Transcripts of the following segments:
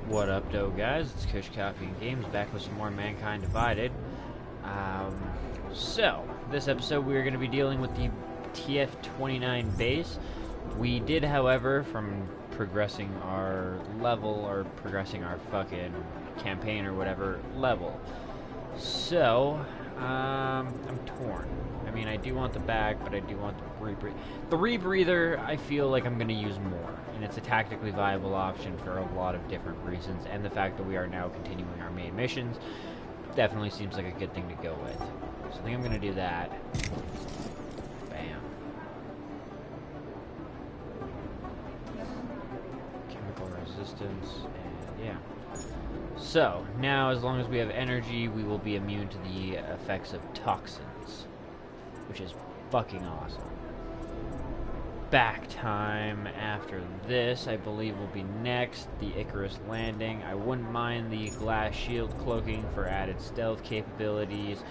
What up, though, guys? It's Kush Coffee and Games, back with some more Mankind Divided. So, this episode we are going to be dealing with the TF29 base. We did, however, from progressing our level, or progressing our fucking campaign or whatever level. So, I'm torn. I mean, I do want the bag, but I do want the rebreather. The rebreather, I feel like I'm going to use more, and it's a tactically viable option for a lot of different reasons, and the fact that we are now continuing our main missions definitely seems like a good thing to go with. So I think I'm going to do that. Bam. Chemical resistance, and yeah. So, now as long as we have energy, we will be immune to the effects of toxins, which is fucking awesome. Back time after this, I believe, will be next. The Icarus landing. I wouldn't mind the glass shield cloaking for added stealth capabilities.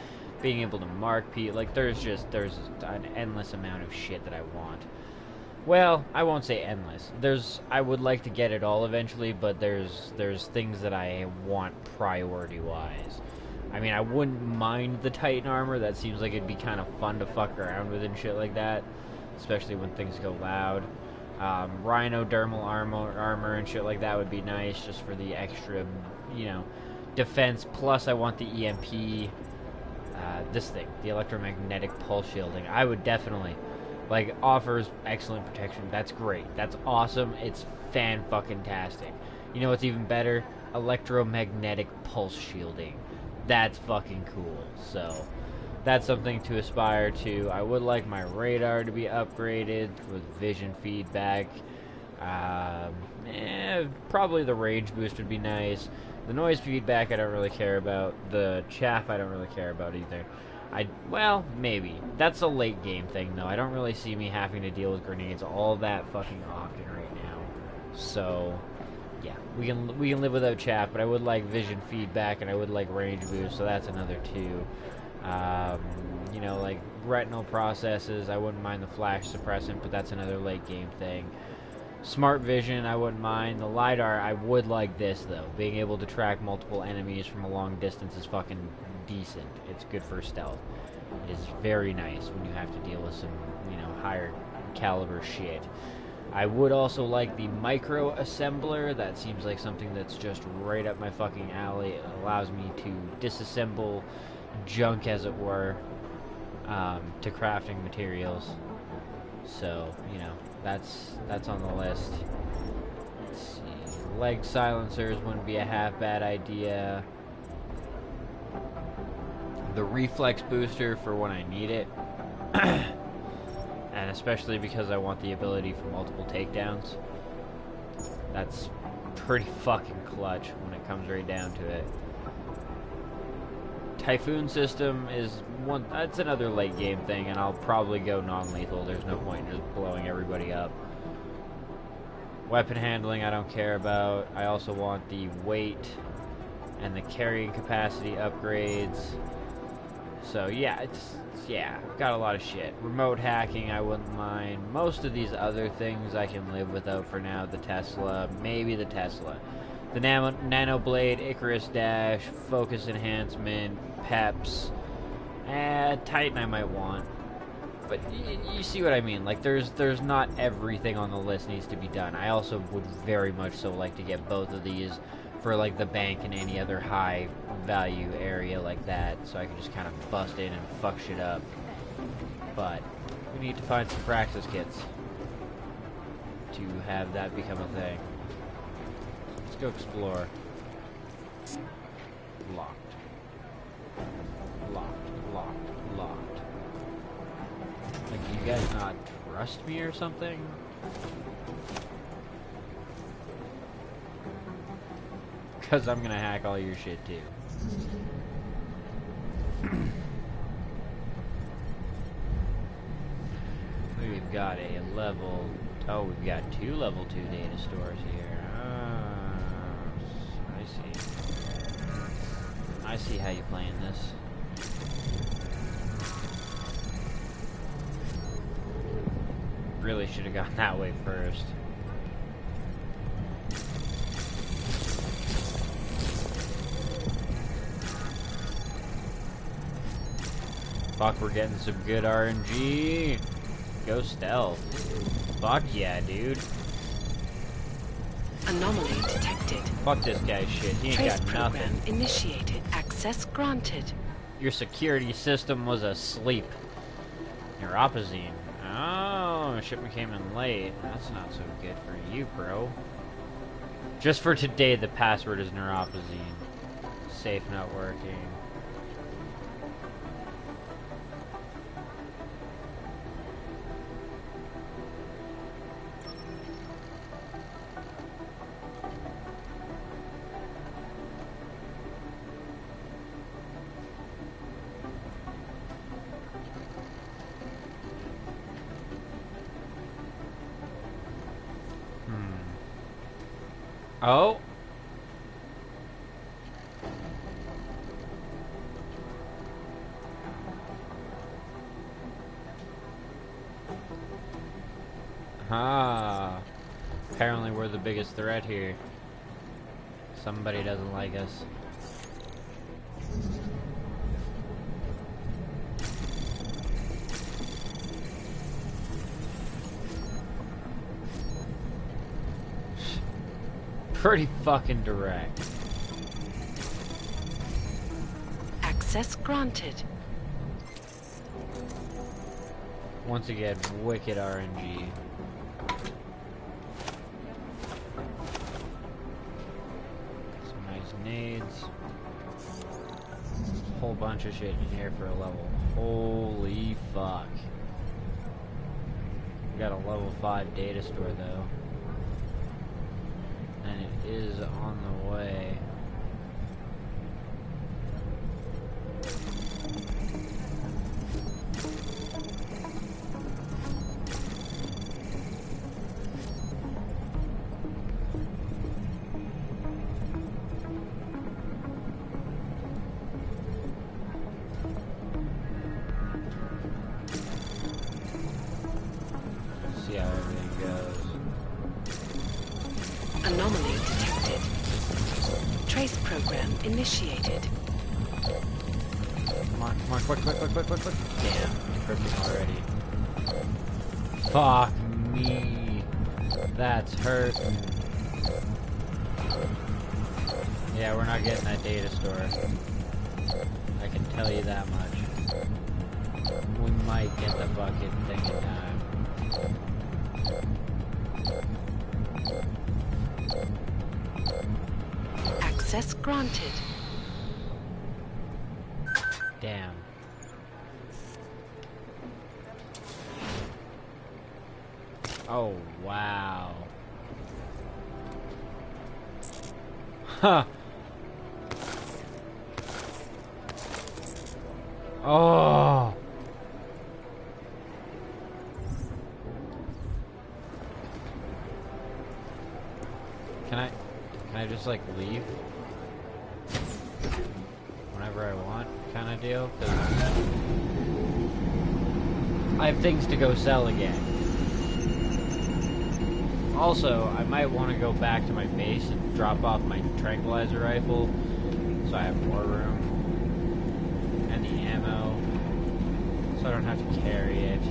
Being able to mark Pete. Like, there's an endless amount of shit that I want. Well, I won't say endless. I would like to get it all eventually, but there's things that I want priority-wise. I mean, I wouldn't mind the Titan armor. That seems like it'd be kind of fun to fuck around with and shit like that, especially when things go loud. Rhino dermal armor and shit like that would be nice, just for the extra, defense. Plus, I want the EMP, this thing, the electromagnetic pulse shielding. I would definitely, offers excellent protection. That's great. That's awesome. It's fan-fucking-tastic. You know what's even better? Electromagnetic pulse shielding. That's fucking cool. So, that's something to aspire to. I would like my radar to be upgraded with vision feedback. Probably the range boost would be nice. The noise feedback I don't really care about. The chaff I don't really care about either. Well, maybe. That's a late game thing, though. I don't really see me having to deal with grenades all that fucking often right now. So, yeah, we can live without chaff, but I would like vision feedback, and I would like range boost, so that's another two. Like retinal processes, I wouldn't mind the flash suppressant, but that's another late game thing. Smart vision, I wouldn't mind. The LiDAR, I would like this, though. Being able to track multiple enemies from a long distance is fucking decent. It's good for stealth. It is very nice when you have to deal with some, higher caliber shit. I would also like the micro assembler. That seems like something that's just right up my fucking alley. It allows me to disassemble junk, as it were, to crafting materials. So, that's on the list. Let's see. Leg silencers wouldn't be a half bad idea. The reflex booster for when I need it. And especially because I want the ability for multiple takedowns. That's pretty fucking clutch when it comes right down to it. Typhoon system is one. That's another late game thing, and I'll probably go non-lethal. There's no point in just blowing everybody up. Weapon handling I don't care about. I also want the weight and the carrying capacity upgrades. So yeah, I've got a lot of shit. Remote hacking I wouldn't mind. Most of these other things I can live without for now. The Tesla, maybe the Tesla. The Nano Blade, Icarus Dash, Focus Enhancement, Peps, Titan I might want. But you see what I mean. Like, there's not everything on the list needs to be done. I also would very much so like to get both of these for, the bank and any other high value area like that, so I can just kind of bust in and fuck shit up. But we need to find some practice kits to have that become a thing. Let's go explore. Locked. Locked. Like, do you guys not trust me or something? Because I'm gonna hack all your shit too. We've got a level... Oh, we've got 2 level 2 data stores here. I see how you're playing this. Really should have gone that way first. Fuck, we're getting some good RNG. Go stealth. Fuck yeah, dude. Anomaly detected. Fuck this guy's shit. He ain't Trace got program nothing. initiated. Access granted. Your security system was asleep. Neuropazine. Oh, shipment came in late. That's not so good for you, bro. Just for today, the password is neuropazine. Safe not working. Oh. Ah. Apparently we're the biggest threat here. Somebody doesn't like us. Pretty fucking direct. Access granted. Once again, wicked RNG. Some nice nades. Whole bunch of shit in here for a level. Holy fuck. We got a level 5 data store though. And it is on the way. Let's see how everything goes. Anomaly detected. Trace program initiated. Come on, quick. Damn, tripping already. Fuck me. That's hurting. Yeah, we're not getting that data store. I can tell you that much. We might get the bucket thing in time. Access granted. Damn. Oh, wow. Huh. Oh. Can I just like leave whenever I want, kind of deal? 'Cause I have things to go sell again. Also, I might want to go back to my base and drop off my tranquilizer rifle, so I have more room and the ammo, so I don't have to carry it.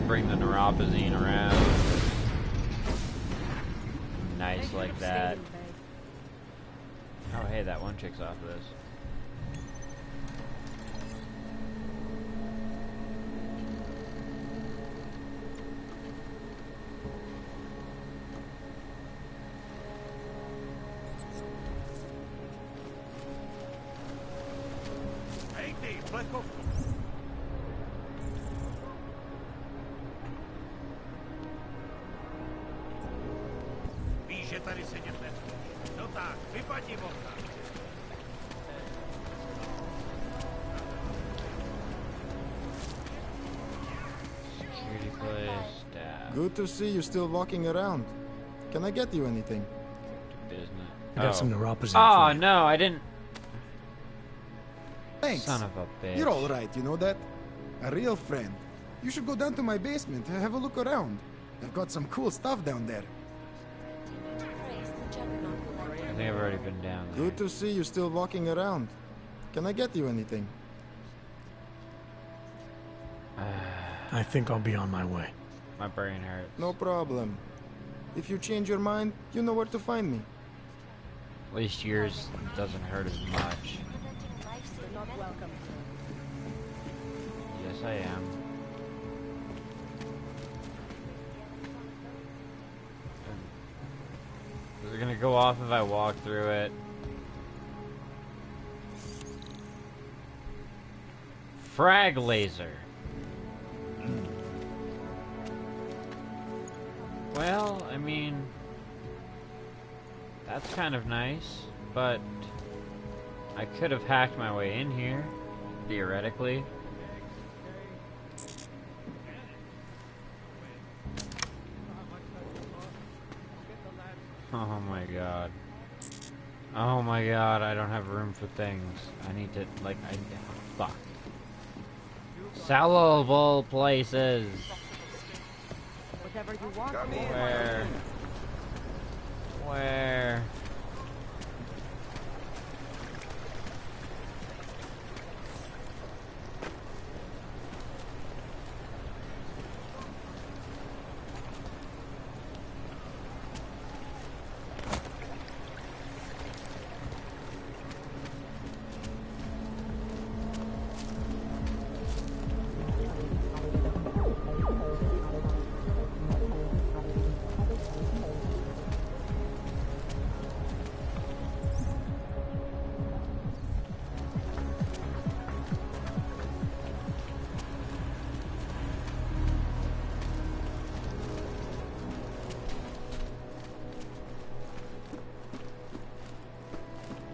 Bring the neuropazine around. Nice like that. Oh hey, that one chick's off of this. Hey, Dave, let's go. No tak, vypadni okna. Security place, staff. Good to see you still walking around. Can I get you anything? Business. I got some neuropazine Oh for you. no, I didn't. Thanks. Son of a bitch. You're all right, you know that? A real friend. You should go down to my basement and have a look around. I've got some cool stuff down there. Praise the Juggernaut. think I've already been down there. Good to see you still walking around. Can I get you anything? I think I'll be on my way. My brain hurts. No problem. If you change your mind, you know where to find me. At least yours doesn't hurt as much. You're not welcome. Yes, I am. Is it gonna go off if I walk through it? Frag laser. Well, I mean, that's kind of nice, but I could have hacked my way in here, theoretically. Oh my god. Oh my god, I don't have room for things. I need to, like, fuck. Sellable places. Whatever you want. Where? Where?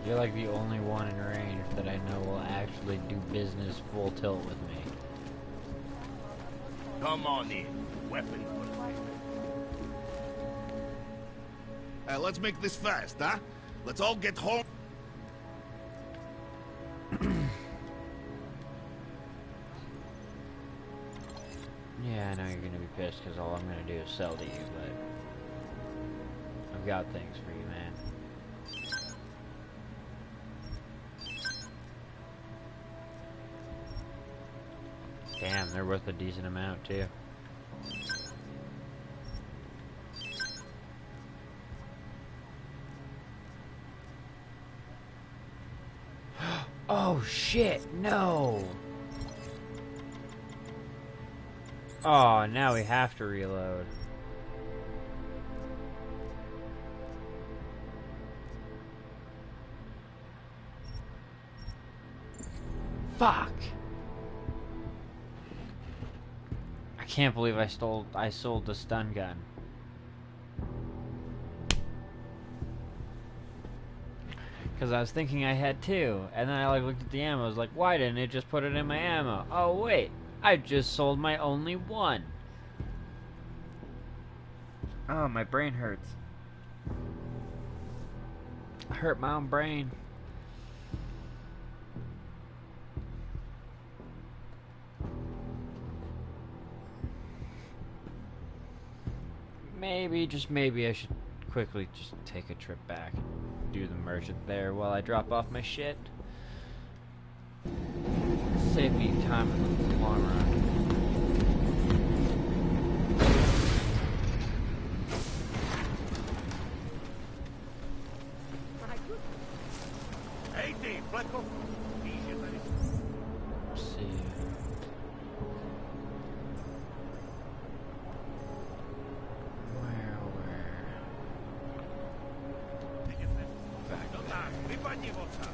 You're like the only one in range that I know will actually do business full tilt with me. Come on in. Weapon. Let's make this fast, huh? Let's all get home. Yeah, I know you're gonna be pissed because all I'm gonna do is sell to you, but I've got things for you, man. Damn, they're worth a decent amount too. Oh shit, no! Oh, now we have to reload. Fuck! I can't believe I sold the stun gun. Because I was thinking I had two, and then I like looked at the ammo, I was like, why didn't it just put it in my ammo? Oh wait, I just sold my only one. Oh, my brain hurts. I hurt my own brain. Maybe, just maybe I should quickly just take a trip back and do the merchant there while I drop off my shit. Save me time in the long run. Ej, Flecko. Idzie tady. Let's see. Where? Back No there. tak, vypadni oca.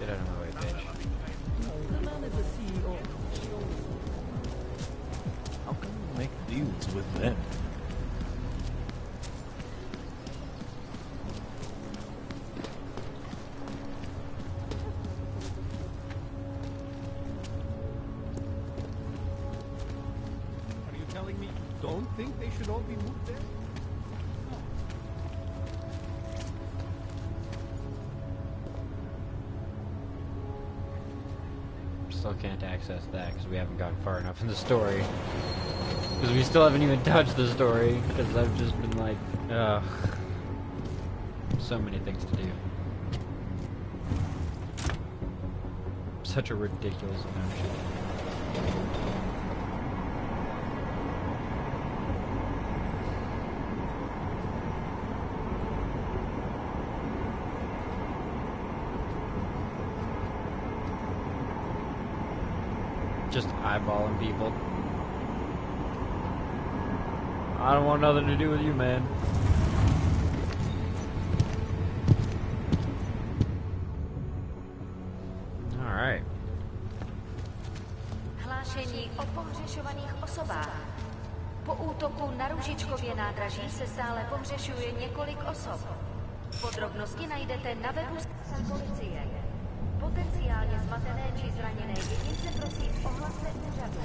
Get out of my way, bitch. The man is the CEO. How can we make deals with them? Are you telling me you don't think they should all be moved there? Still can't access that because we haven't gotten far enough in the story. Because we still haven't even touched the story. Because I've just been like, ugh. So many things to do. Such a ridiculous amount of shit. Just eyeballing people. I don't want nothing to do with you, man. Alright. Hlášení o pohřešovaných osobách. Po útoku na Růžičkově nádraží se stále pohřešuje několik osob. Podrobnosti najdete na webu policie. Potenciálně zmatené či zraněné jedince prosím ohlaste úřadu.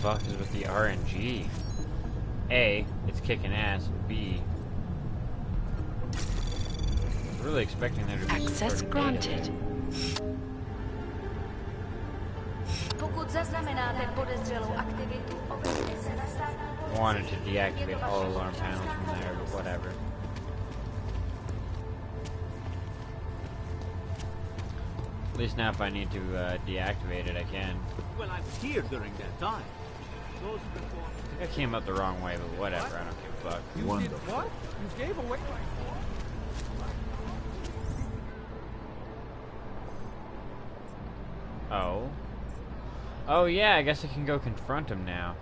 Fuck is with the RNG? A, it's kicking ass. B, I was really expecting there to be Access some sort of data granted. there. Pokud zaznamenáte podezřelou aktivitu, obraťte se na státní policii. Wanted to deactivate all alarm panels from there, but whatever. At least now if I need to deactivate it, I can. Well, I was here during that time. Those who perform... I think I came up the wrong way, but whatever, I don't give a fuck. You did what? You gave away my phone? Oh. Oh yeah, I guess I can go confront him now.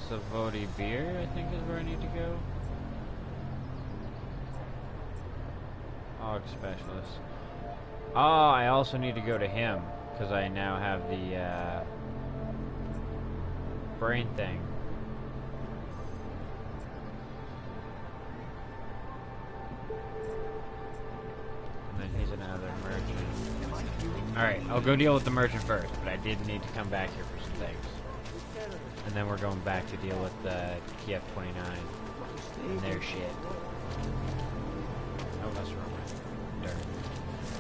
Savodi Beer, I think is where I need to go. Hog Specialist. Oh, I also need to go to him, because I now have the, brain thing. And then he's another merchant. Alright, I'll go deal with the merchant first, but I did need to come back here for some things. And then we're going back to deal with the TF29 and their shit. Oh, that's wrong. Dirt.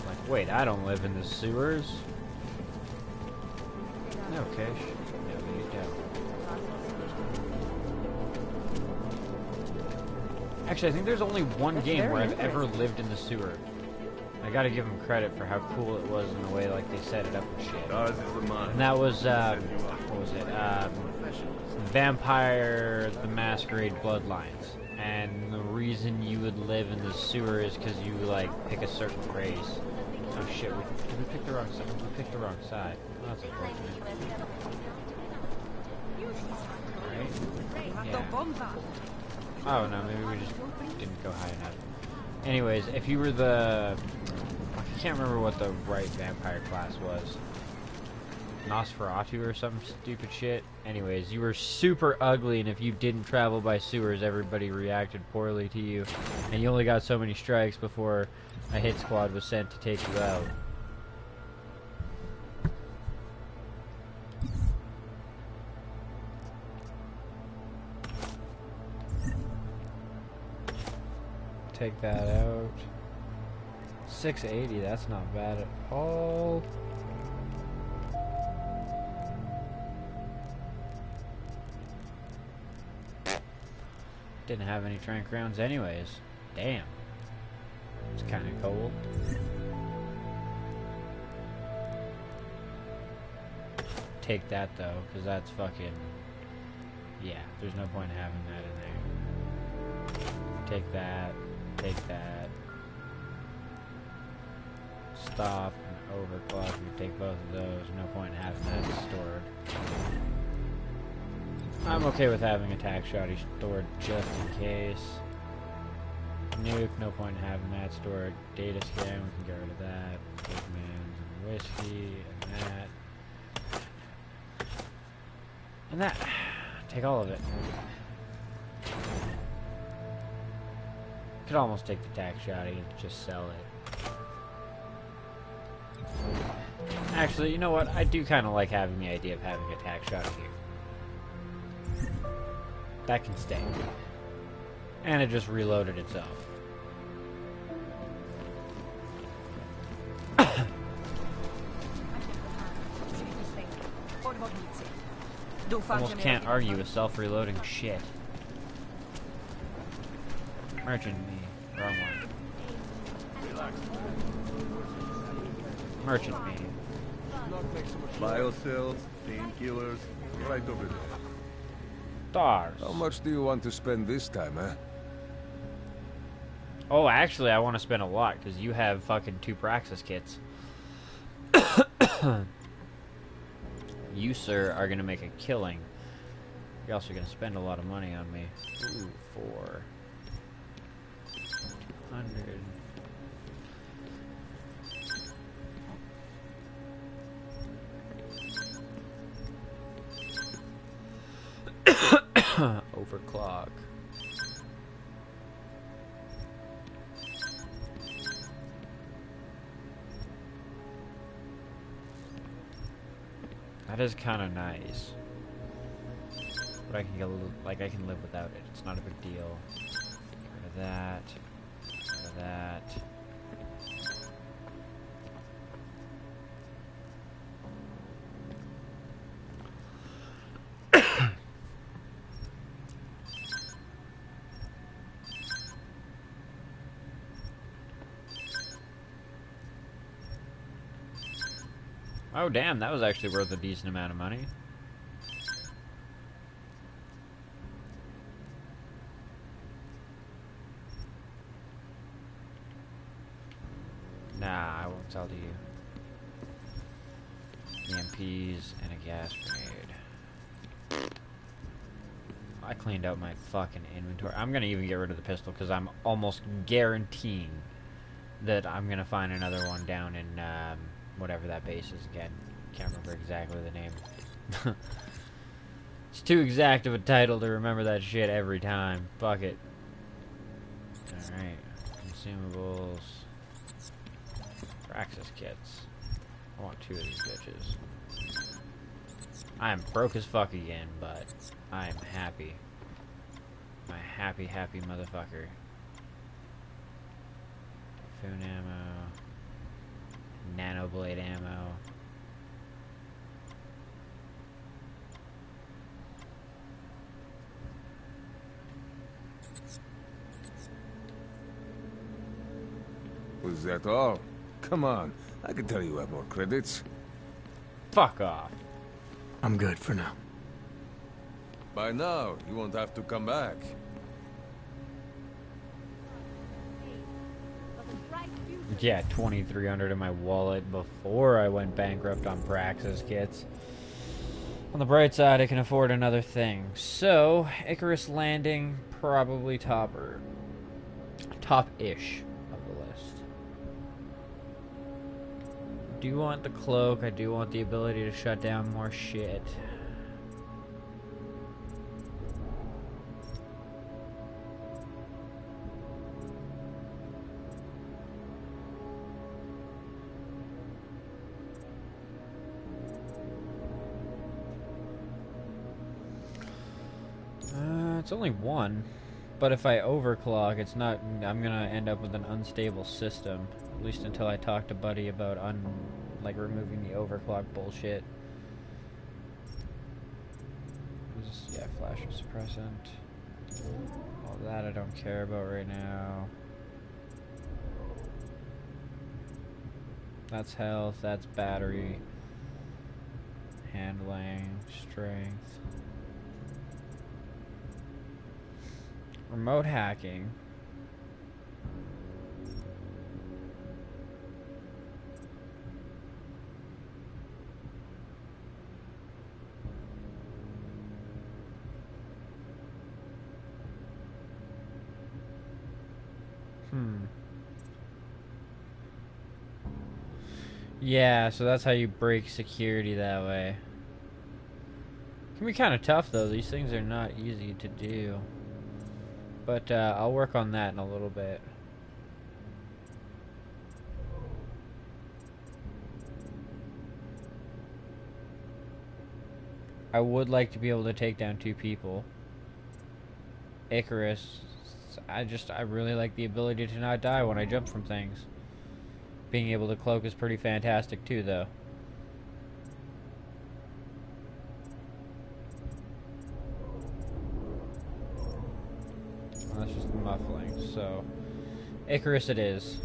Like, wait, I don't live in the sewers. No, Kish. No, you don't. Actually, I think there's only one game where I've ever lived in the sewer. I gotta give them credit for how cool it was in the way like they set it up and shit. And that was, what was it? Vampire the Masquerade Bloodlines. And the reason you would live in the sewer is because you, like, pick a certain race. Oh shit, did we pick the wrong side? We picked the wrong side. Oh, that's unfortunate. Right? Yeah. Oh no, maybe we just didn't go high enough. Anyways, if you were the... I can't remember what the right vampire class was. Nosferatu or some stupid shit. Anyways, you were super ugly, and if you didn't travel by sewers, everybody reacted poorly to you. And you only got so many strikes before a hit squad was sent to take you out. Take that out. 680, that's not bad at all. Didn't have any trank rounds anyways. Damn. It's kind of cold. Take that though, because that's fucking... Yeah, there's no point in having that in there. Take that. Take that. Stop and overclock. You take both of those. No point in having that stored. I'm okay with having attack shotty stored just in case. Nuke, no point in having that stored. Data scan, we can get rid of that. Pigmans and whiskey and that. And that... Take all of it. Could almost take the tax shot and just sell it. Actually, you know what? I do kind of like having the idea of having a tax shot here. That can stay. And it just reloaded itself. Almost can't argue with self-reloading shit. Merchant me. Wrong one. Merchant me. Biocells, painkillers, right over there. Stars. How much do you want to spend this time, eh? Oh, actually, I want to spend a lot, because you have fucking 2 Praxis kits. You, sir, are going to make a killing. You're also going to spend a lot of money on me. Ooh, 4. 200. Overclock. That is kind of nice, but I can get a little, like, I can live without it. It's not a big deal. Get rid of that. Get rid of that. Oh damn, that was actually worth a decent amount of money. Nah, I won't tell you. EMPs and a gas grenade. I cleaned out my fucking inventory. I'm gonna even get rid of the pistol because I'm almost guaranteeing that I'm gonna find another one down in whatever that base is again. Can't remember exactly the name. It's too exact of a title to remember that shit every time. Fuck it. Alright. Consumables. Praxis kits. I want 2 of these bitches. I am broke as fuck again, but I am happy. My happy, happy motherfucker. Foon ammo. Nano blade ammo. Was that all? Come on, I can tell you have more credits. Fuck off. I'm good for now. By now, you won't have to come back. Yeah, 2,300 in my wallet before I went bankrupt on Praxis kits. On the bright side, I can afford another thing. So, Icarus Landing, probably top-ish of the list. I do want the cloak. I do want the ability to shut down more shit. It's only 1, but if I overclock, it's not. I'm gonna end up with an unstable system, at least until I talk to Buddy about removing the overclock bullshit. Yeah, flasher suppressant. All that I don't care about right now. That's health. That's battery. Handling, strength. Remote hacking. Yeah, so that's how you break security that way. Can be kind of tough though. These things are not easy to do. But I'll work on that in a little bit. I would like to be able to take down 2 people. Icarus, I really like the ability to not die when I jump from things. Being able to cloak is pretty fantastic too, though. Well, that's just the muffling, so... Icarus it is.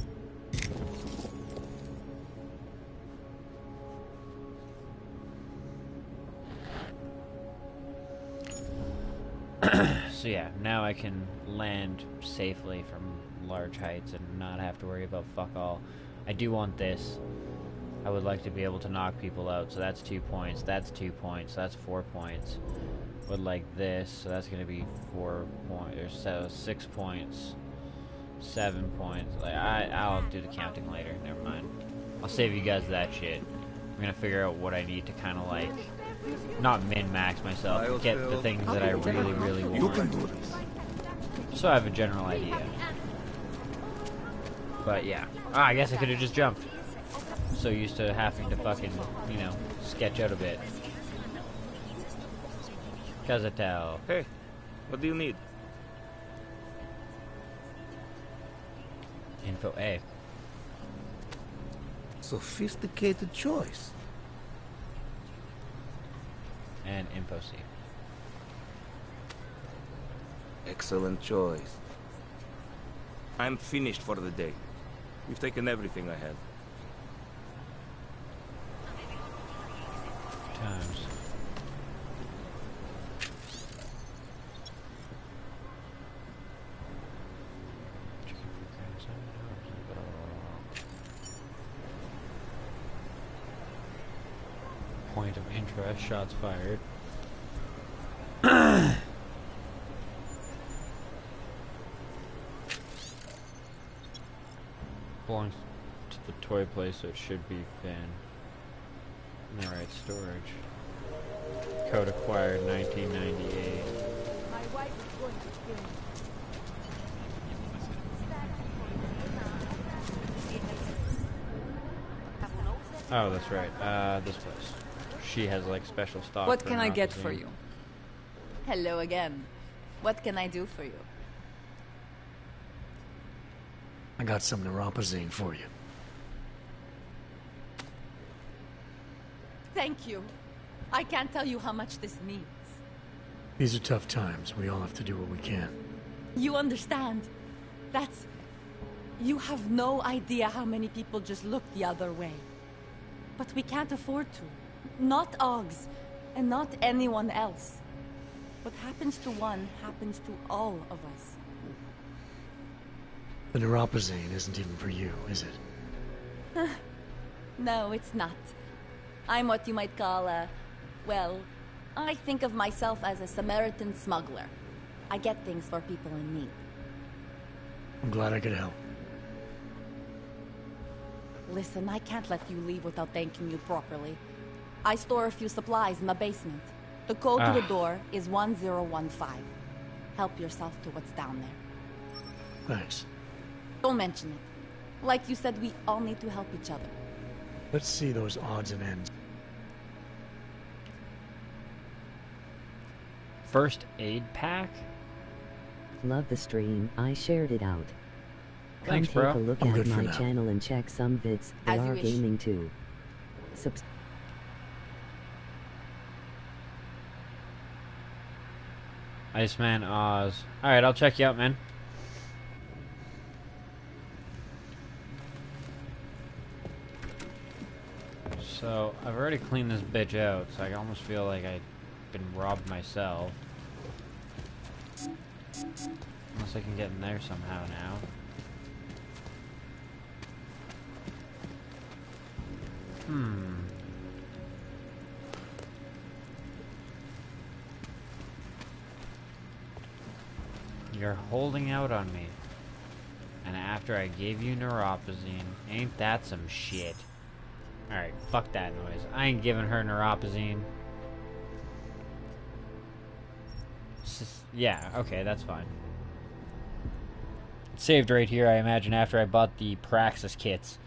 So yeah, now I can land safely from large heights and not have to worry about fuck all. I do want this. I would like to be able to knock people out, so that's 2 points, that's 2 points, that's 4 points. Would like this, so that's gonna be 4 points, or so 6 points, 7 points. Like I'll do the counting later, never mind. I'll save you guys that shit. I'm gonna figure out what I need to kinda like, not min-max myself, but get the things that I really, really want. You can do this. So I have a general idea. But yeah. I guess I could have just jumped. So used to having to fucking, you know, sketch out a bit. Kazatel. Hey, what do you need? Info A. Sophisticated choice. And info C. Excellent choice. I'm finished for the day. You've taken everything I had. Times. Point of interest, shots fired. Belongs to the toy place, so it should be Finn. Alright, storage. Code acquired 1998. My wife is going to kill me. Oh, that's right. This place. She has like special stock. What for can I get Nazi. for you? Hello again. What can I do for you? I got some neuropozyne for you. Thank you. I can't tell you how much this means. These are tough times. We all have to do what we can. You understand? That's... You have no idea how many people just look the other way. But we can't afford to. Not Oggs, and not anyone else. What happens to one happens to all of us. The neuropozyne isn't even for you, is it? No, it's not. I'm what you might call a... Well, I think of myself as a Samaritan smuggler. I get things for people in need. I'm glad I could help. Listen, I can't let you leave without thanking you properly. I store a few supplies in the basement. The code to the door is 1015. Help yourself to what's down there. Thanks. Don't mention it. Like you said, we all need to help each other. Let's see those odds and ends. First aid pack? Love the stream. I shared it out. Thanks, Come bro. take a look I'm at good for my now. channel and check some vids. They As you are wish. gaming too. Iceman Oz. Alright, I'll check you out, man. So, I've already cleaned this bitch out, so I almost feel like I've been robbed myself. Unless I can get in there somehow now. You're holding out on me. And after I gave you neuropozyne, ain't that some shit? Alright, fuck that noise. I ain't giving her neuropozyne. Yeah, okay, that's fine. It saved right here, I imagine, after I bought the Praxis kits.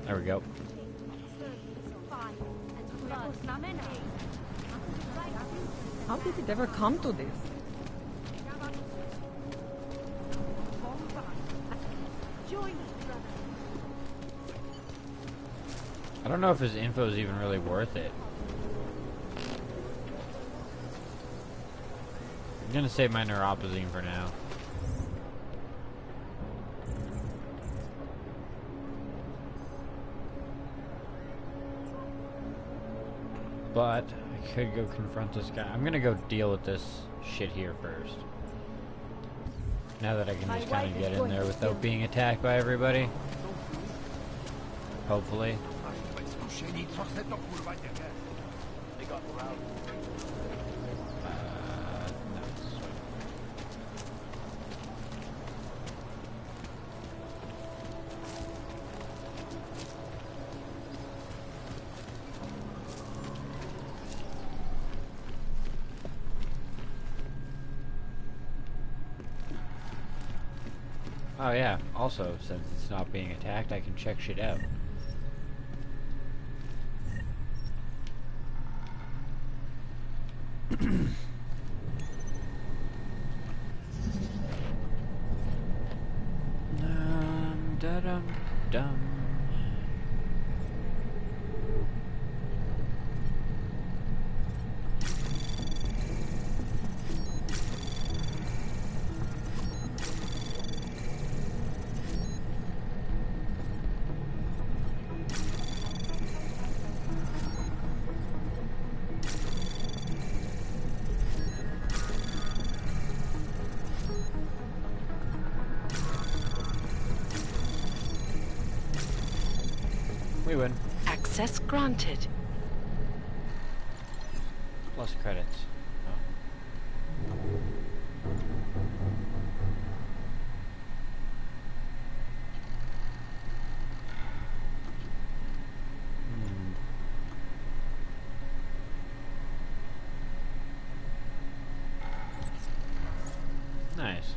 There we go. How did it ever come to this? I don't know if his info is even really worth it. I'm gonna save my neuropazine for now. But I could go confront this guy. I'm gonna go deal with this shit here first. Now that I can just kind of get in there without being attacked by everybody. Hopefully. Oh yeah, also, since it's not being attacked, I can check shit out. Dum. We win. Access granted. Plus credits. Nice.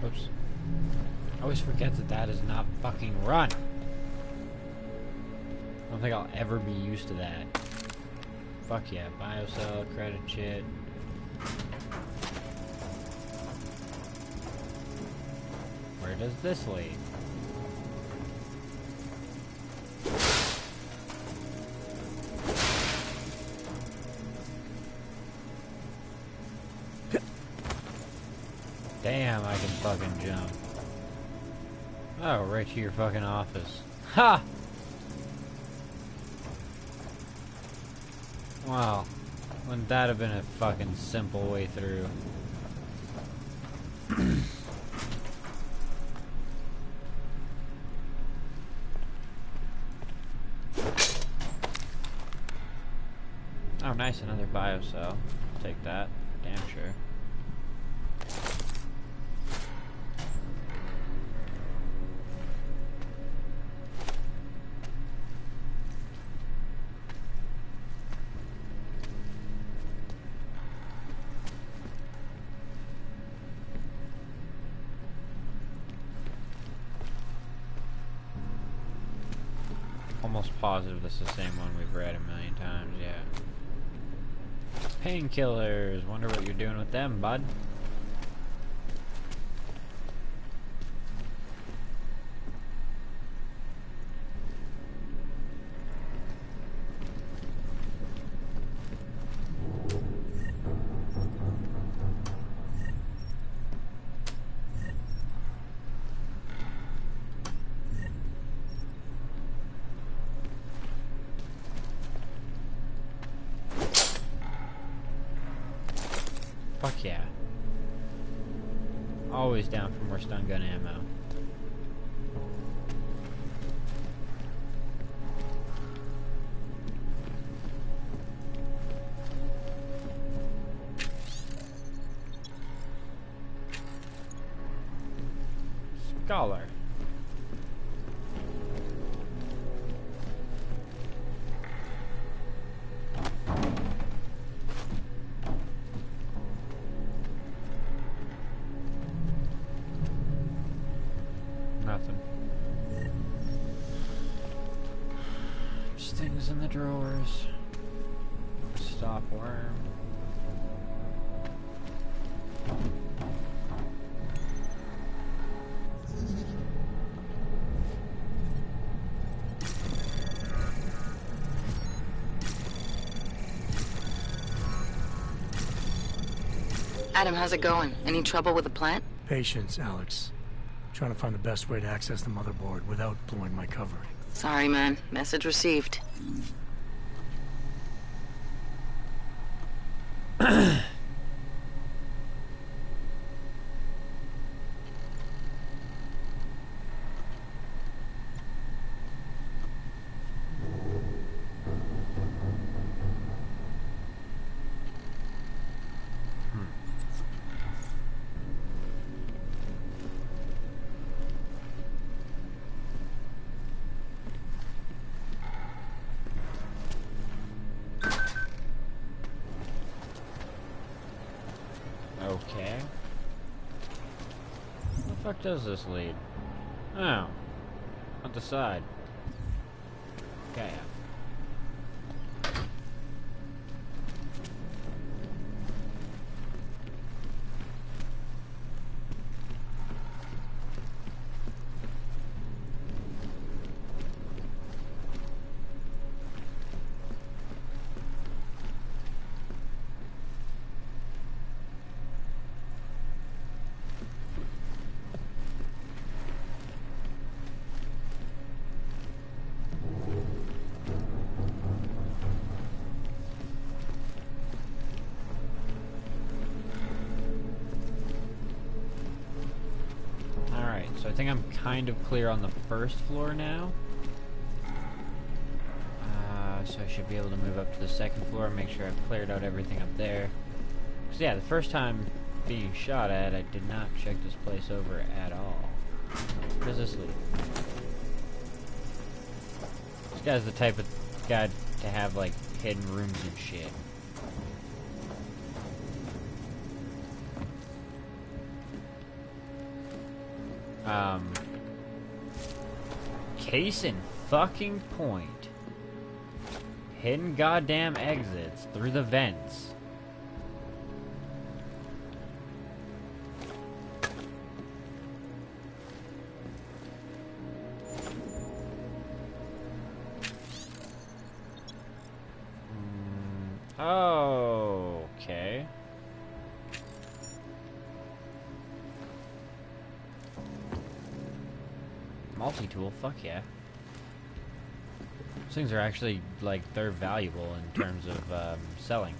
Oops. I always forget that that is not fucking run. I don't think I'll ever be used to that. Fuck yeah, biocell, credit shit. Where does this lead? Damn, I can fucking jump. Oh, right to your fucking office. Ha! Wow. Wouldn't that have been a fucking simple way through? Oh, nice, another biocell. Take that. Damn sure. almost positive this is the same one we've read a million times, yeah. Painkillers. Wonder what you're doing with them, bud. Fuck yeah. Always down for more stun gun ammo. Scholar. Nothing. Just things in the drawers. Stop worm. Adam, how's it going? Any trouble with the plant? Patience, Alex. Trying to find the best way to access the motherboard without blowing my cover. Sorry, man. Message received. Okay. Where the fuck does this lead? Oh. On the side. Okay. So I think I'm kind of clear on the first floor now. So I should be able to move up to the second floor and make sure I've cleared out everything up there. Because yeah, the first time being shot at, I did not check this place over at all. Where does this lead? This guy's the type of guy to have like hidden rooms and shit. Case in fucking point. Hidden goddamn exits through the vents. Oh, okay. Multi-tool, fuck yeah. These things are actually, like, they're valuable in terms of, selling.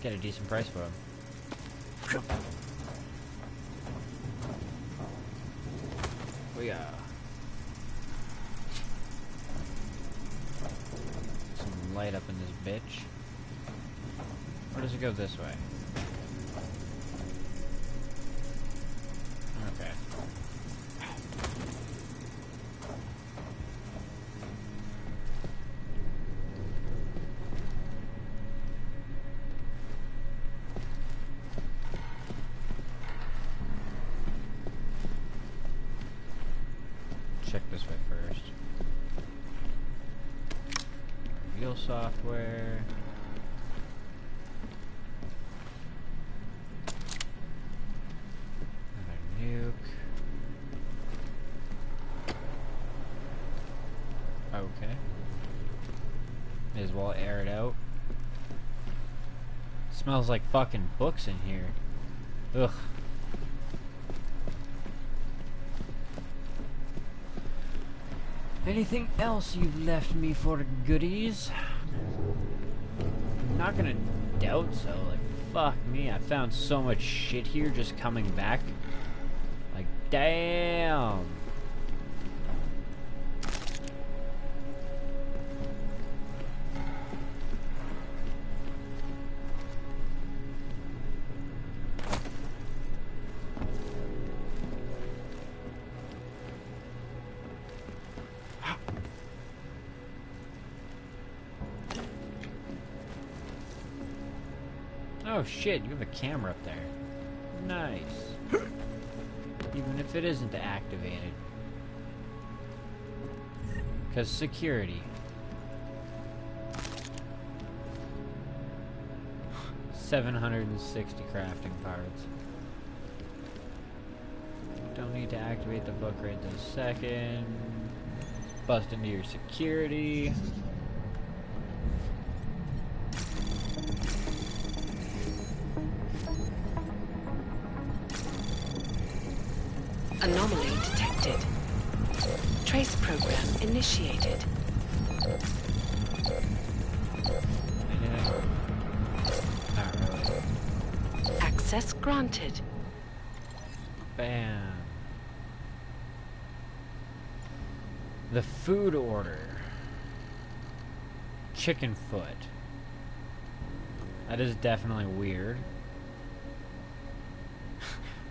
Get a decent price for them. Oh yeah. Some light up in this bitch. Or does it go this way? Okay. Check this way first. Reveal software. Another nuke. Okay. May as well air it out. Smells like fucking books in here. Ugh. Anything else you've left me for goodies? I'm not gonna doubt so. Like, fuck me. I found so much shit here just coming back. Like, damn. Oh shit, you have a camera up there. Nice. Even if it isn't activated. Because security. 760 crafting parts. Don't need to activate the book right this second. Bust into your security. Anomaly detected. Trace program initiated. Anything? Not really. Access granted. Bam. The food order. Chicken foot. That is definitely weird.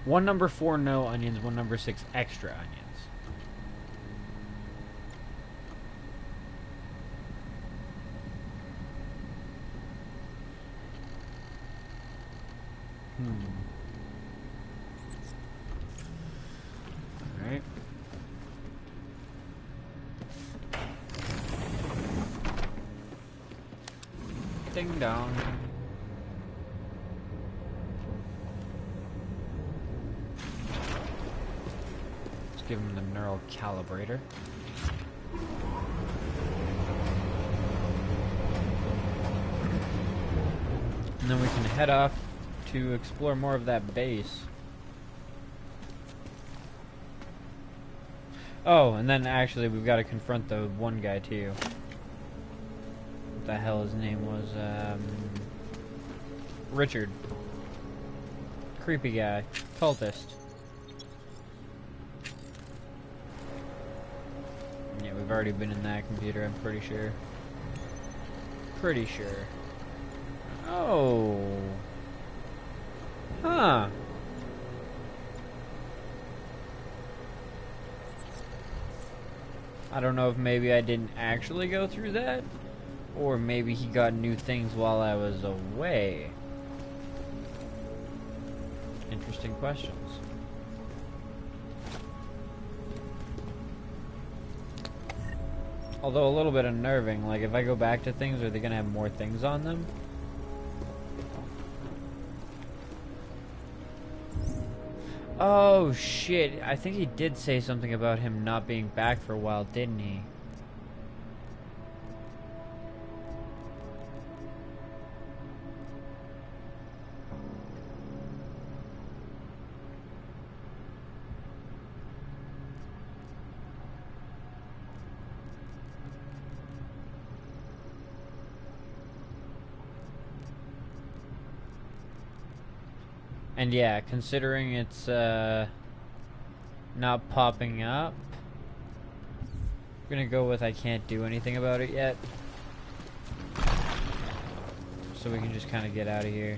One number 4 no onions, one number 6 extra onions. Alright. Ding dong. Give him the neural calibrator. And then we can head off to explore more of that base. Oh, and then actually we've got to confront the one guy too. What the hell his name was? Richard. Creepy guy. Cultist. Yeah, we've already been in that computer, I'm pretty sure. Pretty sure. Oh. Huh. I don't know if maybe I didn't actually go through that, or maybe he got new things while I was away. Interesting questions. Although a little bit unnerving, like if I go back to things, are they gonna have more things on them? Oh shit, I think he did say something about him not being back for a while, didn't he? And yeah, considering it's not popping up, I'm gonna go with I can't do anything about it yet. So we can just kind of get out of here.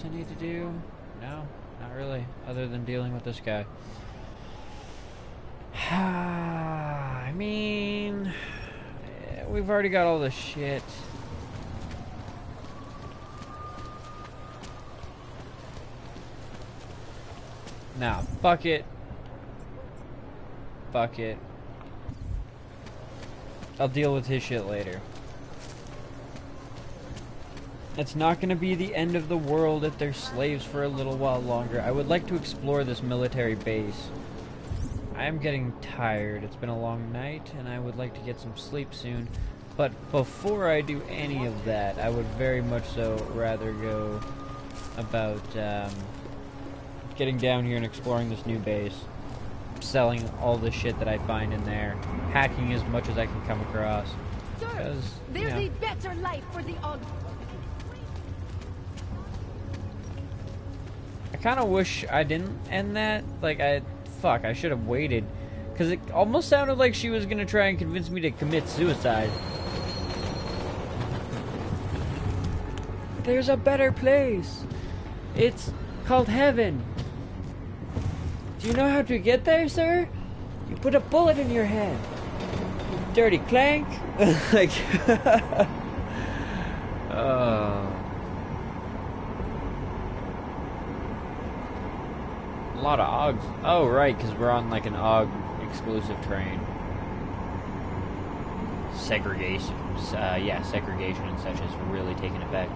I need to do? No? Not really, other than dealing with this guy. I mean, we've already got all the shit. Nah, fuck it. Fuck it. I'll deal with his shit later. It's not going to be the end of the world if they're slaves for a little while longer. I would like to explore this military base. I am getting tired. It's been a long night, and I would like to get some sleep soon. But before I do any of that, I would very much so rather go about getting down here and exploring this new base. Selling all the shit that I find in there. Hacking as much as I can come across. Sir, there's a better life for the Og. I kind of wish I didn't end that. Like, fuck, I should have waited. Because it almost sounded like she was going to try and convince me to commit suicide. There's a better place. It's called heaven. Do you know how to get there, sir? You put a bullet in your head. You dirty clank. Like, a lot of Augs. Oh, right, because we're on like an Aug exclusive train. Segregation. Yeah, segregation and such has really taken effect.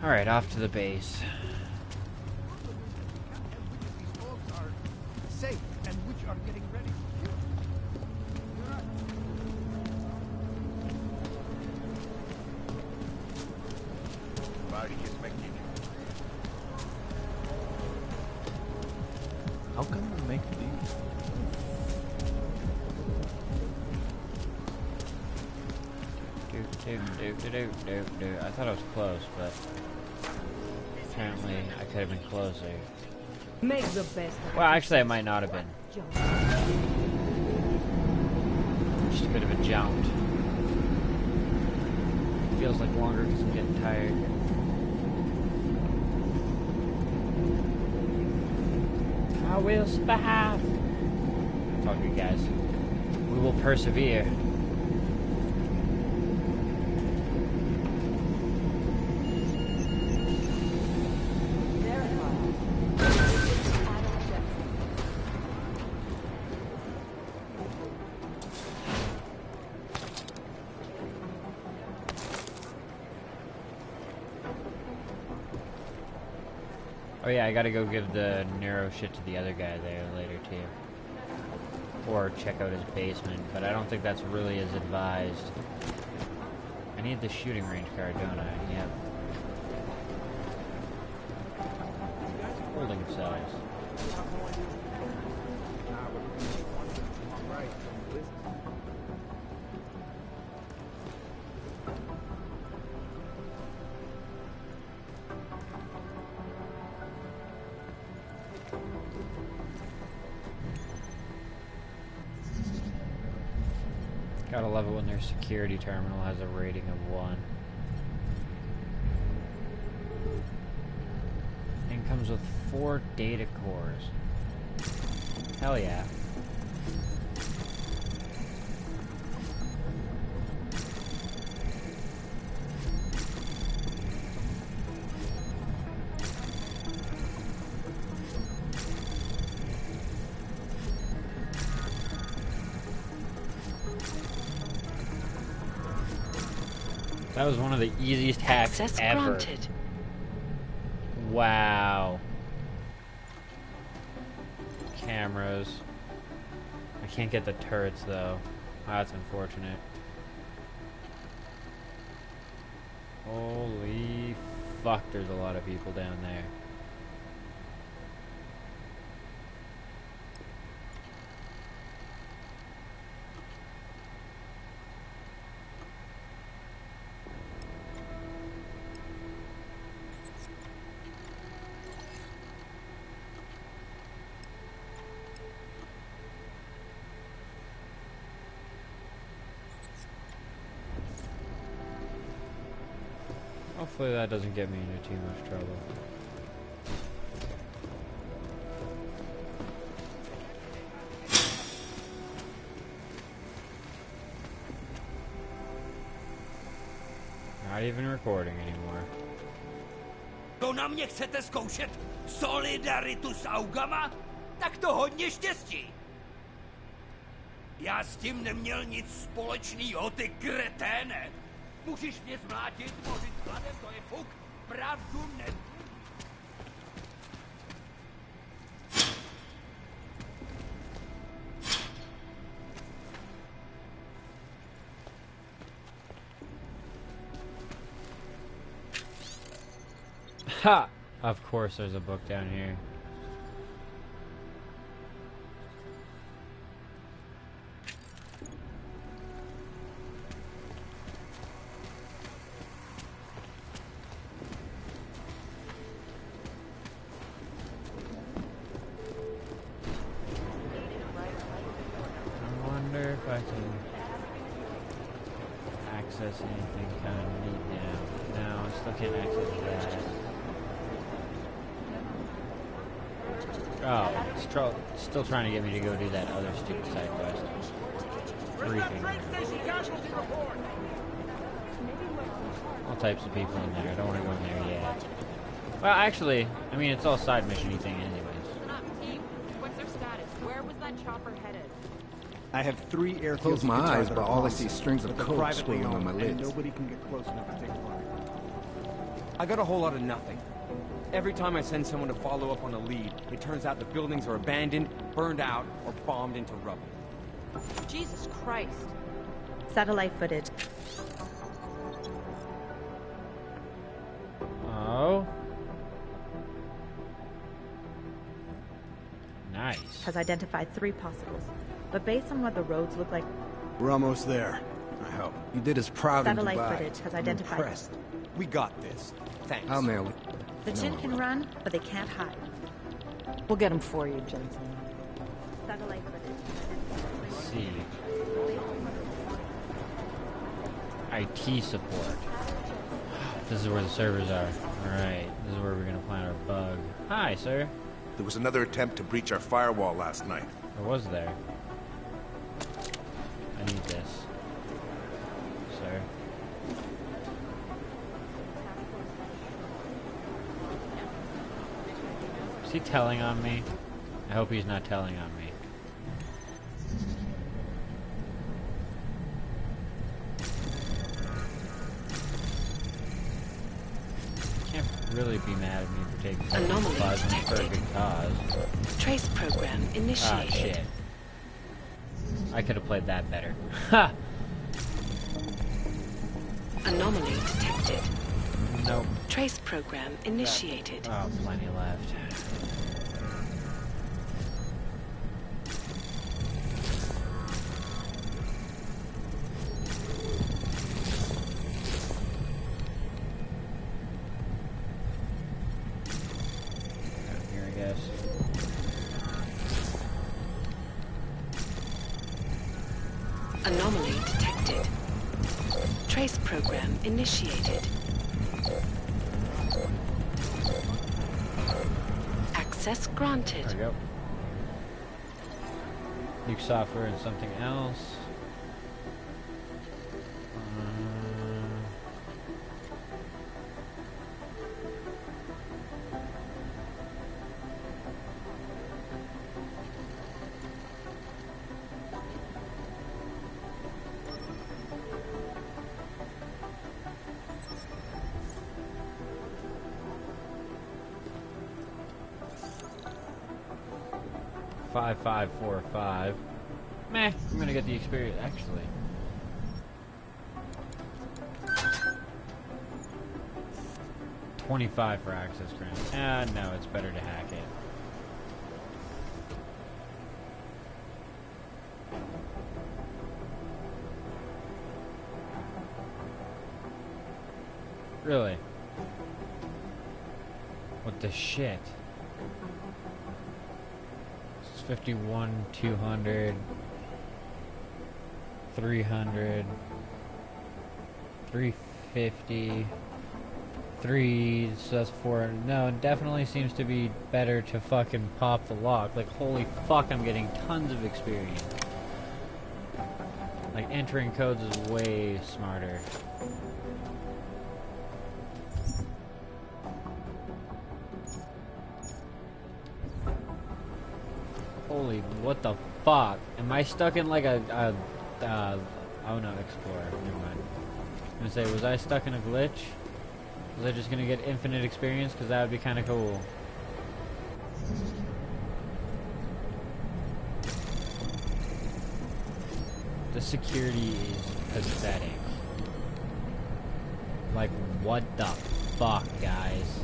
Alright, off to the base. Safe and which are getting ready. How come we make these? I thought I was close, but apparently I could have been closer. Make the best. Well, actually, I might not have been. Just a bit of a jaunt. Feels like longer because I'm getting tired. I will survive. It's all good, guys. We will persevere. Oh yeah, I gotta go give the neuro shit to the other guy there later too. Or check out his basement, but I don't think that's really as advised. I need the shooting range card, don't I? Yep. Holding cells. Gotta love it when their security terminal has a rating of 1. And comes with 4 data cores. Hell yeah. That was one of the easiest hacks Access ever. granted. Wow. Cameras. I can't get the turrets though. Oh, that's unfortunate. Holy fuck, there's a lot of people down there. Hopefully that doesn't get me into too much trouble. Not even recording anymore. To na mě chcete zkoušet solidaritu s augama? Tak to hodně štěstí. Já s tím neměl nic společného, ty kreténe. Můžeš mě zmlátit, mořit hladem, to je fuk. Pravdu ne... Ha! Of course there's a book down here. I wonder if I can access anything kind of neat now. No, I still can't access that. Oh, it's still trying to get me to go do that other stupid side quest. All types of people in there. I don't want to go in there yet. Well, actually, I mean, it's all side mission-y thing anyways. What's their status? Where was that chopper headed? I have 3 airfields. Close my in eyes, that but are all I bombed, see is strings of but they're code privately scrolling on owned, my and lids. nobody can get close enough to take fire. I got a whole lot of nothing. Every time I send someone to follow up on a lead, it turns out the buildings are abandoned, burned out, or bombed into rubble. Jesus Christ. Satellite footage. Oh. Nice. Has identified 3 possibles, but based on what the roads look like, We're almost there. I hope. You did as proud in satellite Dubai. footage has I'm identified. impressed. We got this. Thanks. I'll nail it. The Jinn can run, but they can't hide. We'll get him for you, Jensen. Satellite footage. Let's see. IT support. This is where the servers are. Alright, this is where we're gonna plant our bug. Hi, sir. There was another attempt to breach our firewall last night. Or was there? I need this. Sir. Is he telling on me? I hope he's not telling on me. Can't really be mad at me for taking Anomaly plasma for a detected. good cause. Trace program Ah, initiated. shit. I could have played that better. Ha! Anomaly detected. Nope. Trace program initiated. Oh, plenty left. Down here, I guess. Anomaly detected. Trace program initiated. Access granted. There we go. Nuke software and something else. Uh, 5545. Meh, I'm gonna get the experience, actually. $25 for access grant. No, it's better to hack it. Really? What the shit? 51, 200, 300, 350, 3, so that's 4. No, it definitely seems to be better to fucking pop the lock. Like, holy fuck, I'm getting tons of experience. Like, entering codes is way smarter. Holy, what the fuck? Am I stuck in like oh no, Explorer, never mind. I'm gonna say, was I stuck in a glitch? Was I just gonna get infinite experience? Because that would be kind of cool. The security is pathetic. Like, what the fuck, guys?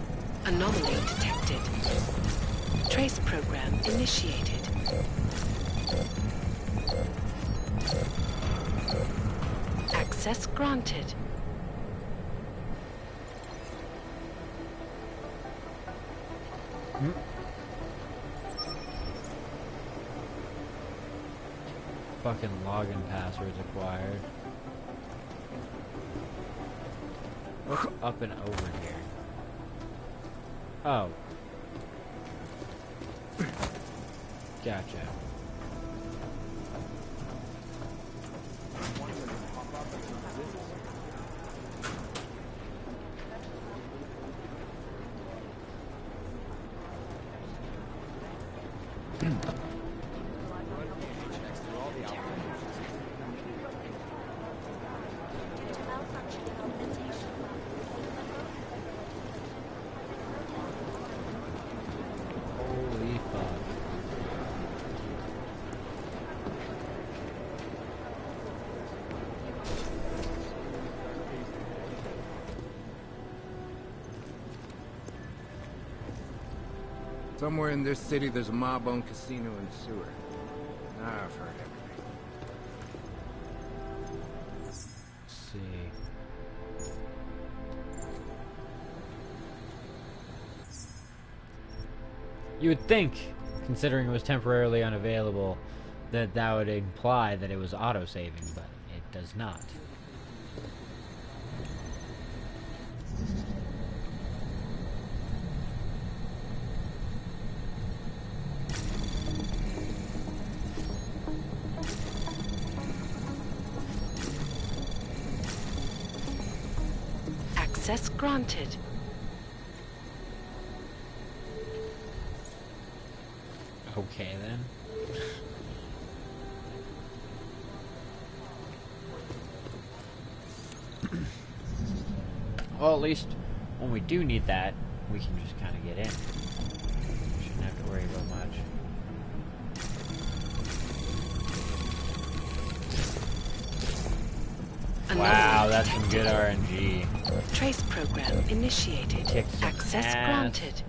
Anomaly detected. Trace program initiated. Access granted. Fucking login passwords acquired. What's up and over here? Oh. Gotcha. Holy fuck. Somewhere in this city, there's a mob-owned casino and sewer. I've heard everything. Let's see. You would think, considering it was temporarily unavailable, that that would imply that it was auto-saving, but it does not. Access granted. Okay, then. Well, at least when we do need that, we can just kind of get in. Shouldn't have to worry about much. Wow, that's some good RNG. Trace program initiated. Kick some Access ass. granted.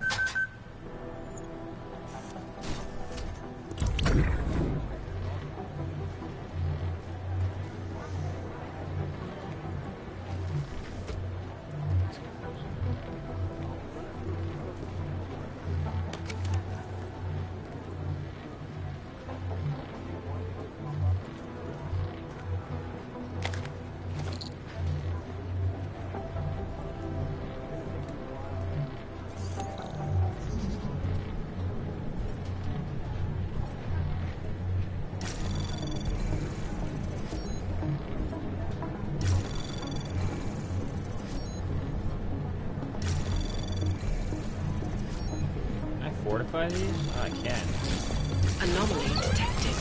Fortify these? Oh, I can. Anomaly detected.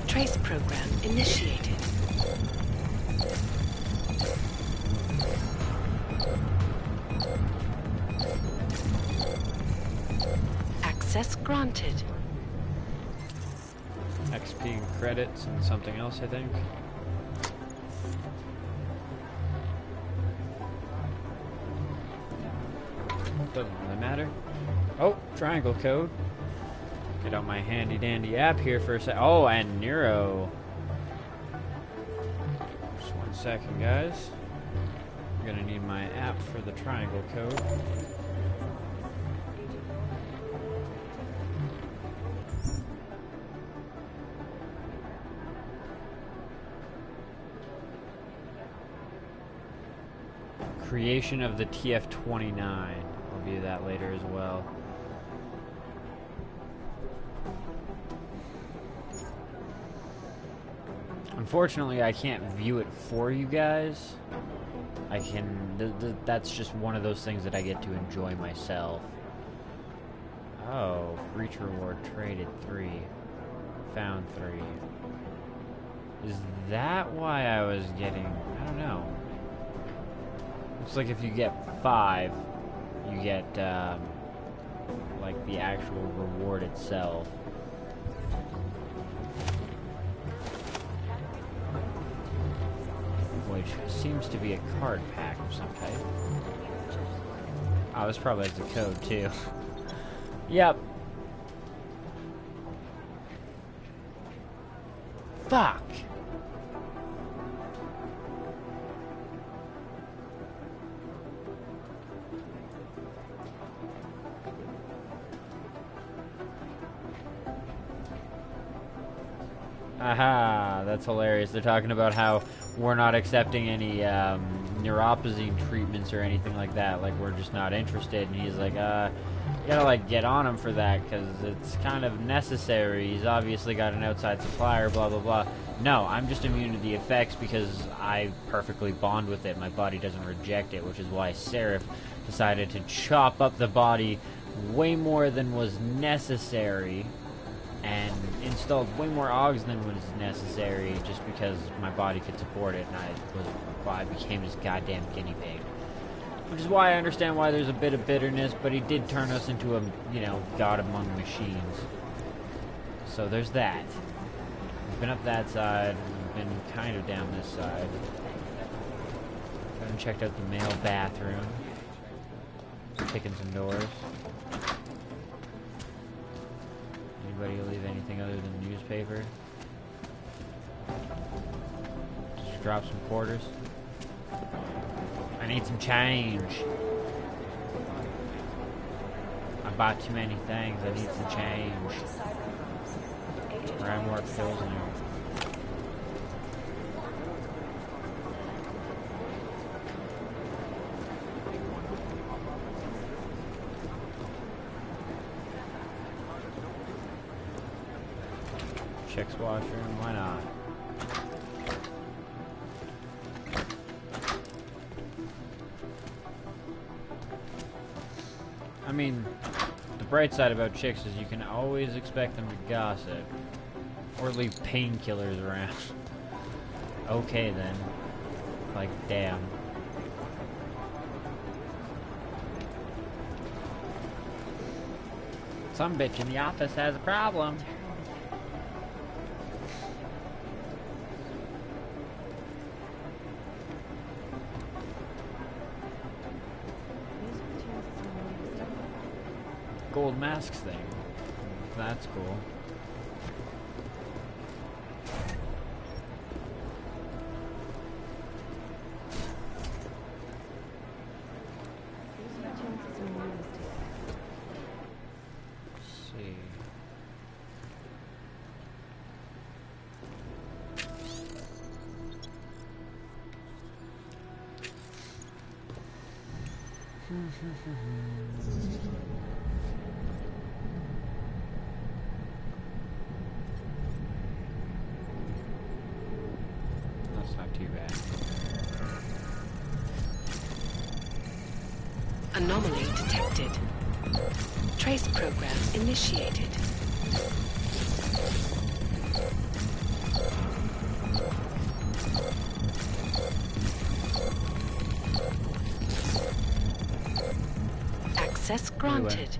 Trace program initiated. Access granted. XP and credits and something else, I think. Doesn't really matter. Oh, triangle code. Get out my handy dandy app here for a sec. Oh, and Neuro. Just 1 second, guys. I'm gonna need my app for the triangle code. Creation of the TF29. I'll view that later as well. Unfortunately, I can't view it for you guys. I can... that's just one of those things that I get to enjoy myself. Oh, breach reward traded 3. Found 3. Is that why I was getting... I don't know. Looks like if you get 5, you get, like, the actual reward itself. Which seems to be a card pack of some type. Oh, this probably has the code, too. Yep. Fuck! Aha, that's hilarious. They're talking about how we're not accepting any neuropozyne treatments or anything like that. Like, we're just not interested. And he's like, you gotta, like, get on him for that, because it's kind of necessary. He's obviously got an outside supplier, blah, blah, blah. No, I'm just immune to the effects because I perfectly bond with it. My body doesn't reject it, which is why Seraph decided to chop up the body way more than was necessary and installed way more Augs than was necessary just because my body could support it, and I became this goddamn guinea pig. Which is why I understand why there's a bit of bitterness, but he did turn us into a, you know, god among machines. So there's that. We've been up that side, we've been kind of down this side. Haven't checked out the male bathroom. Kicking some doors. Anybody leave anything other than newspaper? Just drop some quarters. I need some change. I bought too many things. I need some change. Ryan Warp fills in. Chicks washroom, why not? I mean, the bright side about chicks is you can always expect them to gossip. Or leave painkillers around. Okay then. Like, damn. Some bitch in the office has a problem. Gold masks thing. That's cool. Let's see. That's not too bad. Anomaly detected. Trace program initiated. Access granted.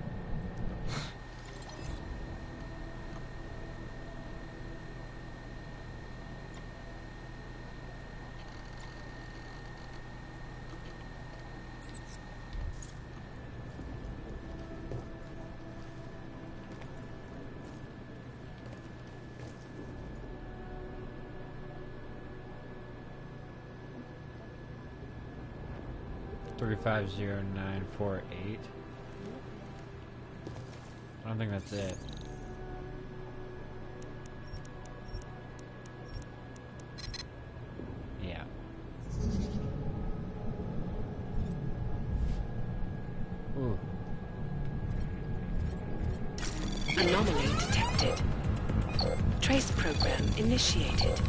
$350948. I don't think that's it. Yeah. initiated.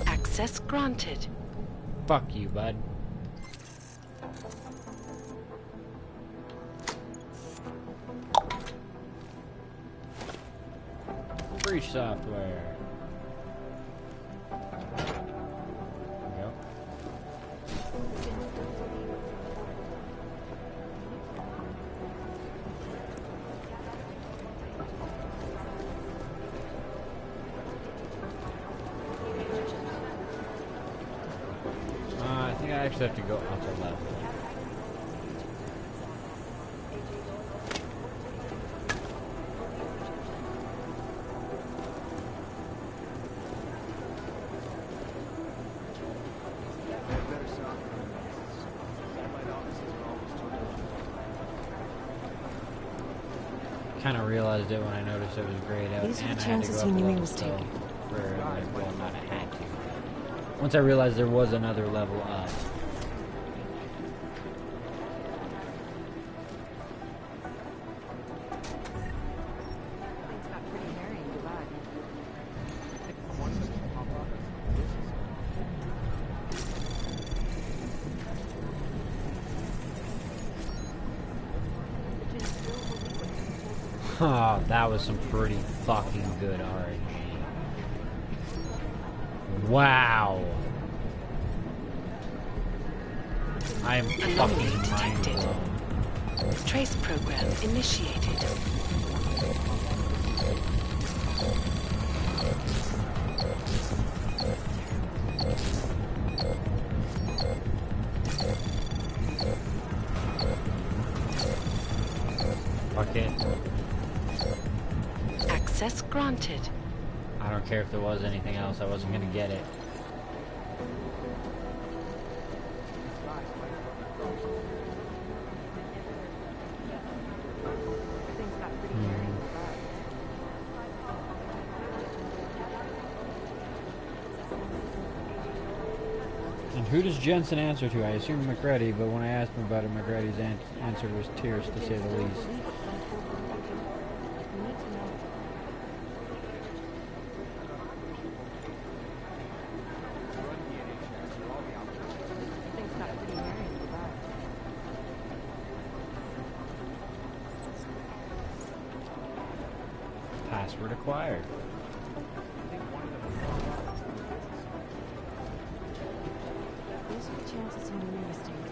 Access granted. Fuck you, bud. Free software. There we go. I think I actually have to go up a level. Kind of realized it when I noticed it was grayed out. These are the and chances I had to he go knew up he a was level taking. well, not I had to. Once I realized there was another level up. Oh, that was some pretty fucking good RNG. Wow. I am fucking mind blown. Trace program initiated. Fuck it. Access granted. I don't care if there was anything else, I wasn't gonna get it. And who does Jensen answer to? I assume McReady, but when I asked him about it, McReady's answer was tears, to say the least. Password acquired. These are the chances he knew he was taking.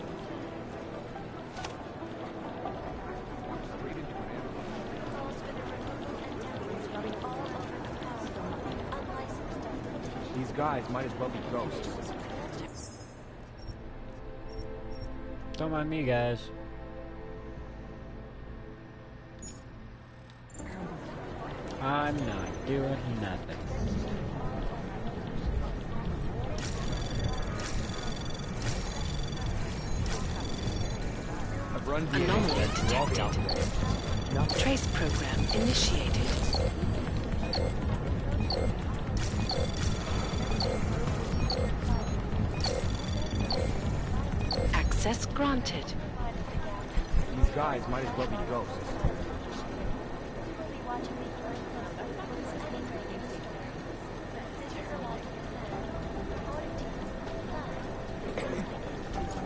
These guys might as well be ghosts. Don't mind me, guys. I'm not doing nothing. Anomaly detected. Trace program initiated. Access granted. These guys might as well be ghosts.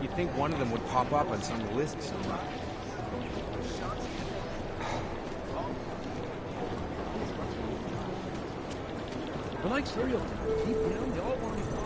You'd think one of them would pop up on some list somewhere. They're like serial killers. Deep down, they all want to go.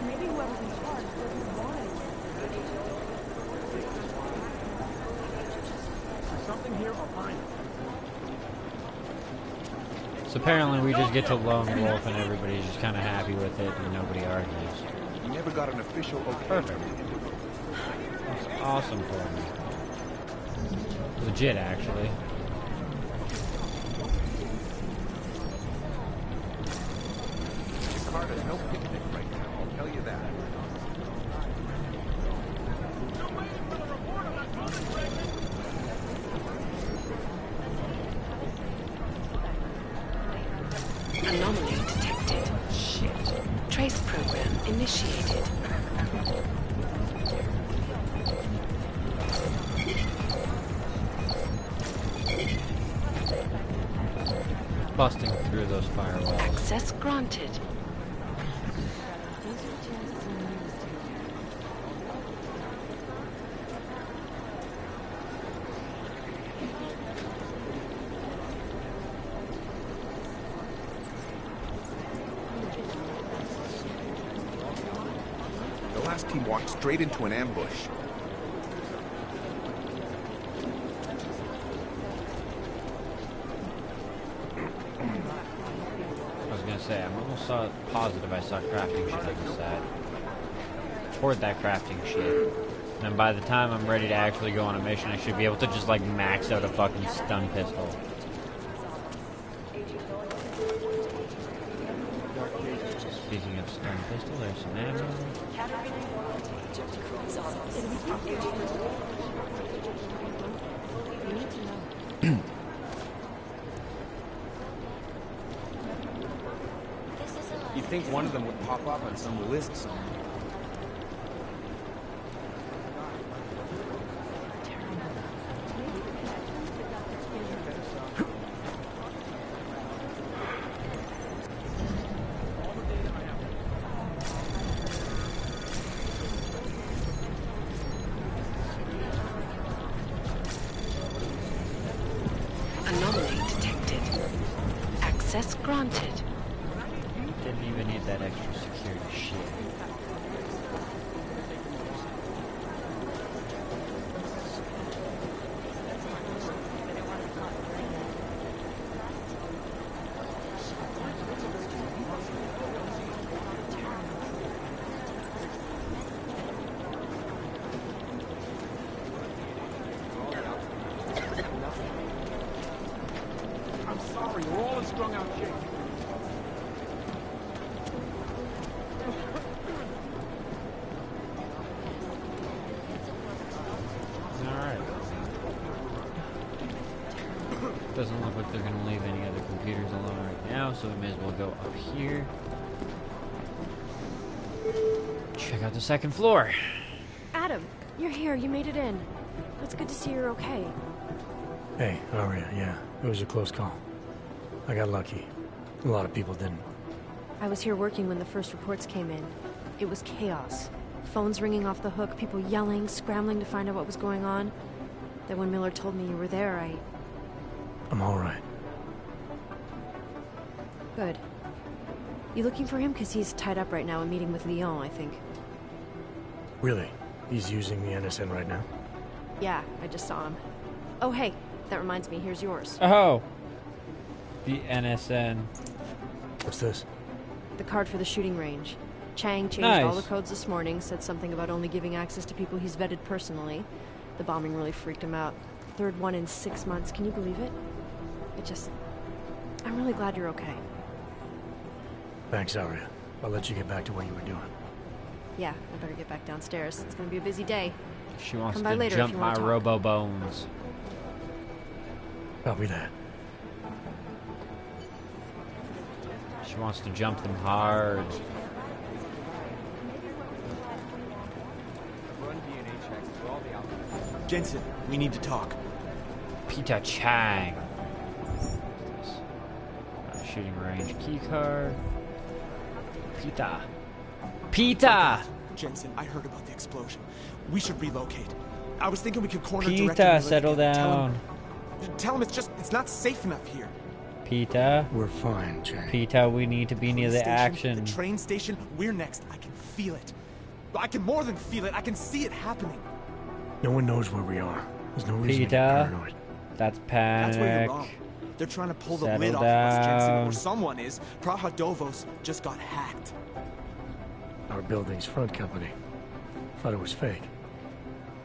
Maybe whoever's in charge doesn't want it. There's something here, I'll find it. So apparently we just get to lone wolf and everybody's just kind of happy with it and nobody argues. You never got an official okay. Perfect. That's awesome for me. Legit, actually. part is no picnic right now, I'll tell you that. Anomaly detected. Shit. Trace program initiated. Busting through those firewalls. Access granted. The last team walked straight into an ambush. I'm almost positive I saw crafting shit on the side. Toward that crafting shit. And then by the time I'm ready to actually go on a mission, I should be able to just like max out a fucking stun pistol. Speaking of stun pistol, there's some ammo. You'd think one of them would pop up on some list somewhere. Anomaly detected. Access granted. Didn't even need that extra security shit. I'm sorry, we're all in strung out shape. Doesn't look like they're going to leave any other computers alone right now, so we may as well go up here. Check out the second floor. Adam, you're here. You made it in. It's good to see you're okay. Hey, Aria, yeah. It was a close call. I got lucky. A lot of people didn't. I was here working when the first reports came in. It was chaos. Phones ringing off the hook, people yelling, scrambling to find out what was going on. Then when Miller told me you were there, I'm all right. Good. You looking for him? Because he's tied up right now and meeting with Leon, I think. Really? He's using the NSN right now? Yeah, I just saw him. Oh, hey, that reminds me, here's yours. Oh! The NSN. What's this? The card for the shooting range. Chang changed all the codes this morning, said something about only giving access to people he's vetted personally. The bombing really freaked him out. Third one in 6 months, can you believe it? I'm really glad you're okay. Thanks, Aria. I'll let you get back to what you were doing. Yeah, I better get back downstairs. It's gonna be a busy day. She wants Come by to later jump if you my want to talk. robo bones. Copy that. She wants to jump them hard. Jensen, we need to talk. Peter Chang. Shooting range keycard. Peter! Jensen, I heard about the explosion. We should relocate. I was thinking we could corner Peter, Director settle down. Tell him it's not safe enough here. Peter. We're fine, Chang. Peter, we need to be near the action. The train station, we're next. I can feel it. I can more than feel it. I can see it happening. No one knows where we are. There's no reason to get Peter, paranoid. that's panic. That's where you're wrong. They're trying to pull the Settle lid off of us, Jensen, down. or someone is. Praha Dovos just got hacked. Our building's front company. Thought it was fake.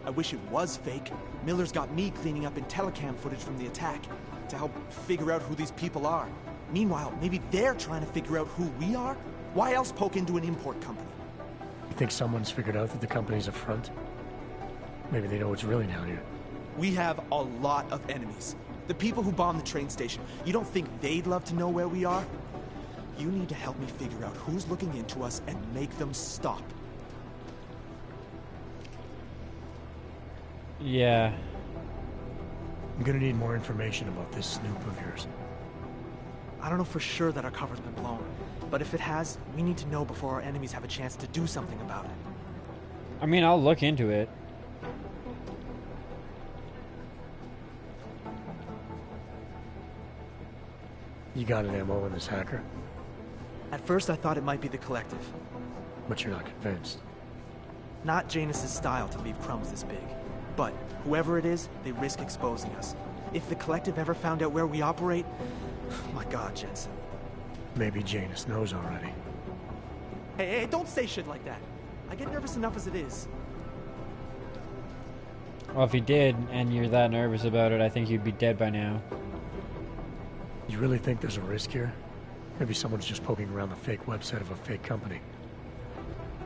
I wish it was fake. Miller's got me cleaning up IntelliCam footage from the attack to help figure out who these people are. Meanwhile, maybe they're trying to figure out who we are? Why else poke into an import company? You think someone's figured out that the company's a front? Maybe they know what's really down here. We have a lot of enemies. The people who bombed the train station. You don't think they'd love to know where we are? You need to help me figure out who's looking into us and make them stop. Yeah. I'm gonna need more information about this snoop of yours. I don't know for sure that our cover's been blown, but if it has, we need to know before our enemies have a chance to do something about it. I mean, I'll look into it. You got an ammo on this hacker? At first I thought it might be the Collective. But you're not convinced. Not Janus's style to leave crumbs this big. But whoever it is, they risk exposing us. If the Collective ever found out where we operate... My God, Jensen. Maybe Janus knows already. Hey, don't say shit like that. I get nervous enough as it is. Well, if he did, and you're that nervous about it, I think you'd be dead by now. You really think there's a risk here? Maybe someone's just poking around the fake website of a fake company.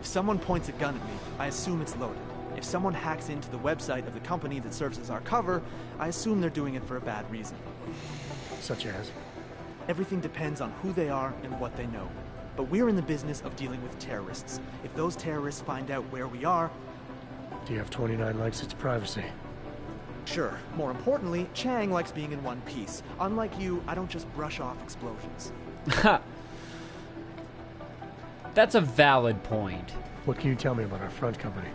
If someone points a gun at me, I assume it's loaded. If someone hacks into the website of the company that serves as our cover, I assume they're doing it for a bad reason. Such as? Everything depends on who they are and what they know. But we're in the business of dealing with terrorists. If those terrorists find out where we are... TF29 likes its privacy. Sure. More importantly, Chang likes being in one piece. Unlike you, I don't just brush off explosions. That's a valid point. What can you tell me about our front company?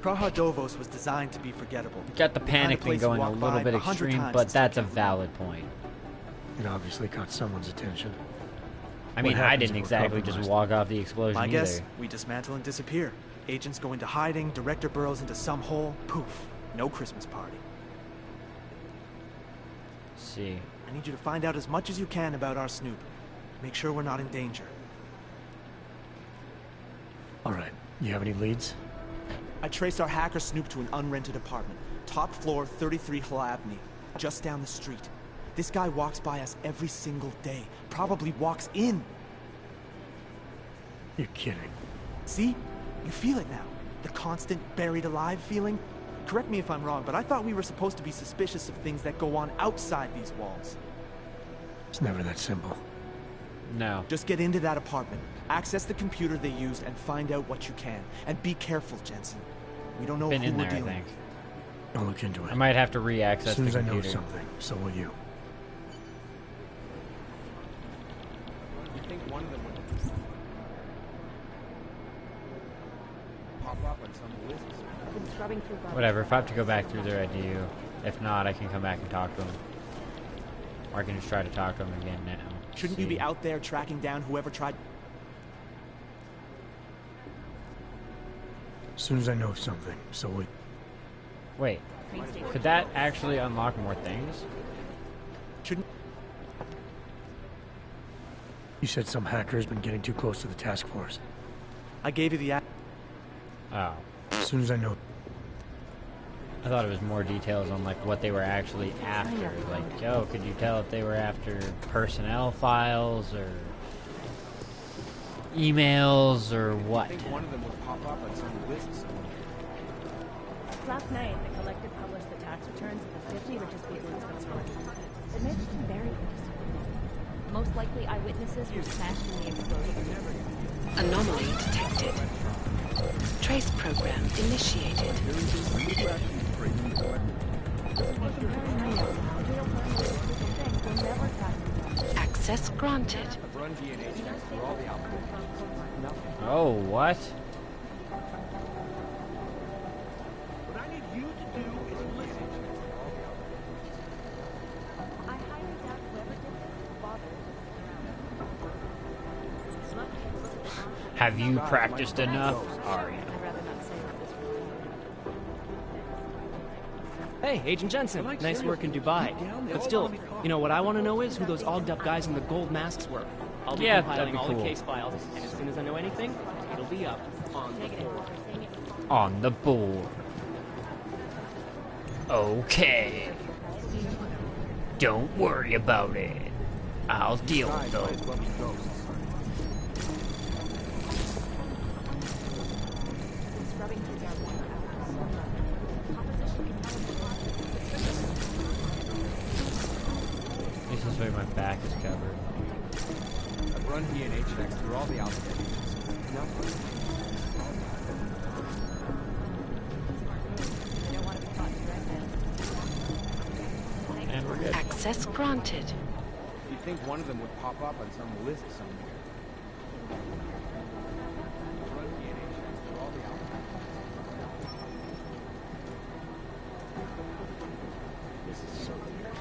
Praha Dovos was designed to be forgettable. Got the panic thing going a little bit extreme, but that's a valid point. It obviously caught someone's attention. I mean, I didn't exactly just walk off the explosion My either. guess, we dismantle and disappear. Agents go into hiding, Director burrows into some hole, poof. No Christmas party. Let's see. I need you to find out as much as you can about our snoop. Make sure we're not in danger. Alright, you have any leads? I traced our hacker snoop to an unrented apartment. Top floor, 33 Hlavny. Just down the street. This guy walks by us every single day. Probably walks in. You're kidding. See? You feel it now. The constant buried alive feeling. Correct me if I'm wrong, but I thought we were supposed to be suspicious of things that go on outside these walls. It's never that simple. No. Just get into that apartment, access the computer they used, and find out what you can. And be careful, Jensen. We don't know Been who in we're there, I dealing think. with. I'll look into it. I might have to re-access the computer. As soon as I know something, so will you. You think one of them would pop up on some list? I've been scrubbing through garbage. Whatever, if I have to go back through there, I do. If not, I can come back and talk to him. Or I can just try to talk to him again now. Shouldn't you be out there tracking down whoever tried... As soon as I know something, so will you. Wait, could that actually unlock more things? Shouldn't... You said some hacker's been getting too close to the task force. I gave you the... Oh. As soon as I know... I thought it was more details on, like, what they were actually after. Like, oh, could you tell if they were after personnel files, or emails, or what? I think one of them would pop up on some list somewhere. Last night, the Collective published the tax returns of the 50 richest people in Switzerland. It made this very interesting. Most likely eyewitnesses were smashed in the explosion. Anomaly detected. Trace program initiated. Access granted. I've run DNA checks for all the outputs. Nothing. Oh, what? What I need you to do is listen. I highly doubt whoever did this bothered. Have you practiced enough, Arya? I'd rather not say what this really Hey, Agent Jensen. Nice work in Dubai. But still, you know what I want to know is who those ogged up guys in the gold masks were. I'll be compiling all the case files, and as soon as I know anything, it'll be up on the board. On the board. Okay. Don't worry about it. I'll deal with those. scrubbing through their water hours. Composition can tell us a lot. At least this way my back is covered. I've run DNA checks through all the alphabet. And we're good. Access granted. You'd think one of them would pop up on some list somewhere. Run DNA checks through all the alphabet. This is so weird.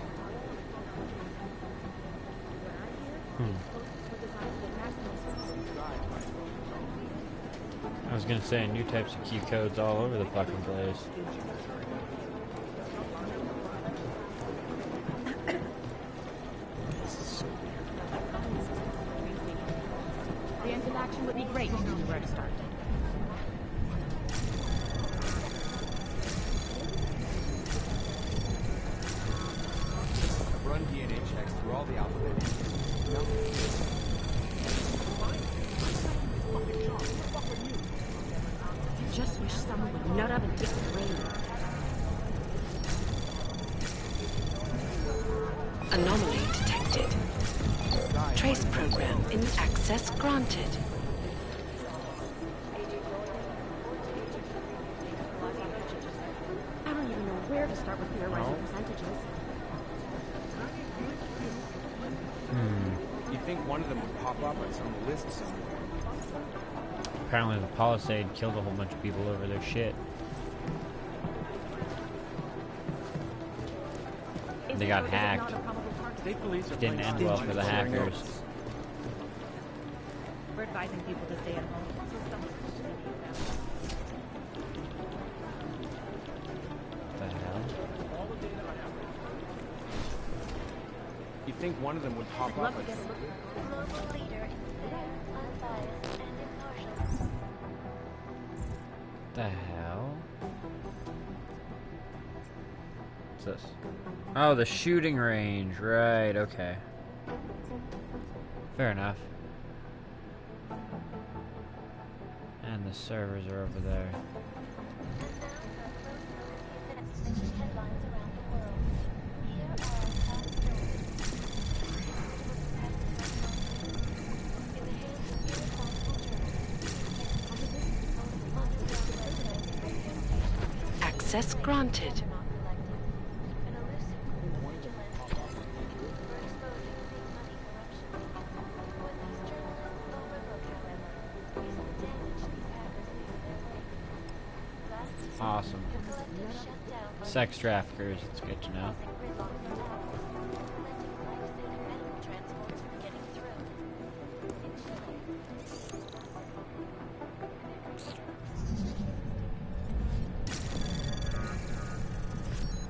I was gonna say new types of key codes all over the fucking place. This is so weird. Preemptive action would be great if you knew where to start. I've run DNA checks through all the alphabet. I just wish someone would nut up and take the reins. Anomaly detected. Trace program in access granted. I don't even know where to start with theorizing percentages. You'd think one of them would pop up on some list somewhere. Apparently the Palisade killed a whole bunch of people over their shit. They got hacked. It didn't end well for the hackers. We're advising people to stay at home. What the hell? You'd think one of them would pop up on some list. Global leader in fair, unbiased, and impartial. The hell? What's this? Oh, the shooting range. Right, okay. Fair enough. And the servers are over there. Headlines around the world. Here are our top stories. In the hands of irresponsible journalists. Access granted. Awesome. Sex traffickers, it's good to know.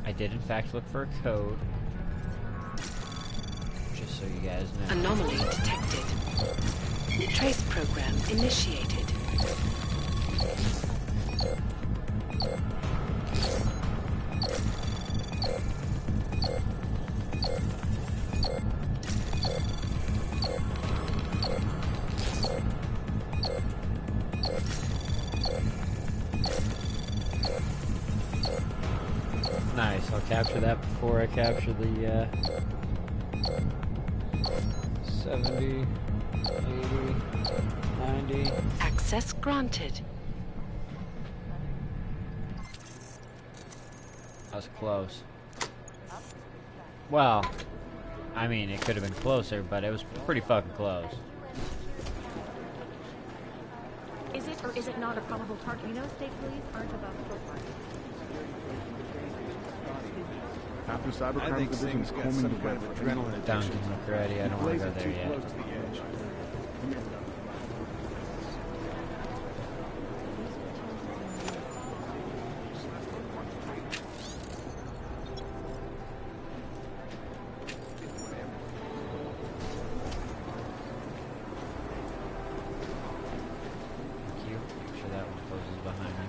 I did in fact look for a code. Just so you guys know. Anomaly detected. Trace program initiated. Nice, I'll capture that before I capture the 70, 80, 90. Access granted. That was close. Well, I mean, it could have been closer, but it was pretty fucking close. Is it or is it not a probable target? You know, state police aren't above profile. After Cybercrime Division is combing the web for adrenaline Down addiction, to McGrady, I don't want to go there yet. close to the edge. Thank you. Make sure that one closes behind me.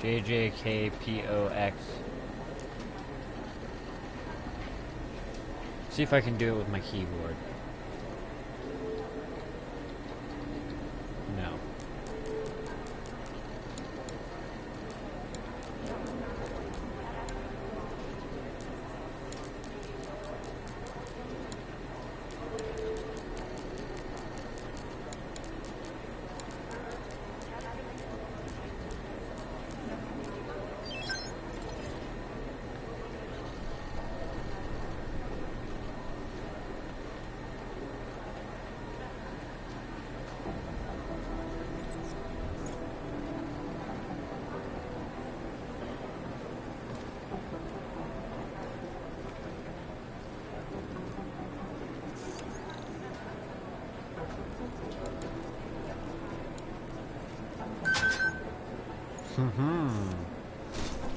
JJKPOX. See if I can do it with my keyboard. No.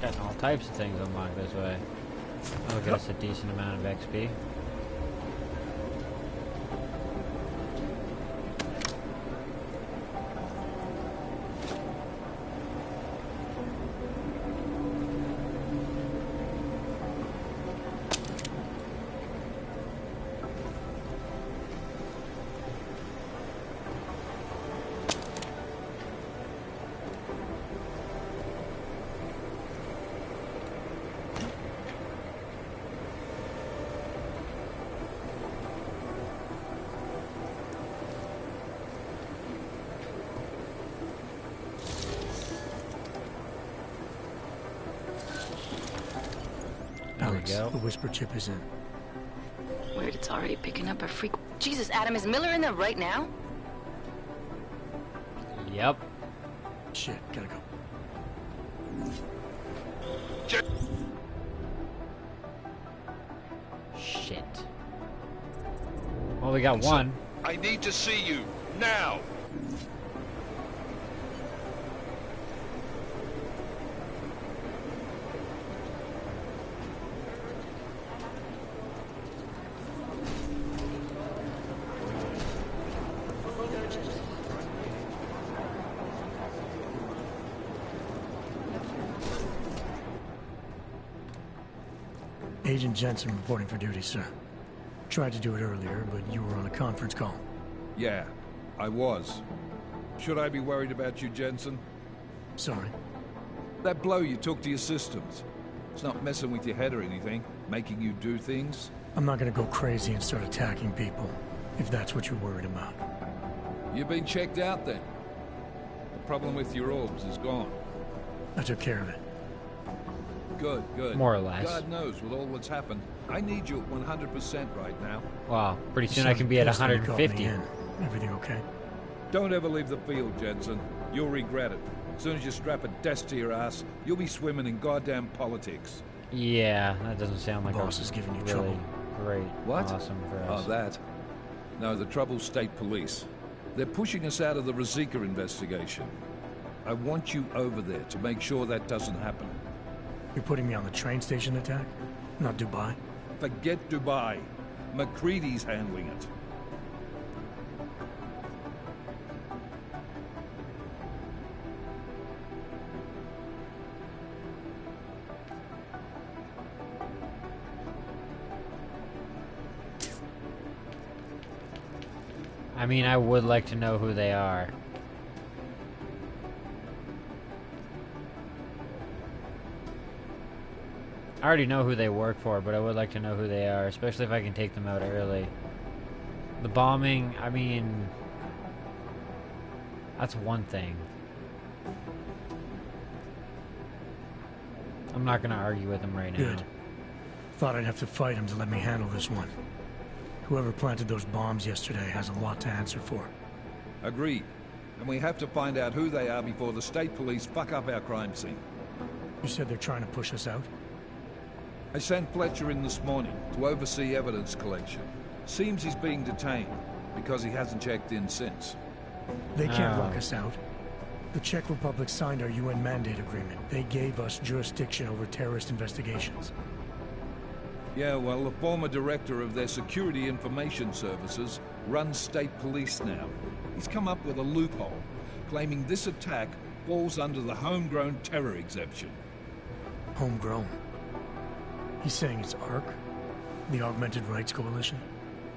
Getting all types of things unlocked this way. That'll get us a decent amount of XP. The whisper chip is in. Weird, it's already picking up a freak. Jesus, Adam, is Miller in there right now? Yep. Shit, gotta go. Shit. Well, we got one. I need to see you now. Agent Jensen reporting for duty, sir. Tried to do it earlier, but you were on a conference call. Yeah, I was. Should I be worried about you, Jensen? Sorry. That blow you took to your systems. It's not messing with your head or anything, making you do things? I'm not gonna go crazy and start attacking people, if that's what you're worried about. You've been checked out then. The problem with your orbs is gone. I took care of it. Good, good. More or less. God knows with all that's happened. I need you at 100% right now. Wow, pretty soon I can be at 150. Everything okay? Don't ever leave the field, Jensen. You'll regret it. As soon as you strap a desk to your ass, you'll be swimming in goddamn politics. Yeah, that doesn't sound like boss is giving you really trouble. Great. What? Awesome for us. Oh, that? No, the trouble's state police. They're pushing us out of the Rosika investigation. I want you over there to make sure that doesn't happen. You're putting me on the train station attack? Not Dubai? Forget Dubai. McCready's handling it. I mean, I would like to know who they are. I already know who they work for, but I would like to know who they are, especially if I can take them out early. The bombing, I mean, that's one thing. I'm not gonna argue with them right now. Good. Thought I'd have to fight him to let me handle this one. Whoever planted those bombs yesterday has a lot to answer for. Agreed. And we have to find out who they are before the state police fuck up our crime scene. You said they're trying to push us out? I sent Fletcher in this morning to oversee evidence collection. Seems he's being detained because he hasn't checked in since. They can't lock us out. The Czech Republic signed our UN mandate agreement. They gave us jurisdiction over terrorist investigations. Yeah, well, the former director of their security information services runs state police now. He's come up with a loophole, claiming this attack falls under the homegrown terror exemption. Homegrown? He's saying it's ARC? The Augmented Rights Coalition?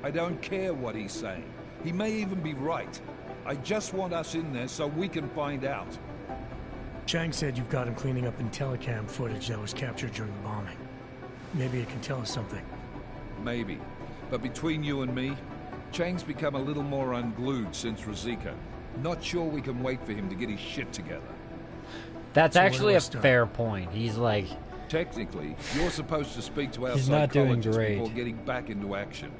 I don't care what he's saying. He may even be right. I just want us in there so we can find out. Chang said you've got him cleaning up Intellicam footage that was captured during the bombing. Maybe it can tell us something. Maybe. But between you and me, Chang's become a little more unglued since Rosika. Not sure we can wait for him to get his shit together. That's actually a fair point. He's like... Technically, you're supposed to speak to our He's not doing psychologist great. before getting back into action.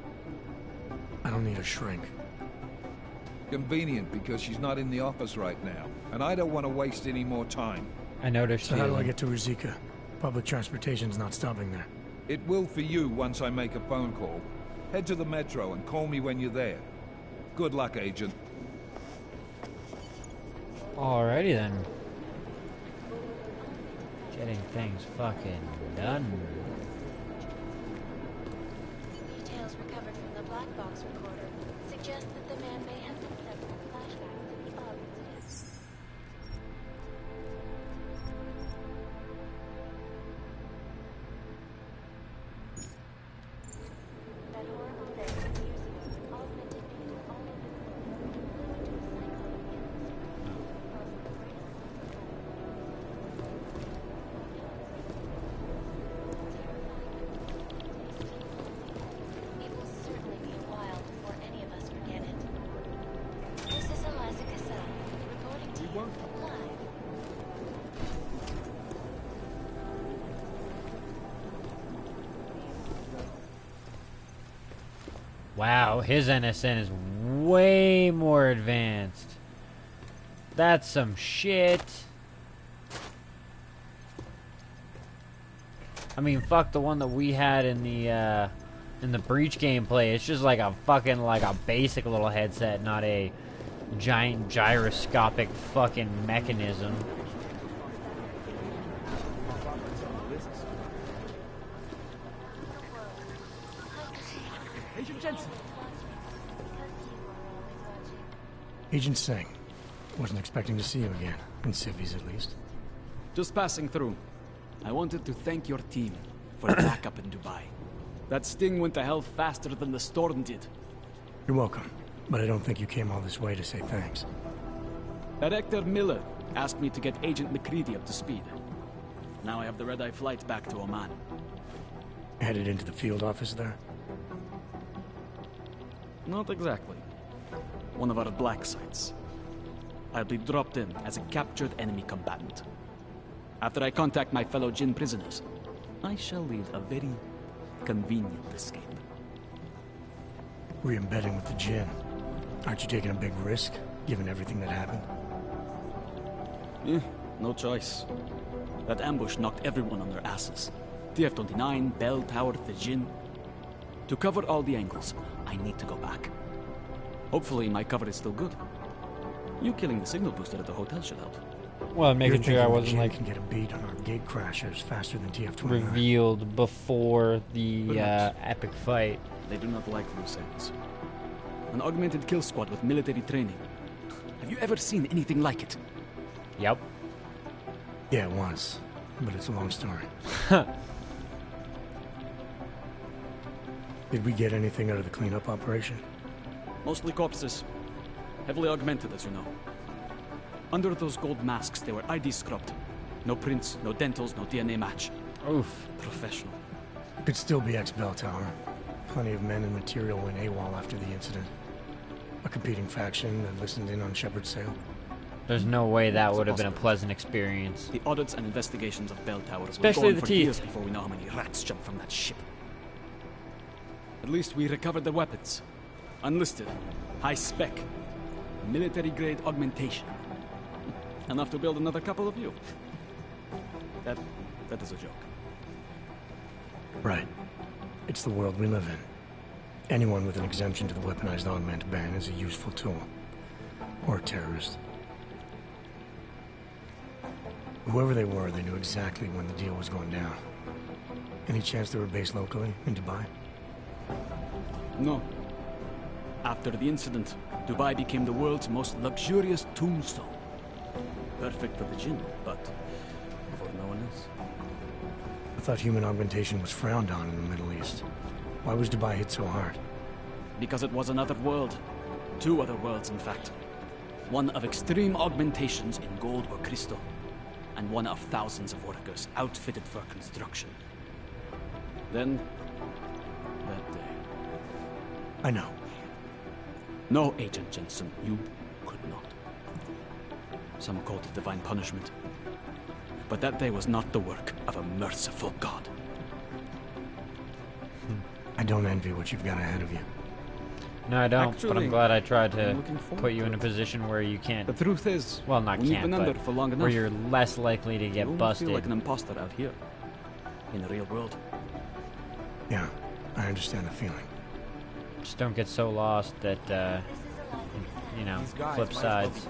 I don't need a shrink. Convenient, because she's not in the office right now, and I don't want to waste any more time. I noticed. So how do I get to Rosika? Public transportation's not stopping there. It will for you once I make a phone call. Head to the metro and call me when you're there. Good luck, Agent. Alrighty then. Getting things fucking done. Details recovered from the black box recorder suggest that the man may have done several flashbacks to the Og incident. That horrible day in the museum augmented people all over the world, leading to a cyclone in the street, causing the greatest It will certainly be a while before any of us forget it. This is Eliza Cassell, reporting to you live. Wow, his NSN is way more advanced. That's some shit. I mean, fuck the one that we had in the Breach gameplay. It's just like a fucking like a basic little headset, not a giant gyroscopic fucking mechanism. Agent Jensen. Agent Singh. Wasn't expecting to see you again. In civvies, at least. Just passing through. I wanted to thank your team for the backup in Dubai. That sting went to hell faster than the storm did. You're welcome. But I don't think you came all this way to say thanks. Director Miller asked me to get Agent McCready up to speed. Now I have the red-eye flight back to Oman. Headed into the field office there? Not exactly. One of our black sites. I'll be dropped in as a captured enemy combatant. After I contact my fellow Jinn prisoners, I shall lead a very convenient escape. Re-embedding with the Jinn. Aren't you taking a big risk, given everything that happened? No choice. That ambush knocked everyone on their asses. TF29, Bell Tower, the Jinn. To cover all the angles, I need to go back. Hopefully my cover is still good. You killing the signal booster at the hotel should help. Well, making sure I wasn't like can get a beat on our gate crashers faster than TF29. Revealed before the epic fight. They do not like loose ends. An augmented kill squad with military training. Have you ever seen anything like it? Yep. Yeah, once. But it's a long story. Did we get anything out of the cleanup operation? Mostly corpses. Heavily augmented, as you know. Under those gold masks, they were ID scrubbed. No prints, no dentals, no DNA match. Oof. Professional. Could still be ex-Bell Tower. Plenty of men and material went AWOL after the incident. A competing faction that listened in on Shepard's sale. There's no way that would have been a pleasant experience. The audits and investigations of Bell Towers Especially will go on the for teeth. years before we know how many rats jumped from that ship. At least we recovered their weapons. Unlisted, high spec, military-grade augmentation. Enough to build another couple of you. That is a joke. Right. It's the world we live in. Anyone with an exemption to the weaponized augment ban is a useful tool. Or a terrorist. Whoever they were, they knew exactly when the deal was going down. Any chance they were based locally, in Dubai? No. After the incident, Dubai became the world's most luxurious tombstone. Perfect for the Jinn, but for no one else. I thought human augmentation was frowned on in the Middle East. Why was Dubai hit so hard? Because it was another world. 2 other worlds, in fact. One of extreme augmentations in gold or crystal, and one of thousands of workers outfitted for construction. Then, that day... I know. No, Agent Jensen, you could not. Some called it divine punishment. But that day was not the work of a merciful God. I don't envy what you've got ahead of you. No, I don't, Actually, but I'm glad I tried to I'm looking forward put you to in a it. position where you can't... The truth is, well, not when you've can't, been under but for long where enough, you're less likely to get you busted. feel like an imposter out here, in the real world. Yeah, I understand the feeling. Just don't get so lost that, you know, flip sides.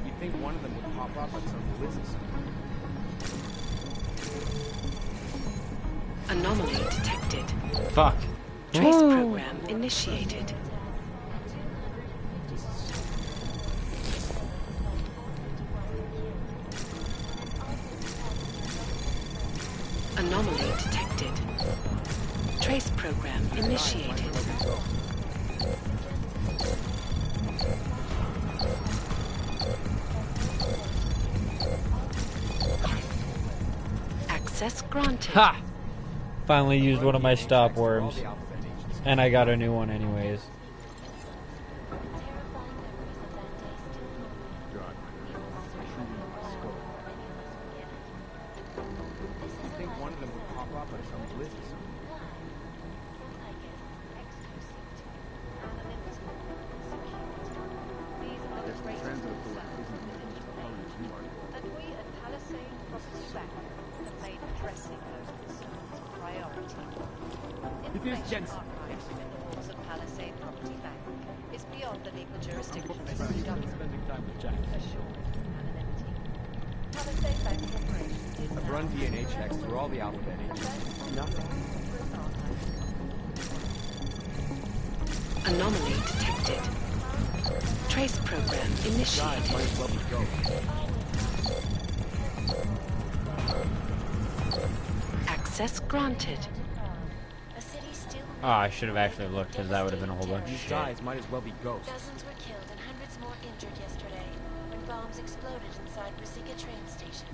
You think one of them would pop up on some list? Anomaly detected. Fuck. Trace program initiated. Anomaly detected. Trace program initiated. Access granted. Ha! Finally used one of my stop worms. And I got a new one anyways. I think one of them would pop up on some list. It is Jensen. Of Palisade Property Bank is beyond the legal jurisdiction of the government. Spending time with Jack. Palisade Bank Corporation is I've run DNA checks through all the alphabet agents. Nothing. Anomaly detected. Trace program initiated. Might as well be go. Access granted. Oh, I should have actually looked, because that would have been a whole bunch of These shit. guys might as well be ghosts. Dozens were killed and hundreds more injured yesterday when bombs exploded inside Rosika train station.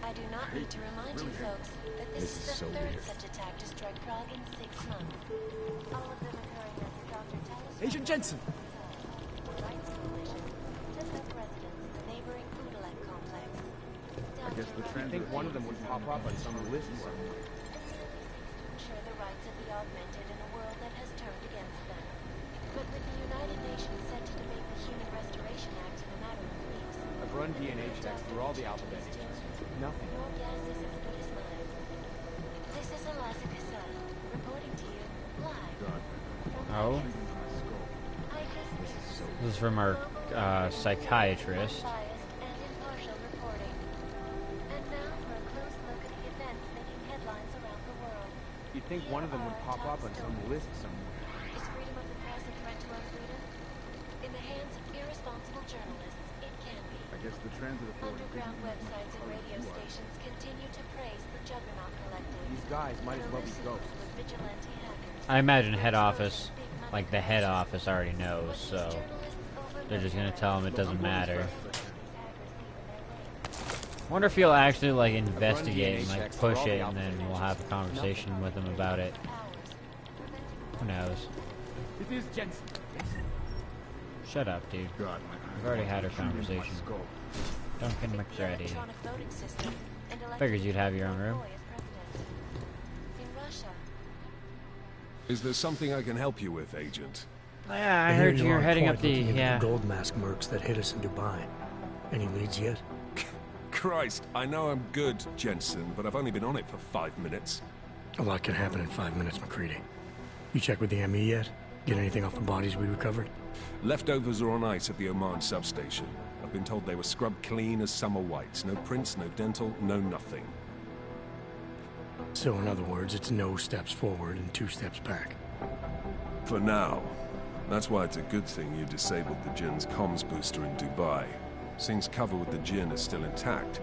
I do not need to remind you folks that this is the third such attack to strike Prague in 6 months. All of them occurring after Dr. Tellis... Agent Jensen! Rights Coalition took up residence in the neighboring Udalek complex. I guess the trend. I think one of them would pop up on some list somewhere. Ensure the rights of the augmented in a world that has turned against them. But with the United Nations set to debate the Human Restoration Act in a matter of weeks, I've run DNA checks through all the alphabet agents. Nothing. your guess is as good as mine. This is Eliza Cassan, reporting to you live. Oh? This is from our psychiatrist. Biased and impartial reporting. And now for a close look at the events making headlines around the world. You'd think one of them would pop up on some list somewhere. Is freedom of the press a threat to our freedom? In the hands of irresponsible journalists, it can be. I guess the transit authority... Underground websites and radio stations continue to praise the Juggernaut Collective. These guys might as well be ghosts. With vigilante hackers. I imagine head office, like the head office already knows, so they're just gonna tell him it doesn't matter. Wonder if he'll actually like investigate and like push it, and then we'll have a conversation with him about it. Who knows? It is Jensen. Shut up, dude. We've already had our conversation. Duncan McGrady. Figures you'd have your own room. In Russia. Is there something I can help you with, Agent? Yeah, I heard you're heading up the gold mask mercs that hit us in Dubai. Any leads yet? Christ, I know I'm good, Jensen, but I've only been on it for 5 minutes. A lot can happen in 5 minutes, McCready. You check with the ME yet? Get anything off the bodies we recovered? Leftovers are on ice at the Oman substation. I've been told they were scrubbed clean as summer whites. No prints, no dental, no nothing. So in other words, it's no steps forward and 2 steps back. For now. That's why it's a good thing you disabled the Jin's comms booster in Dubai. Singh's cover with the Jinn is still intact.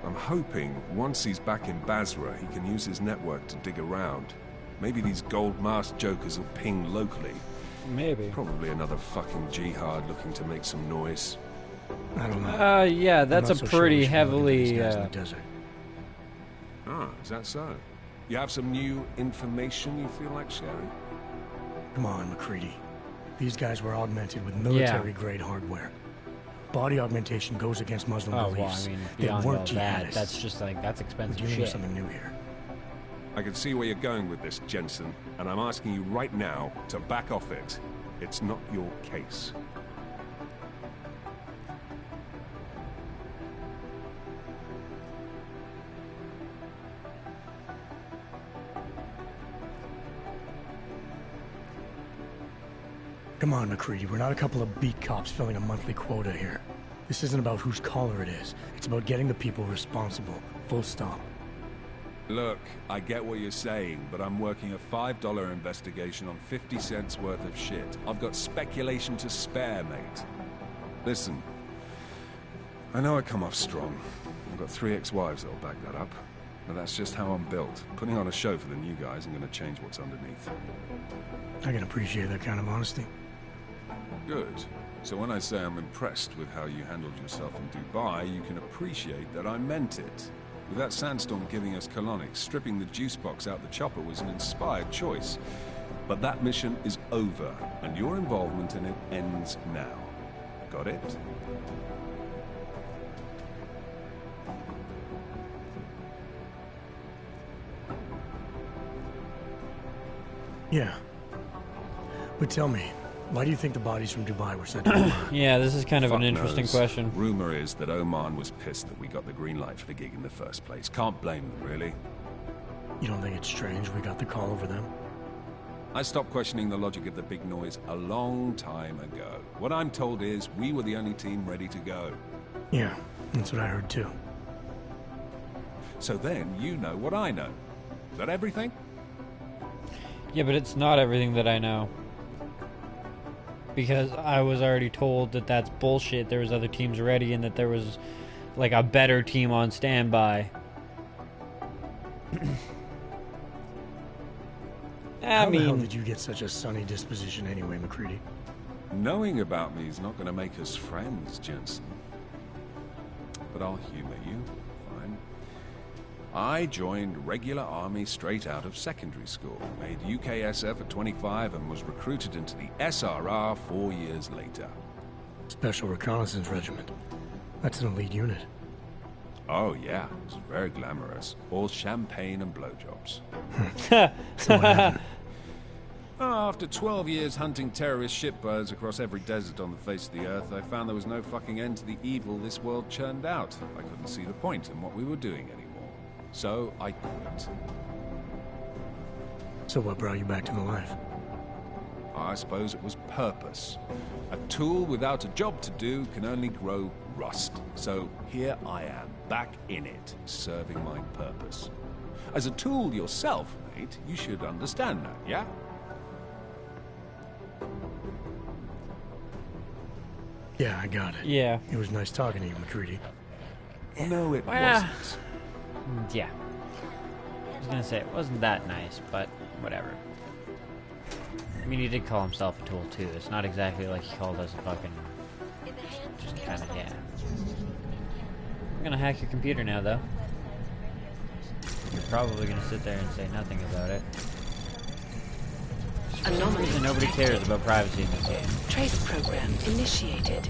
I'm hoping once he's back in Basra, he can use his network to dig around. Maybe these gold mask jokers will ping locally. Maybe. Probably another fucking jihad looking to make some noise. I don't know. Yeah, that's a pretty heavily. Desert. Ah, is that so? You have some new information you feel like sharing? Come on, McCready. These guys were augmented with military-grade hardware. Body augmentation goes against Muslim beliefs. Well, I mean, they beyond weren't all jihadists. that, that's just like, that's expensive We're dealing with shit. something new here. I can see where you're going with this, Jensen, and I'm asking you right now to back off it. It's not your case. Come on, McCready. We're not a couple of beat cops filling a monthly quota here. This isn't about whose collar it is. It's about getting the people responsible. Full stop. Look, I get what you're saying, but I'm working a $5 investigation on 50 cents worth of shit. I've got speculation to spare, mate. Listen, I know I come off strong. I've got 3 ex-wives that'll back that up. But that's just how I'm built. Putting on a show for the new guys ain't gonna change what's underneath. I can appreciate that kind of honesty. Good. So when I say I'm impressed with how you handled yourself in Dubai, you can appreciate that I meant it. With that sandstorm giving us colonics, stripping the juice box out the chopper was an inspired choice. But that mission is over, and your involvement in it ends now. Got it? Yeah. But tell me, why do you think the bodies from Dubai were sent to Oman? Yeah, this is kind of Fuck an interesting knows. question. Rumor is that Oman was pissed that we got the green light for the gig in the first place. Can't blame them, really. You don't think it's strange we got the call over them? I stopped questioning the logic of the big noise a long time ago. What I'm told is we were the only team ready to go. Yeah, that's what I heard too. So then you know what I know. Is that everything? Yeah, but it's not everything that I know. Because I was already told that that's bullshit. There was other teams ready and that there was like a better team on standby. How the hell did you get such a sunny disposition anyway, McCready? Knowing about me is not going to make us friends, Jensen. But I'll humor you. Fine. I joined regular army straight out of secondary school, made UKSF at 25 and was recruited into the SRR 4 years later. Special Reconnaissance Regiment. That's an elite unit. Oh yeah, it's very glamorous. All champagne and blowjobs. So what happened? After 12 years hunting terrorist shitbirds across every desert on the face of the earth, I found there was no fucking end to the evil this world churned out. I couldn't see the point in what we were doing anymore. So I quit. So what brought you back to the life? I suppose it was purpose. A tool without a job to do can only grow rust. So here I am, back in it, serving my purpose. As a tool yourself, mate, you should understand that, yeah? Yeah, I got it. Yeah. It was nice talking to you, McCready. No, it Well, wasn't. yeah. I was gonna say, it wasn't that nice, but whatever. I mean, he did call himself a tool, too. It's not exactly like he called us a fucking... Just kind of, yeah. I'm gonna hack your computer now, though. You're probably gonna sit there and say nothing about it. For some reason, nobody cares about privacy in this game. Trace program initiated.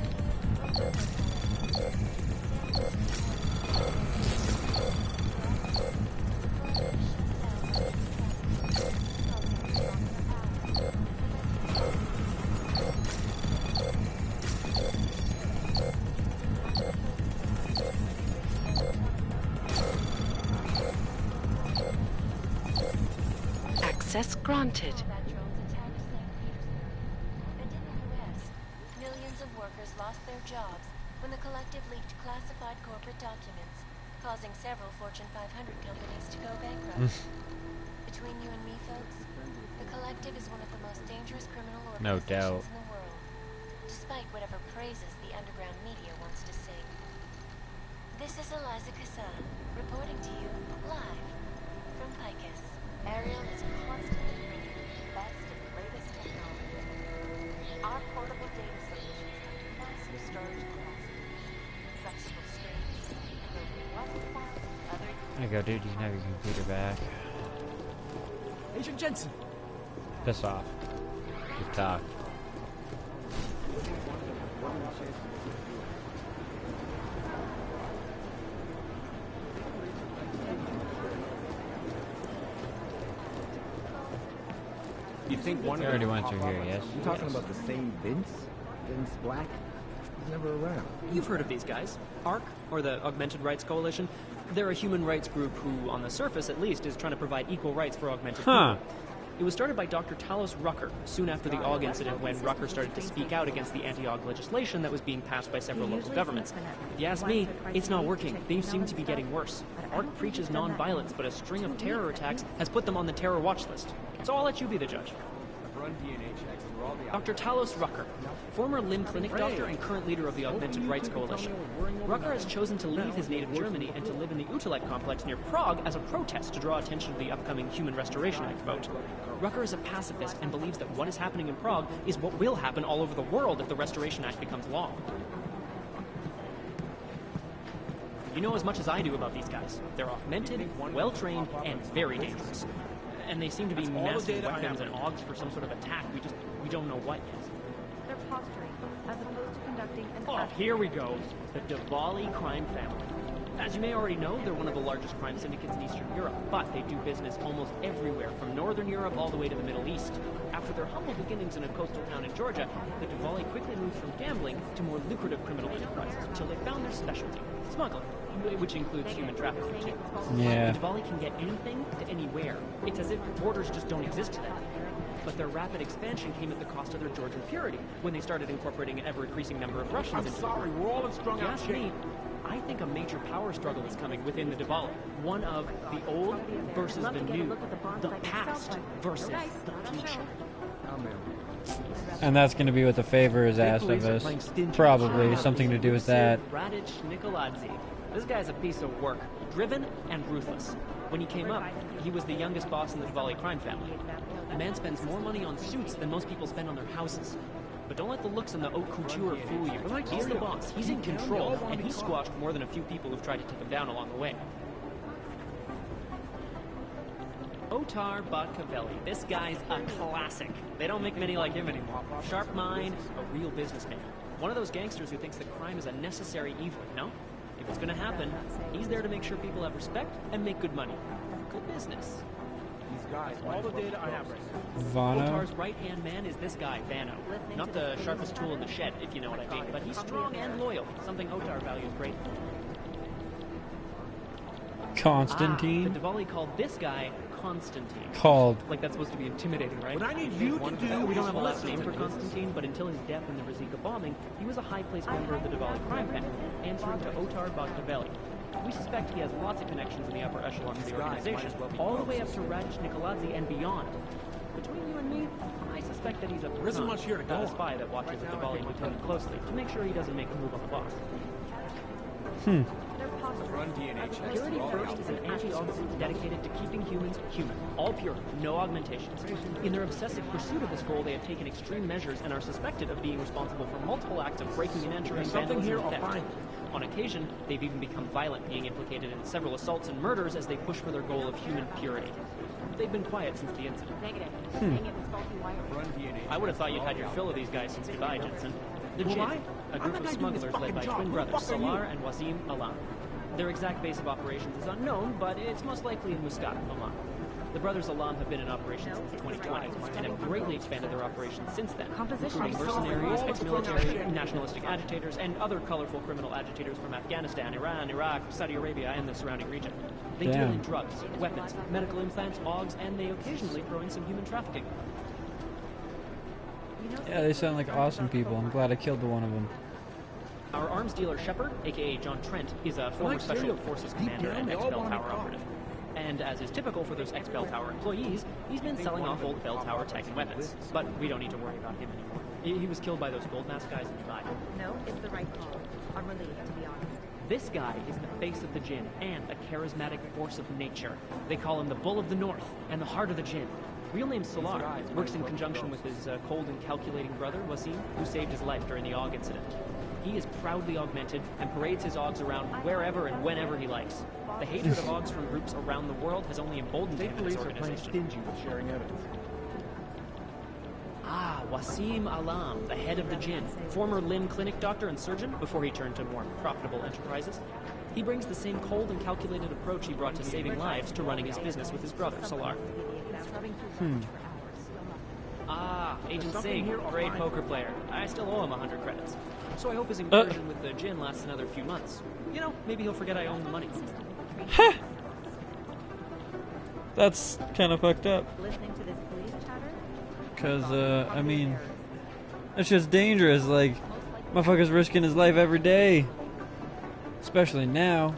Access granted. Millions of workers lost their jobs when the collective leaked classified corporate documents, causing several Fortune 500 companies to go bankrupt. Between you and me, folks, the collective is one of the most dangerous criminal No organizations doubt. in the world, despite whatever praises the underground media wants to sing. This is Eliza Casada, reporting to you live from Picus. Ariel is constantly bringing you the best and latest technology. Our portable data solutions have massive storage capacities, flexible screens, and over 1,000 other... There you go, dude. You can have your computer back. Agent Jensen! Piss off. Just talk. You think one I already went through here, yes? You talking about the same Vince? Vince Black? He's never around. You've heard of these guys. ARC, or the Augmented Rights Coalition. They're a human rights group who, on the surface at least, is trying to provide equal rights for augmented people. It was started by Dr. Talos Rucker soon after the AUG incident, when Rucker started to speak out against the anti-AUG legislation that was being passed by several local governments. If you ask me, it's not working. They seem to be getting worse. ARC preaches non-violence, but a string of terror attacks has put them on the terror watch list. So I'll let you be the judge. Dr. Talos Rucker, former limb clinic doctor and current leader of the Augmented Rights Coalition. Rucker has chosen to leave his native Germany and to live in the Utrecht complex near Prague as a protest to draw attention to the upcoming Human Restoration Act vote. Rucker is a pacifist and believes that what is happening in Prague is what will happen all over the world if the Restoration Act becomes law. You know as much as I do about these guys. They're augmented, well-trained, and very dangerous. And they seem to be massive weapons and AUGs for some sort of attack. We don't know what yet. They're posturing, as opposed to conducting an... Oh, here we go. The Diwali crime family. As you may already know, they're one of the largest crime syndicates in Eastern Europe, but they do business almost everywhere, from Northern Europe all the way to the Middle East. After their humble beginnings in a coastal town in Georgia, the Diwali quickly moved from gambling to more lucrative criminal enterprises until they found their specialty, smuggling, which includes human trafficking too. Yeah. The Diwali can get anything to anywhere. It's as if borders just don't exist to them. But their rapid expansion came at the cost of their Georgian purity when they started incorporating an ever-increasing number of Russians into it. We're all in strung out shape. I think a major power struggle is coming within the Diwali. One of the old versus the new. The past versus the future. And that's going to be what the favor is asked of us. Probably something to do with that. Radic Nikoladze. This guy's a piece of work. Driven and ruthless. When he came up, he was the youngest boss in the Diwali crime family. The man spends more money on suits than most people spend on their houses. But don't let the looks and the haute couture fool you. He's the boss, he's in control, and he's squashed more than a few people who've tried to take him down along the way. Otar Botkavelli. This guy's a classic. They don't make many like him anymore. Sharp mind, a real businessman. One of those gangsters who thinks that crime is a necessary evil, you know? If it's gonna happen, he's there to make sure people have respect and make good money. Good business. These guys, all the data I have right now. Vano? Otar's right-hand man is this guy, Vano. Not the sharpest tool in the shed, if you know what I mean, but he's strong and loyal, something Otar values greatly. Constantine? The Diwali called this guy Constantine. Called. Like that's supposed to be intimidating, right? What I need you to do we don't is have a last name for listen. Constantine, but until his death in the Razika bombing, he was a high-placed member of the Diwali crime family, answering to Otar Botkavelli. We suspect he has lots of connections in the upper echelons of the organization, all the way up to Radic Nikoladze and beyond. Between you and me, I suspect that he's a isn't much here to go not a on. spy that watches the Diwali lieutenant closely to make sure he doesn't make a move on the boss. Run DNA checks. Purity First is an anti-AUG group dedicated to keeping humans human, all pure, no augmentations. In their obsessive pursuit of this goal, they have taken extreme measures and are suspected of being responsible for multiple acts of breaking and entering, vandalism, and theft. On occasion, they've even become violent, being implicated in several assaults and murders as they push for their goal of human purity. They've been quiet since the incident. Negative. Saying it was faulty wire. Run DNA. I would have thought you'd had your fill of these guys since Dubai, Jensen. The Who am Jinn, I? a group of smugglers led by twin brothers, Salar and Wasim Alam. Their exact base of operations is unknown, but it's most likely in Muscat, Oman. The brothers Alam have been in operation since 2020 and have greatly expanded their operations since then, recruiting mercenaries, ex-military, nationalistic agitators, and other colorful criminal agitators from Afghanistan, Iran, Iraq, Saudi Arabia, and the surrounding region. They deal in drugs, weapons, medical implants, AUGs, and they occasionally throw in some human trafficking. Yeah, they sound like awesome people. I'm glad I killed one of them. Our arms dealer Shepard, aka John Trent, is a former Special Forces commander and ex-Bell Tower operative. And as is typical for those ex-Bell Tower employees, he's been selling off old Bell Tower tech and weapons. But we don't need to worry about him anymore. He was killed by those gold mask guys in Dubai. No, it's the right call. I'm relieved, to be honest. This guy is the face of the Jinn and a charismatic force of nature. They call him the Bull of the North and the Heart of the Jinn. Real name Solar. Works in conjunction with his cold and calculating brother, Wasim, who saved his life during the AUG incident. He is proudly augmented and parades his AUGs around wherever and whenever he likes. The hatred of AUGs from groups around the world has only emboldened him in his organization. Ah, Wasim Alam, the head of the Jinn, former limb clinic doctor and surgeon before he turned to more profitable enterprises. He brings the same cold and calculated approach he brought to saving lives to running his business with his brother, Solar. Ah, Agent Singh, great poker player. I still owe him 100 credits. So I hope his incursion with the Jinn lasts another few months. You know, maybe he'll forget I own the money. That's kind of fucked up. Listening to this police chatter? Because, I mean, it's just dangerous. Like, motherfucker's risking his life every day. Especially now.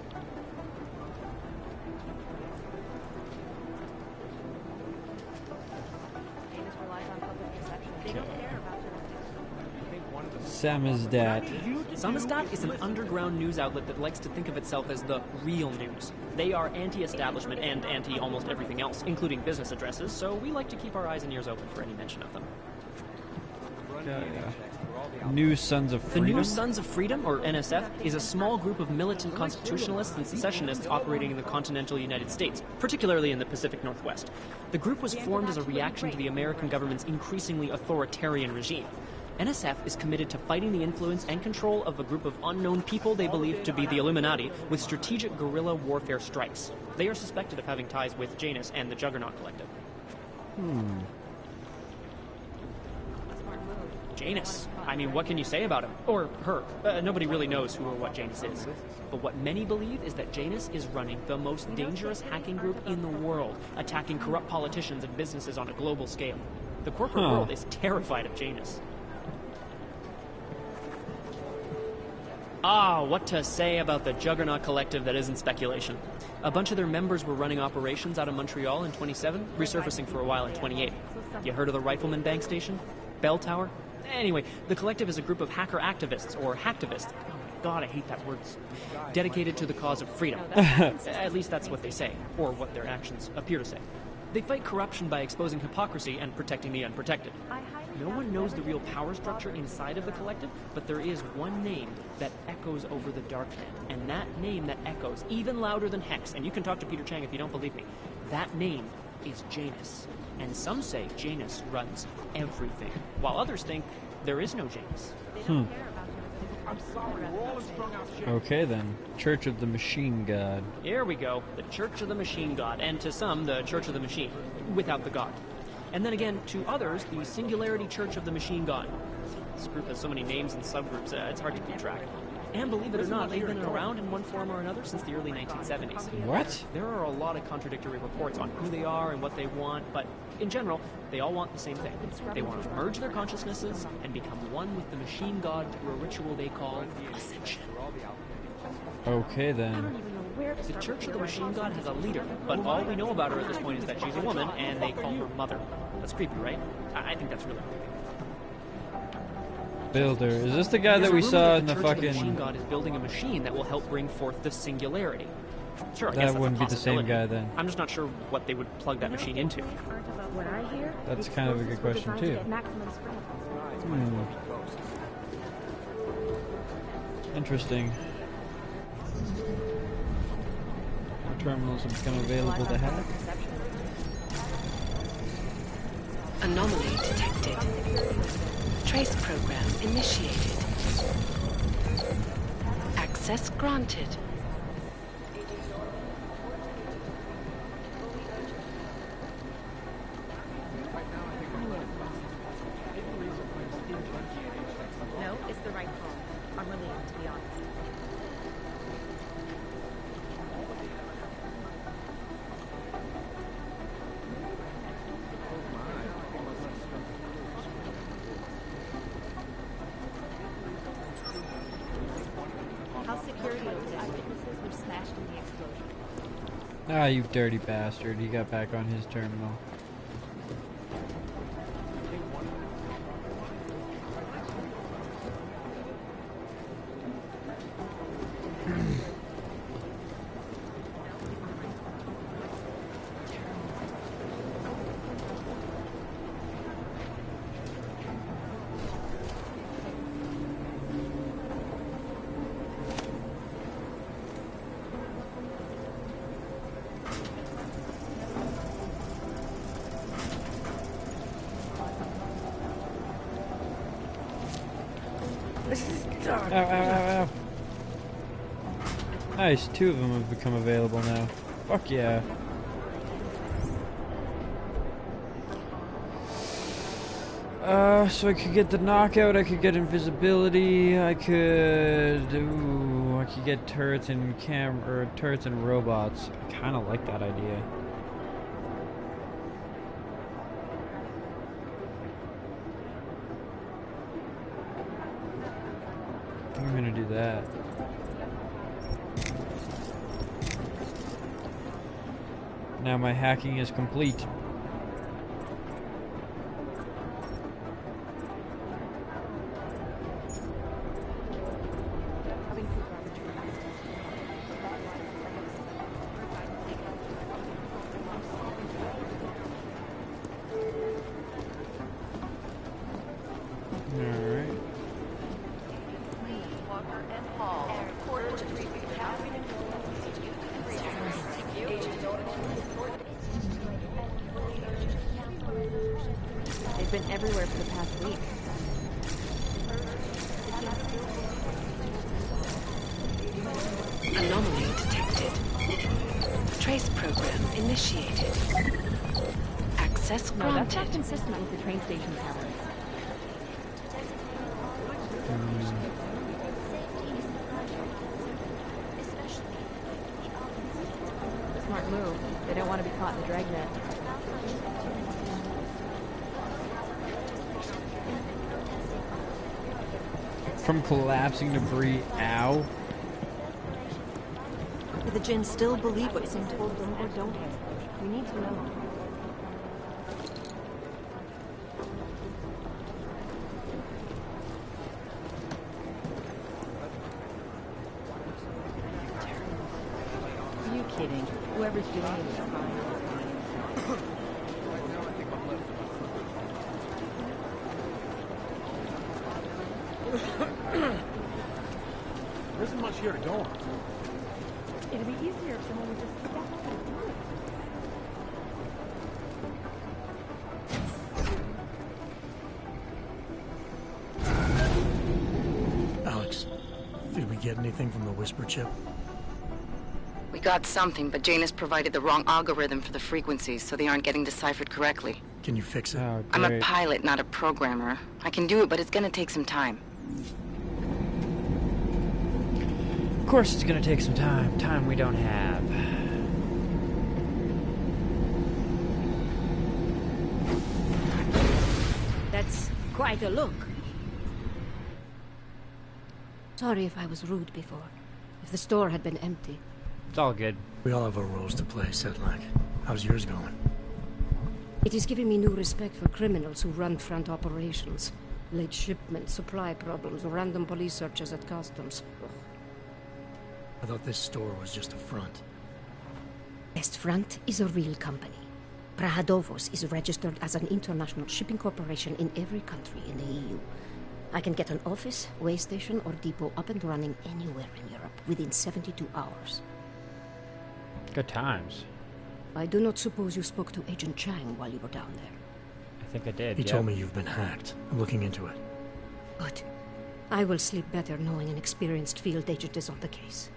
Samizdat. Samizdat is an underground news outlet that likes to think of itself as the real news. They are anti-establishment and anti-almost everything else, including business addresses, so we like to keep our eyes and ears open for any mention of them. New Sons of Freedom? The New Sons of Freedom, or NSF, is a small group of militant constitutionalists and secessionists operating in the continental United States, particularly in the Pacific Northwest. The group was formed as a reaction to the American government's increasingly authoritarian regime. NSF is committed to fighting the influence and control of a group of unknown people they believe to be the Illuminati with strategic guerrilla warfare strikes. They are suspected of having ties with Janus and the Juggernaut Collective. Janus. I mean, what can you say about him? Or her. Nobody really knows who or what Janus is. But what many believe is that Janus is running the most dangerous hacking group in the world, attacking corrupt politicians and businesses on a global scale. The corporate world is terrified of Janus. Ah, what to say about the Juggernaut Collective that isn't speculation. A bunch of their members were running operations out of Montreal in 27, resurfacing for a while in 28. You heard of the Rifleman Bank Station? Bell Tower? Anyway, the Collective is a group of hacker activists, or hacktivists. Oh my god, I hate that word. Dedicated to the cause of freedom. At least that's what they say, or what their actions appear to say. They fight corruption by exposing hypocrisy and protecting the unprotected. No one knows the real power structure inside of the Collective, but there is one name that echoes over the Darknet. And that name that echoes, even louder than Hex, and you can talk to Peter Chang if you don't believe me, that name is Janus. And some say Janus runs everything, while others think there is no Janus. Okay then. Church of the Machine God. Here we go. The Church of the Machine God. And to some, the Church of the Machine. Without the God. And then again, to others, the Singularity Church of the Machine God. This group has so many names and subgroups, it's hard to keep track. And believe it or not, they've been around in one form or another since the early 1970s. What? There are a lot of contradictory reports on who they are and what they want, but in general, they all want the same thing. They want to merge their consciousnesses and become one with the Machine God through a ritual they call Ascension. Okay then. The Church of the Machine God has a leader, but all we know about her at this point is that she's a woman, and they call her Mother. That's creepy, right? I think that's really creepy. Builder. Is this the guy that we saw in the Church fucking... of the Machine God is building a machine that will help bring forth the singularity. Sure, I guess That that's wouldn't a be the same possibility. guy then. I'm just not sure what they would plug that machine into. What I hear, That's kind of a good question too. Interesting. What terminals have become available to hack? Anomaly detected. Trace program initiated. Access granted. No, it's the right call. I'm relieved, to be honest. House security eyewitnesses were smashed in the explosion. Ah, you dirty bastard. He got back on his terminal. Ow, ow, ow, ow. Nice, 2 of them have become available now. Fuck yeah. So I could get the knockout, I could get invisibility, I could get turrets and turrets and robots. I kinda like that idea. I'm gonna do that. Now my hacking is complete. They've been everywhere for the past week. Anomaly detected. Trace program initiated. Access No, that's granted. not consistent with the train station towers. Smart move. They don't want to be caught in the dragnet. From collapsing debris, ow. Do the Jinn still believe what's been told them or don't they? We need to know. Are you kidding? Whoever's doing it is fine. There isn't much here to go on. It'd be easier if someone would just step up and do it. Alex, did we get anything from the Whisper chip? We got something, but Jane has provided the wrong algorithm for the frequencies, so they aren't getting deciphered correctly. Can you fix it? Oh, I'm a pilot, not a programmer. I can do it, but it's gonna take some time. Of course it's gonna take some time. Time we don't have. That's quite a look. Sorry if I was rude before. If the store had been empty. It's all good. We all have our roles to play, Sedlak. How's yours going? It is giving me new respect for criminals who run front operations. Late shipments, supply problems, random police searches at customs. Ugh. I thought this store was just a front. Best Front is a real company. Prahadovos is registered as an international shipping corporation in every country in the EU. I can get an office, way station, or depot up and running anywhere in Europe within 72 hours. Good times. I do not suppose you spoke to Agent Chang while you were down there. I think I did, He told me you've been hacked. I'm looking into it. Good. I will sleep better knowing an experienced field agent is on the case.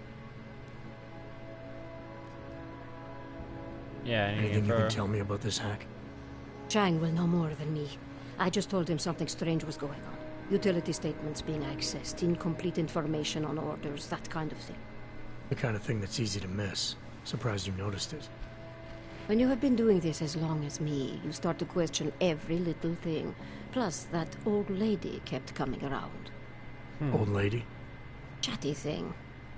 Yeah, anything you can tell me about this hack? Chang will know more than me. I just told him something strange was going on. Utility statements being accessed, incomplete information on orders, that kind of thing. The kind of thing that's easy to miss. Surprised you noticed it. When you have been doing this as long as me, you start to question every little thing. Plus, that old lady kept coming around. Old lady? Chatty thing.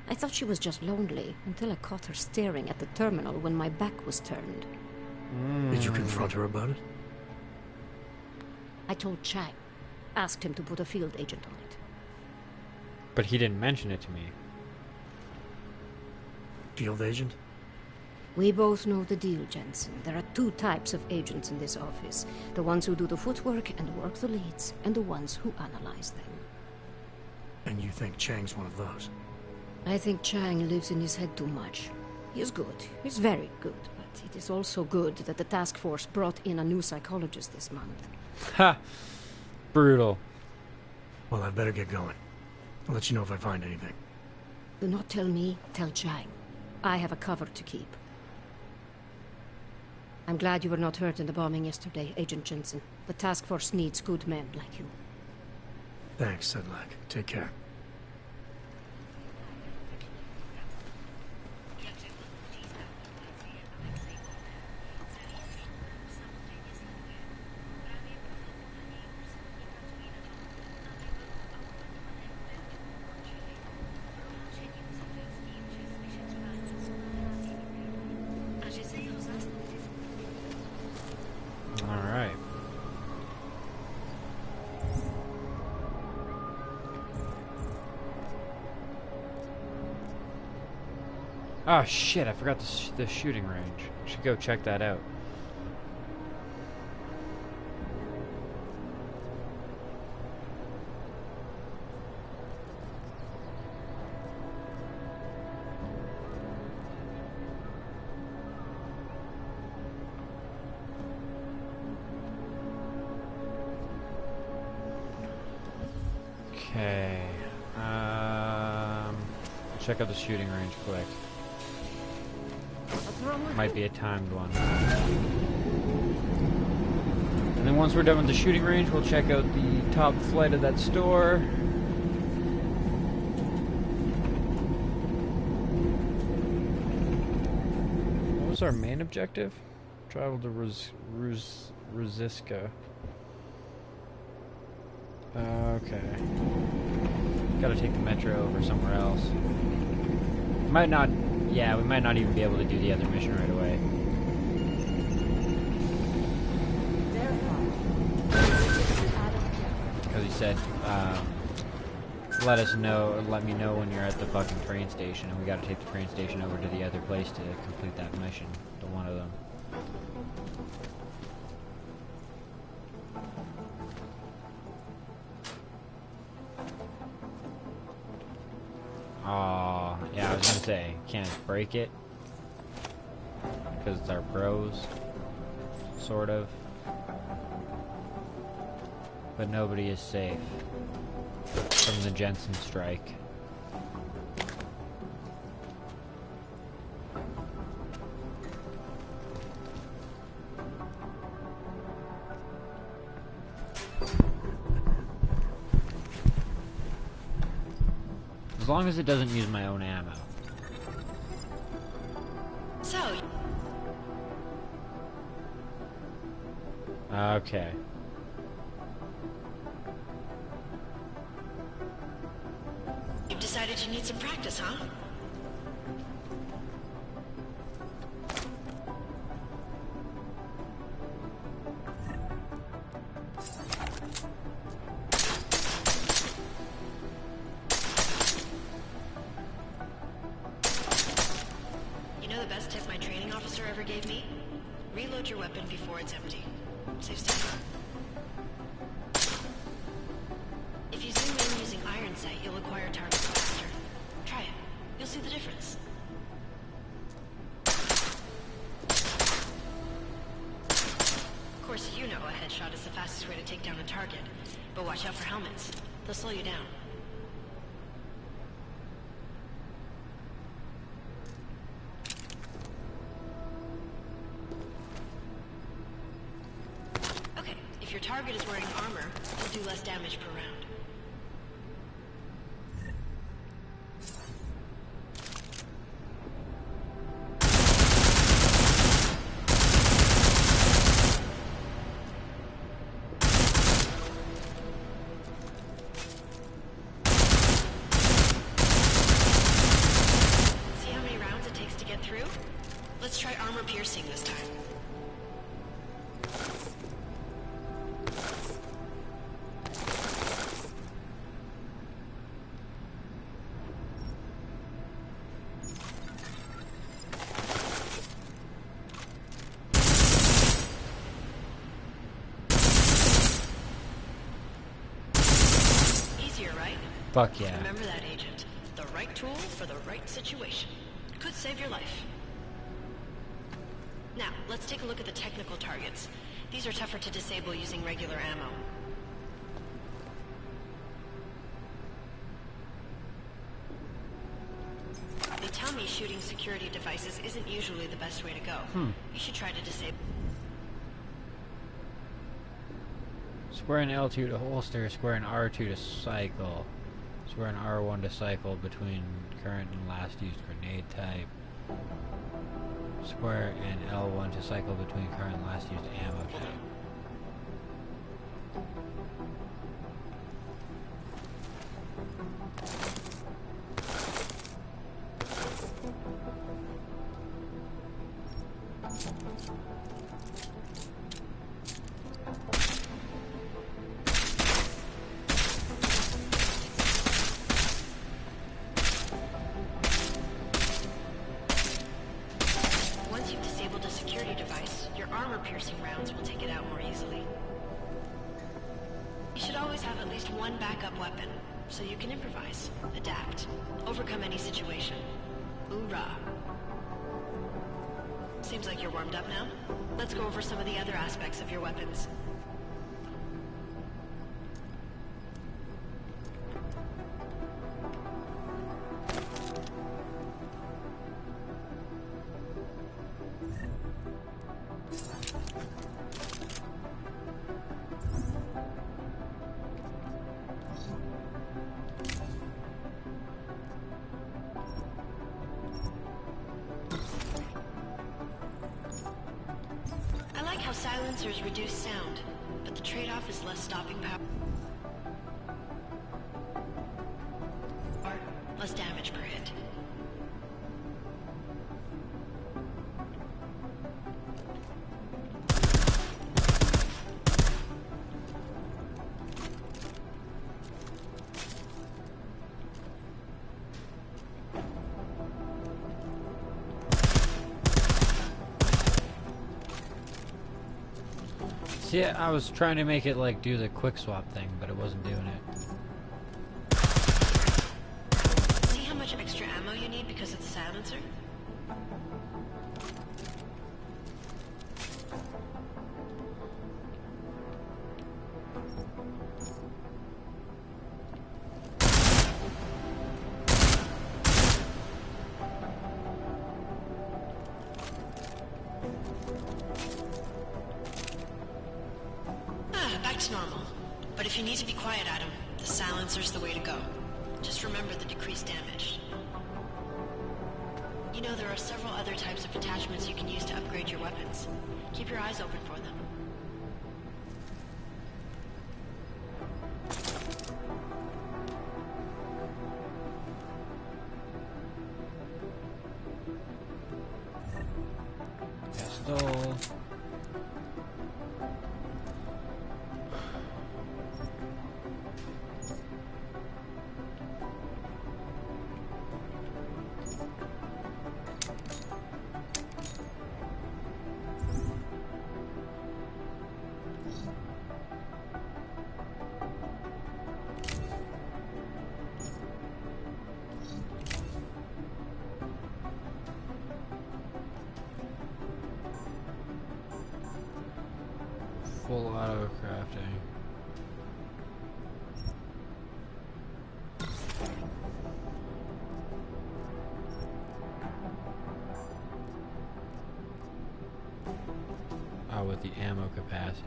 I thought she was just lonely, until I caught her staring at the terminal when my back was turned. Did you confront her about it? I told Chang. Asked him to put a field agent on it. But he didn't mention it to me. Field agent? We both know the deal, Jensen. There are 2 types of agents in this office. The ones who do the footwork and work the leads, and the ones who analyze them. And you think Chang's one of those? I think Chang lives in his head too much. He is good. He's very good. But it is also good that the task force brought in a new psychologist this month. Ha! Brutal. Well, I better get going. I'll let you know if I find anything. Do not tell me, tell Chang. I have a cover to keep. I'm glad you were not hurt in the bombing yesterday, Agent Jensen. The task force needs good men like you. Thanks, Sedlak. Take care. Oh shit, I forgot the shooting range. Should go check that out. Okay. Check out the shooting range quick. Might be a timed one. And then once we're done with the shooting range, we'll check out the top flight of that store. What was our main objective? Travel to Ruziska. Okay. Gotta take the metro over somewhere else. Might not... Yeah, we might not even be able to do the other mission right away. Because he said, let me know when you're at the fucking train station, and we gotta take the train station over to the other place to complete that mission, to one of them. Oh, yeah, I was gonna say, can't break it. Because it's our pros. Sort of. But nobody is safe from the Jensen strike. As long as it doesn't use my own ammo. So... Okay. You've decided you need some practice, huh? You know the best tip my training officer ever gave me? Reload your weapon before it's empty. Saves time. If you zoom in using iron sight, you'll acquire targets faster. Try it. You'll see the difference. Of course, you know a headshot is the fastest way to take down a target. But watch out for helmets. They'll slow you down. If your target is wearing armor, you'll do less damage per round. See how many rounds it takes to get through? Let's try armor piercing this time. Fuck yeah. Remember that, Agent. The right tool for the right situation. Could save your life. Now, let's take a look at the technical targets. These are tougher to disable using regular ammo. shooting security devices isn't usually the best way to go. You should try to disable... Square and L2 to holster, square and R2 to cycle. Square and R1 to cycle between current and last used grenade type. Square and L1 to cycle between current and last used ammo type. Once you've disabled a security device, your armor-piercing rounds will take it out more easily. You should always have at least one backup weapon, so you can improvise, adapt, overcome any situation. Hoorah! Seems like you're warmed up now. Let's go over some of the other aspects of your weapons. I like how silencers reduce sound, but the trade-off is less stopping power. Or less damage per hit. See, I was trying to make it like do the quick swap thing, but it wasn't doing it. See how much extra ammo you need because of the silencer? Back to normal. But if you need to be quiet, Adam, the silencer's the way to go. Just remember the decreased damage. You know, there are several other types of attachments you can use to upgrade your weapons. Keep your eyes open for them. Pistol. Full auto crafting. Oh, with the ammo capacity.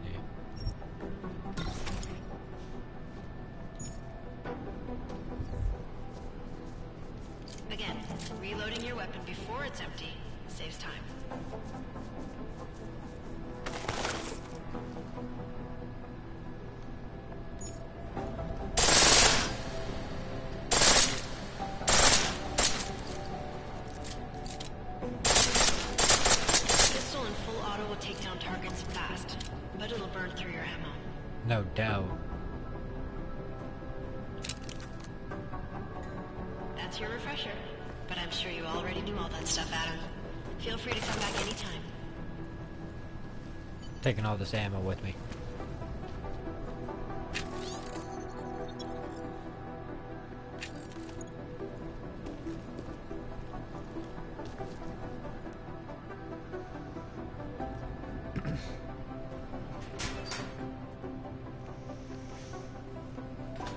Again, reloading your weapon before it's empty saves time. Pistol and full auto will take down targets fast, but it'll burn through your ammo. No doubt. That's your refresher. But I'm sure you already knew all that stuff, Adam. Feel free to come back anytime. Taking all this ammo with me.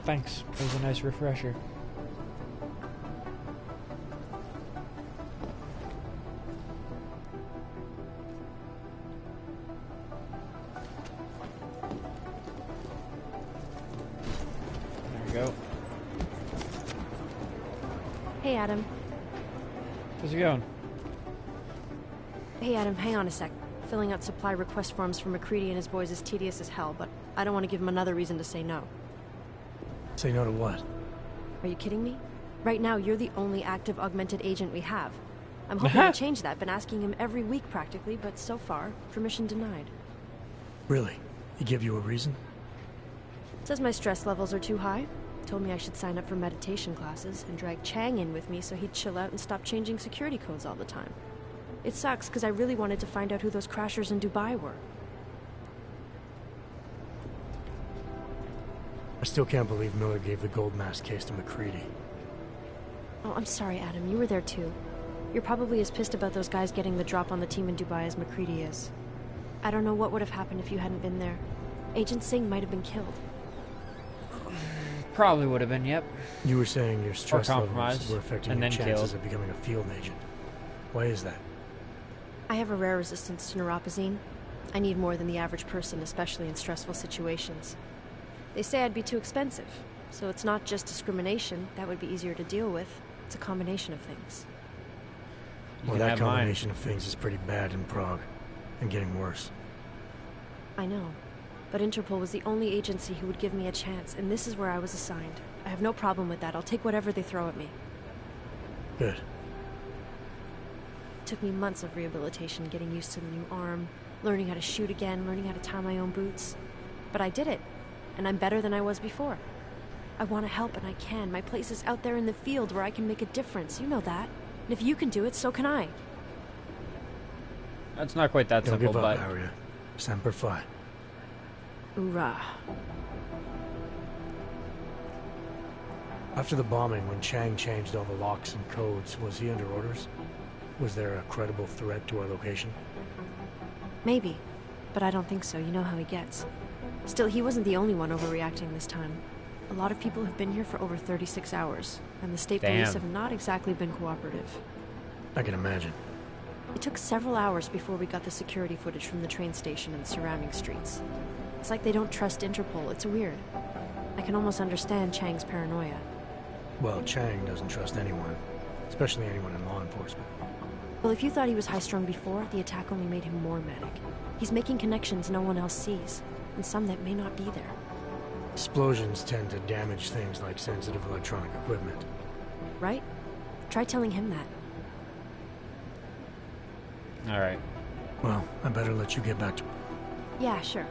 Thanks. It was a nice refresher. we go. Hey, Adam. How's it going? Hey, Adam, hang on a sec. Filling out supply request forms for McCready and his boys is tedious as hell, but I don't want to give him another reason to say no. Say no to what? Are you kidding me? Right now, you're the only active augmented agent we have. I'm hoping to change that. Been asking him every week practically, but so far, permission denied. Really? He give you a reason? Says my stress levels are too high. Told me I should sign up for meditation classes and drag Chang in with me so he'd chill out and stop changing security codes all the time. It sucks because I really wanted to find out who those crashers in Dubai were. I still can't believe Miller gave the gold mask case to McCready. Oh, I'm sorry, Adam. You were there too. You're probably as pissed about those guys getting the drop on the team in Dubai as McCready is. I don't know what would have happened if you hadn't been there. Agent Singh might have been killed. Probably would have been, yep. You were saying your stress levels were affecting your chances killed. of becoming a field agent. Why is that? I have a rare resistance to neuropazine. I need more than the average person, especially in stressful situations. They say I'd be too expensive, so it's not just discrimination. That would be easier to deal with. It's a combination of things. Well, that combination of things is pretty bad in Prague, and getting worse. I know, but Interpol was the only agency who would give me a chance, and this is where I was assigned. I have no problem with that. I'll take whatever they throw at me. Good. It took me months of rehabilitation, getting used to the new arm, learning how to shoot again, learning how to tie my own boots. But I did it, and I'm better than I was before. I want to help, and I can. My place is out there in the field where I can make a difference. You know that. And if you can do it, so can I. That's not quite that simple, but... Don't give up, but... Aria. Semper Fi. Hoorah. After the bombing, when Chang changed all the locks and codes, was he under orders? Was there a credible threat to our location? Maybe, but I don't think so. You know how he gets. Still, he wasn't the only one overreacting this time. A lot of people have been here for over 36 hours, and the state police have not exactly been cooperative. I can imagine. It took several hours before we got the security footage from the train station and the surrounding streets. It's like they don't trust Interpol. It's weird. I can almost understand Chang's paranoia. Well, Chang doesn't trust anyone, especially anyone in law enforcement. Well, if you thought he was high-strung before, the attack only made him more manic. He's making connections no one else sees, and some that may not be there. Explosions tend to damage things like sensitive electronic equipment. Right? Try telling him that. Alright. Well, I better let you get back to... Yeah, sure.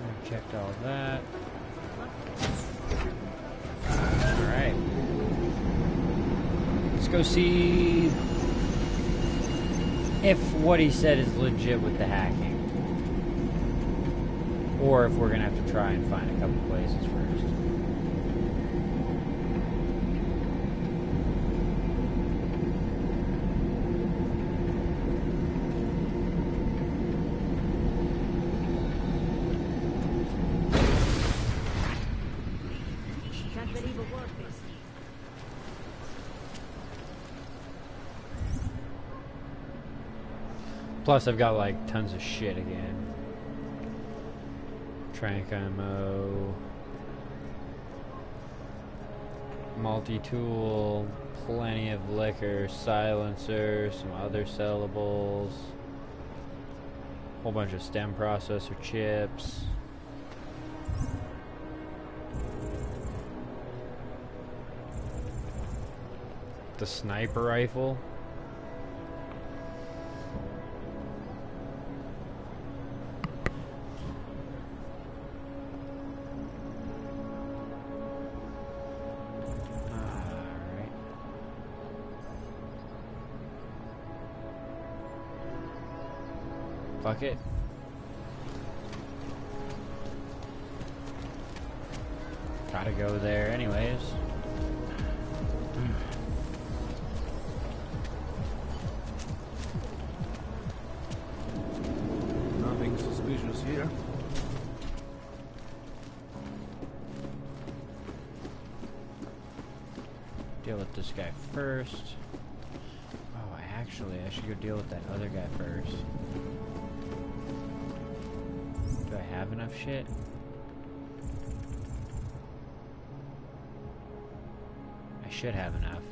I checked all that. Alright. Let's go see if what he said is legit with the hacking. Or if we're gonna have to try and find a couple places first. Plus, I've got like tons of shit again. Trank ammo, multi-tool, plenty of liquor, silencer, some other sellables, whole bunch of stem processor chips. The sniper rifle. Fuck it. Gotta go there anyways. Nothing suspicious here. Deal with this guy first. Oh, actually, I should go deal with that other guy first. have enough shit? I should have enough.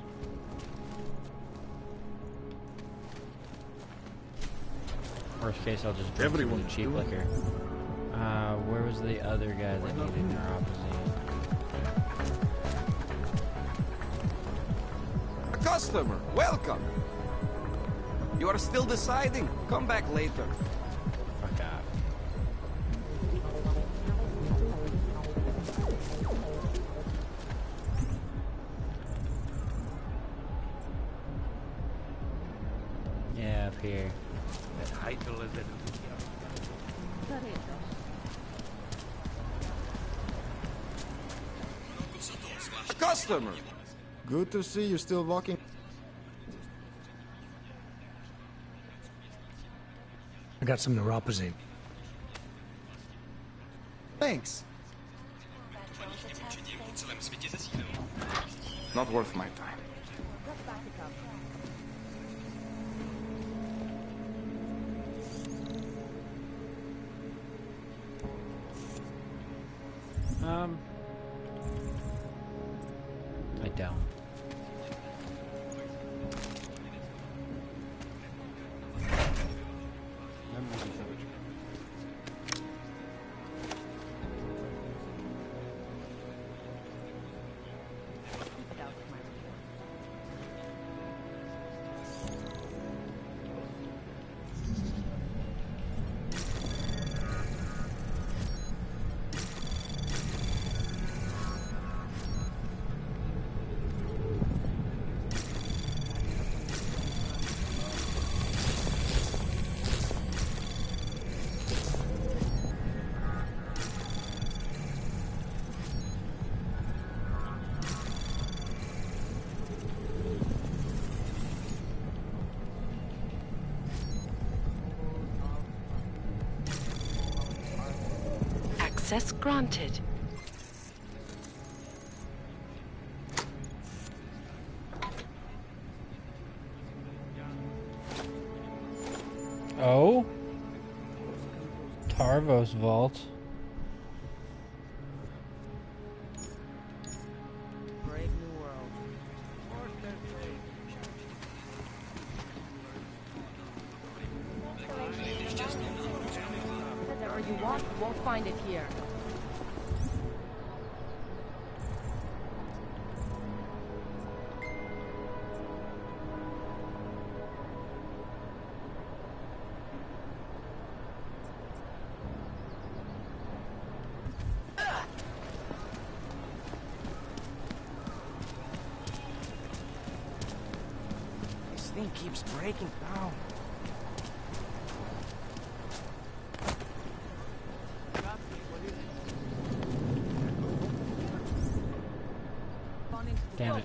Worst case, I'll just drink some of the cheap liquor. Where was the other guy that needed neuropathy? A customer, welcome. You are still deciding? Come back later. Fuck off. Yeah, up here. Customer! Good to see you still walking. I got some neuropathy. Thanks. Not worth my time. I don't. Access granted. Oh? Tarvos vault. Brave new world. Whatever you want, you won't find it here. This thing keeps breaking down. Damn it.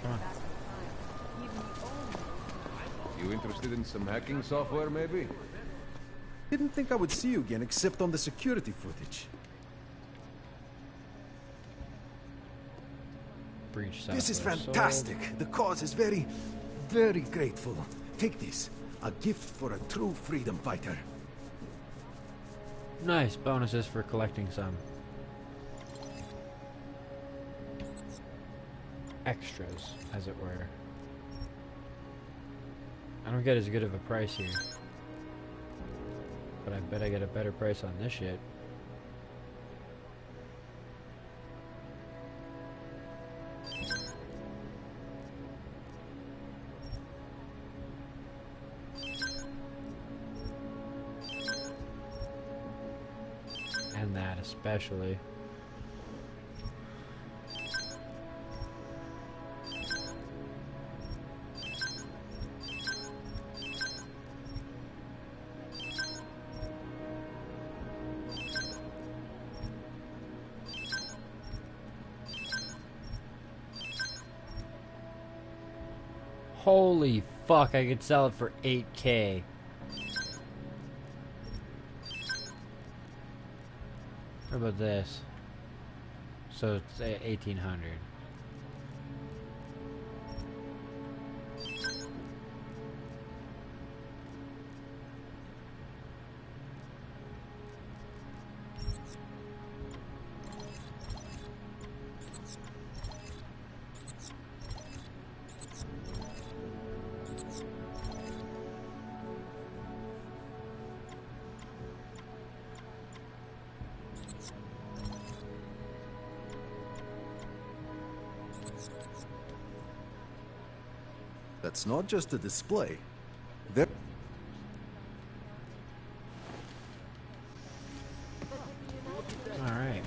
Come on. You interested in some hacking software, maybe? Didn't think I would see you again except on the security footage. Breach This is software fantastic. sold. The cause is very, very grateful. Take this. A gift for a true freedom fighter. Nice bonuses for collecting some. Extras, as it were. I don't get as good of a price here. But I bet I get a better price on this shit. And that especially. Holy fuck, I could sell it for 8K. How about this? So it's 1,800. That's not just a display. There. All right.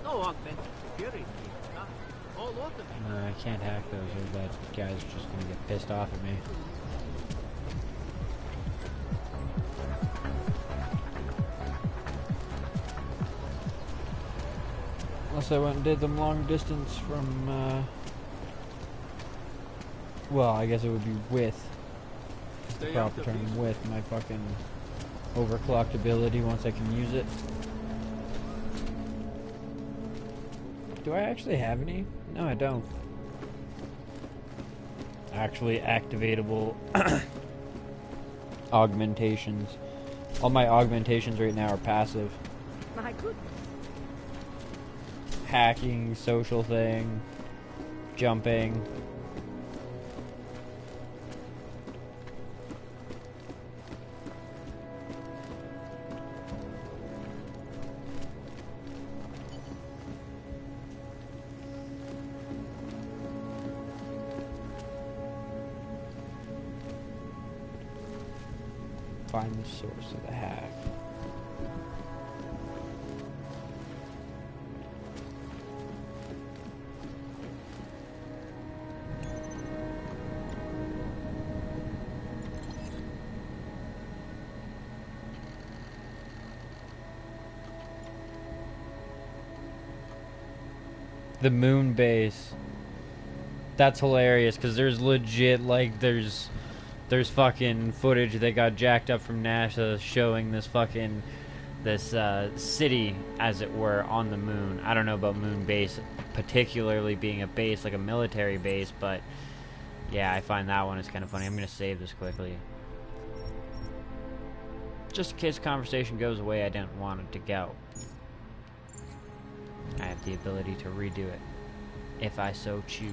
No augmented security. All automated. I can't hack those, or that guy's just gonna get pissed off at me. Unless I went and did them long distance from, well, I guess it would be with the proper term, with my fucking overclocked ability once I can use it. Do I actually have any? No, I don't. Actually activatable augmentations. All my augmentations right now are passive. My goodness. Hacking, social thing, jumping. Find the source of the hack. The moon base. That's hilarious because there's legit, like, there's fucking footage that got jacked up from NASA showing this fucking city, as it were, on the moon. I don't know about moon base particularly being a base, like a military base, but yeah, I find that one is kind of funny. I'm gonna save this quickly just in case the conversation goes away I didn't want it to go. I have the ability to redo it if I so choose.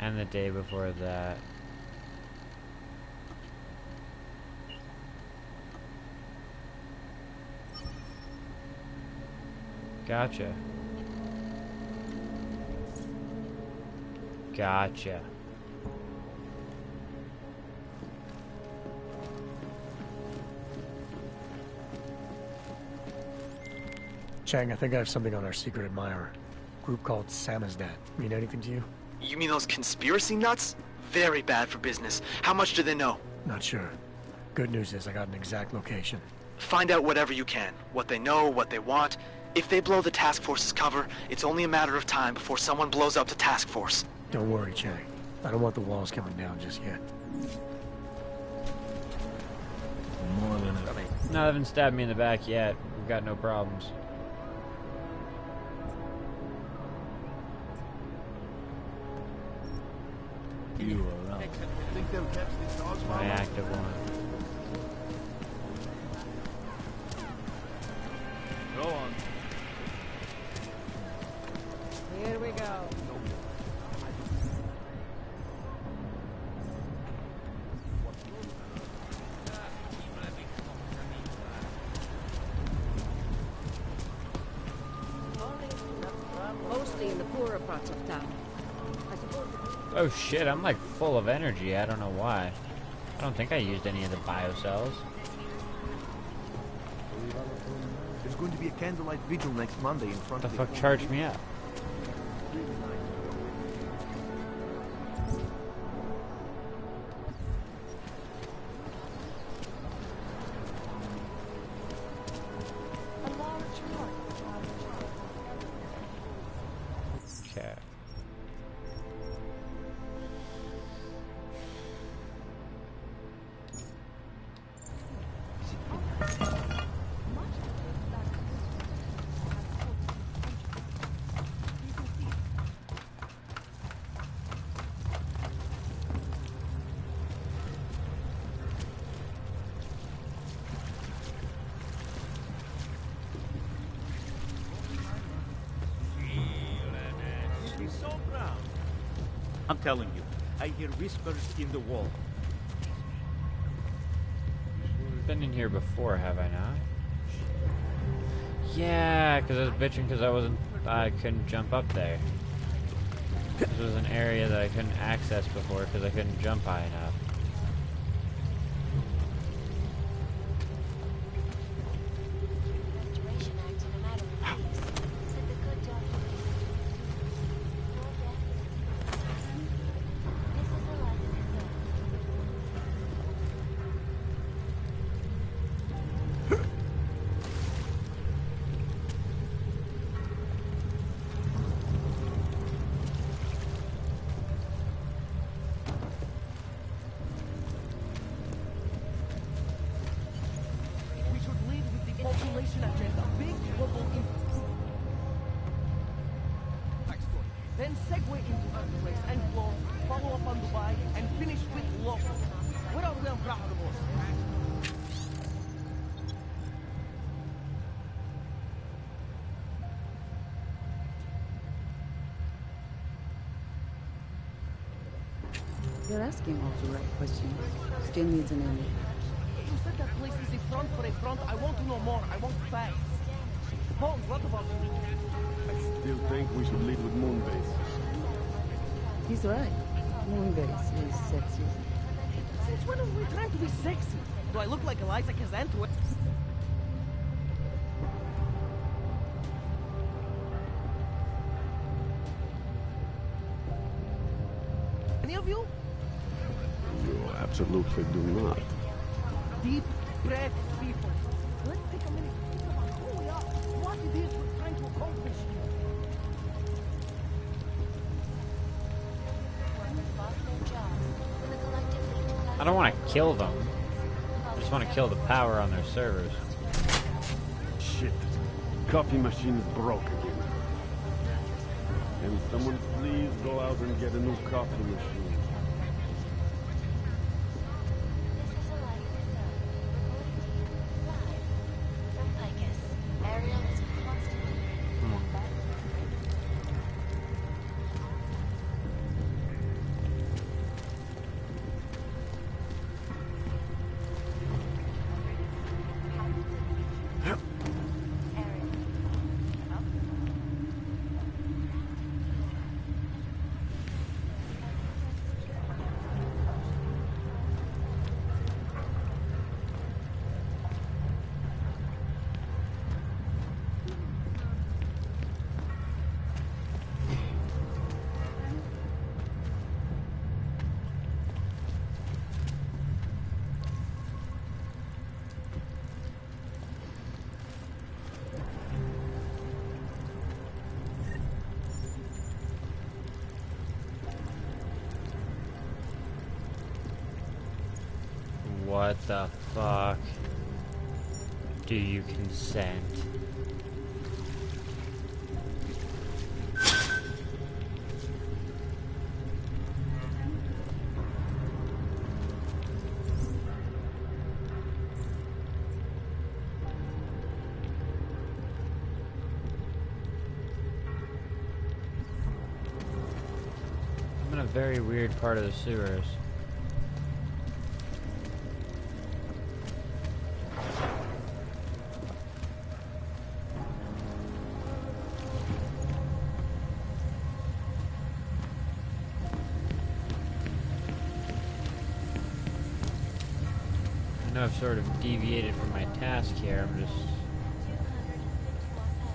And the day before that. Gotcha. Gotcha. Chang, I think I have something on our secret admirer. Group called Samizdat. Mean anything to you? You mean those conspiracy nuts? Very bad for business. How much do they know? Not sure. Good news is I got an exact location. Find out whatever you can. What they know, what they want. If they blow the task force's cover, it's only a matter of time before someone blows up the task force. Don't worry, Chang. I don't want the walls coming down just yet. More than enough. No, they haven't stabbed me in the back yet. We've got no problems. You are right. It's my active one. Go on. Here we go. Mostly in the poorer parts of town. I suppose. Oh shit, I'm like full of energy. I don't know why. I don't think I used any of the biocells. There's going to be a candlelight vigil next Monday in front What of the fuck charged me up? be so proud. I'm telling you, I hear whispers in the wall. Been in here before, have I not? Yeah, because I was bitching because I couldn't jump up there. This was an area that I couldn't access before because I couldn't jump high enough. population agenda, big global impact. Then segue into Earthquakes and Flow, follow up on Dubai, and finish with local. Where are we on Brahmos? You're asking all the right questions. Still needs an ending. You said that place is a front for a front. I want to know more. I want facts. Holmes, what about you? I still think we should lead with Moonbase. He's right. Moonbase is sexy. Since when have we trying to be sexy? Do I look like Eliza Kazantwe? Any of you? You absolutely do not. Deep breath, people. Let's take a minute to think about who we are, what it is we're trying to accomplish here. I don't want to kill them. I just want to kill the power on their servers. Shit. Coffee machine is broke again. Can someone please go out and get a new coffee machine? What the fuck? Do you consent? I'm in a very weird part of the sewers. I've sort of deviated from my task here. I'm just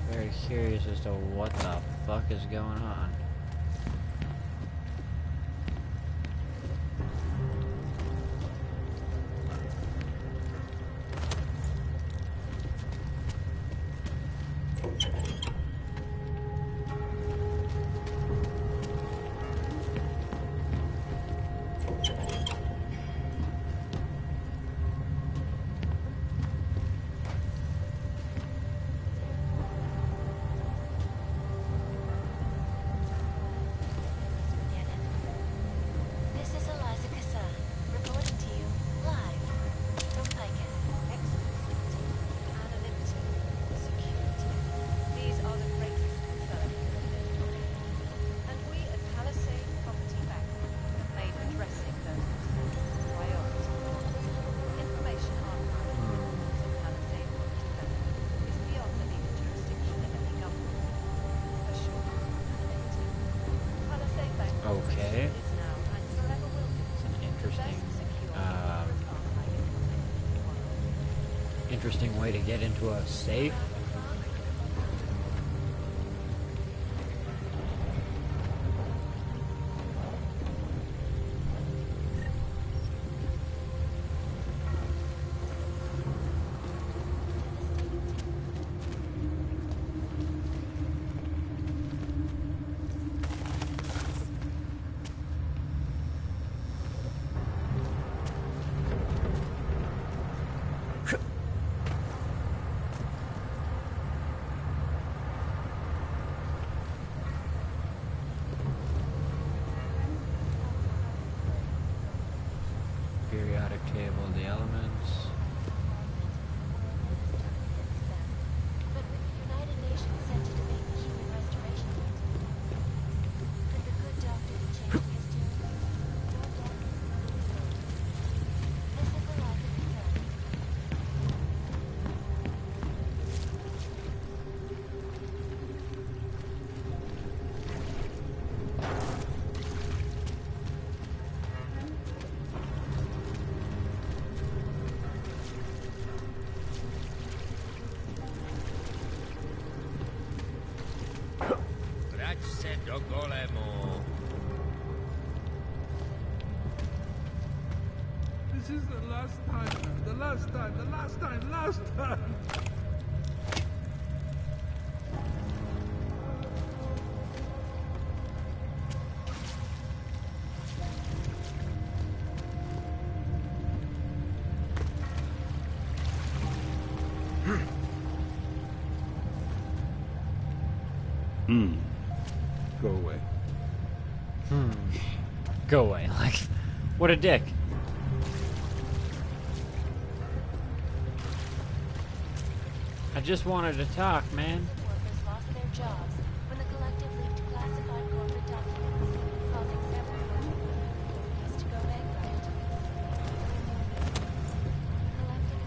very curious as to what the fuck is going on. interesting way to get into a safe. Periodic table of the elements. But with the United Nations set to debate the human restoration, could the good doctor be changing his tune? No doubt. This is the life of the sun. This is the last time, man. The last time, the last time, last time. Go away. Go away. Like, what a dick. I just wanted to talk, man. Workers lost their jobs when the collective leaked classified corporate documents, causing several companies to go bankrupt. Collective is one of the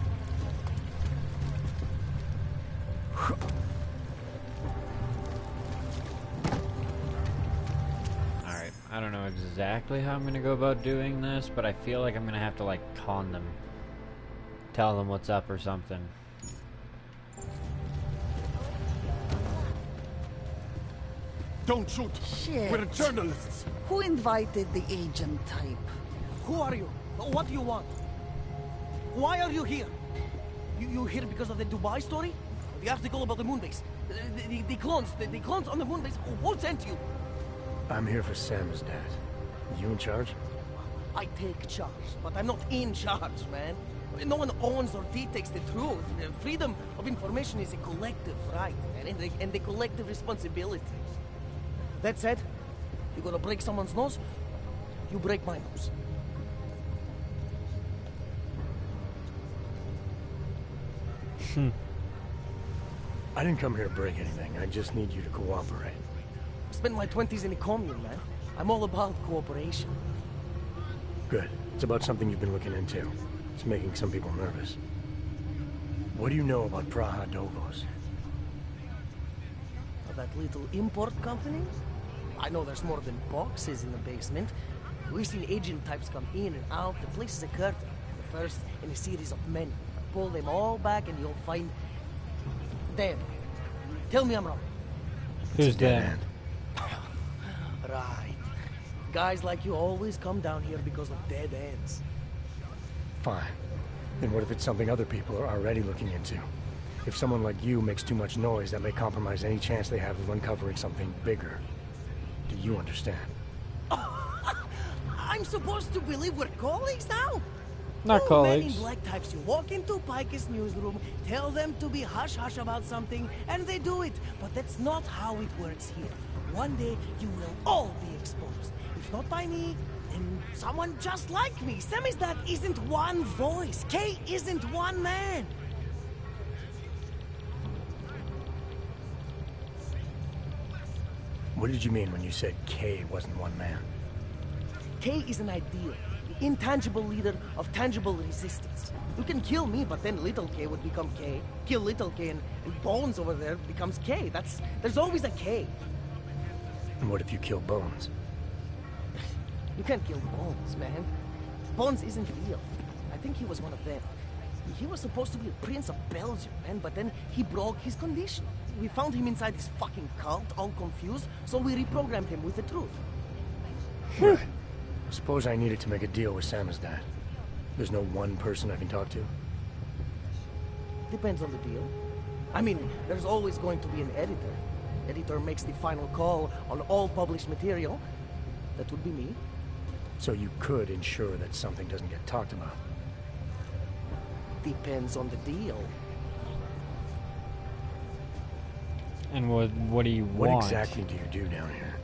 most Alright, I don't know exactly how I'm gonna go about doing this, but I feel like I'm gonna have to, like, con them. Tell them what's up or something. Don't shoot. Shit. We're journalists. Who invited the agent type? Who are you? What do you want? Why are you here? You here because of the Dubai story? The article about the moon base? The clones on the moon base? Who sent you? I'm here for Sam's dad. You in charge? I take charge, but I'm not in charge, man. No one owns or dictates the truth. Freedom of information is a collective right, and the collective responsibility. That said, you gonna break someone's nose? You break my nose. I didn't come here to break anything. I just need you to cooperate. I spent my 20s in a commune, man. I'm all about cooperation. Good. It's about something you've been looking into. It's making some people nervous. What do you know about Praha Dovos? That little import company? I know there's more than boxes in the basement. We've seen agent types come in and out. The place is a curtain. The first in a series of many. Pull them all back and you'll find... Dan. Tell me I'm wrong. Who's Dan? Right. Guys like you always come down here because of dead ends. Fine. Then what if it's something other people are already looking into? If someone like you makes too much noise, that may compromise any chance they have of uncovering something bigger. Do you understand? I'm supposed to believe we're colleagues now? Not colleagues. Men in black types, you walk into Pike's newsroom, tell them to be hush-hush about something, and they do it. But that's not how it works here. One day, you will all be exposed. If not by me, then someone just like me. Samizdat isn't one voice. K isn't one man. What did you mean when you said K wasn't one man? K is an ideal, the intangible leader of tangible resistance. You can kill me, but then little K would become K. Kill little K and Bones over there becomes K. There's always a K. And what if you kill Bones? You can't kill Bones, man. Bones isn't real. I think he was one of them. He was supposed to be a prince of Belgium, man, but then he broke his condition. We found him inside this fucking cult, all confused, so we reprogrammed him with the truth. Right. Suppose I needed to make a deal with Sam as dad. There's no one person I can talk to? Depends on the deal. I mean, there's always going to be an editor. Editor makes the final call on all published material. That would be me. So you could ensure that something doesn't get talked about? Depends on the deal. And what do you want? What exactly do you do down here?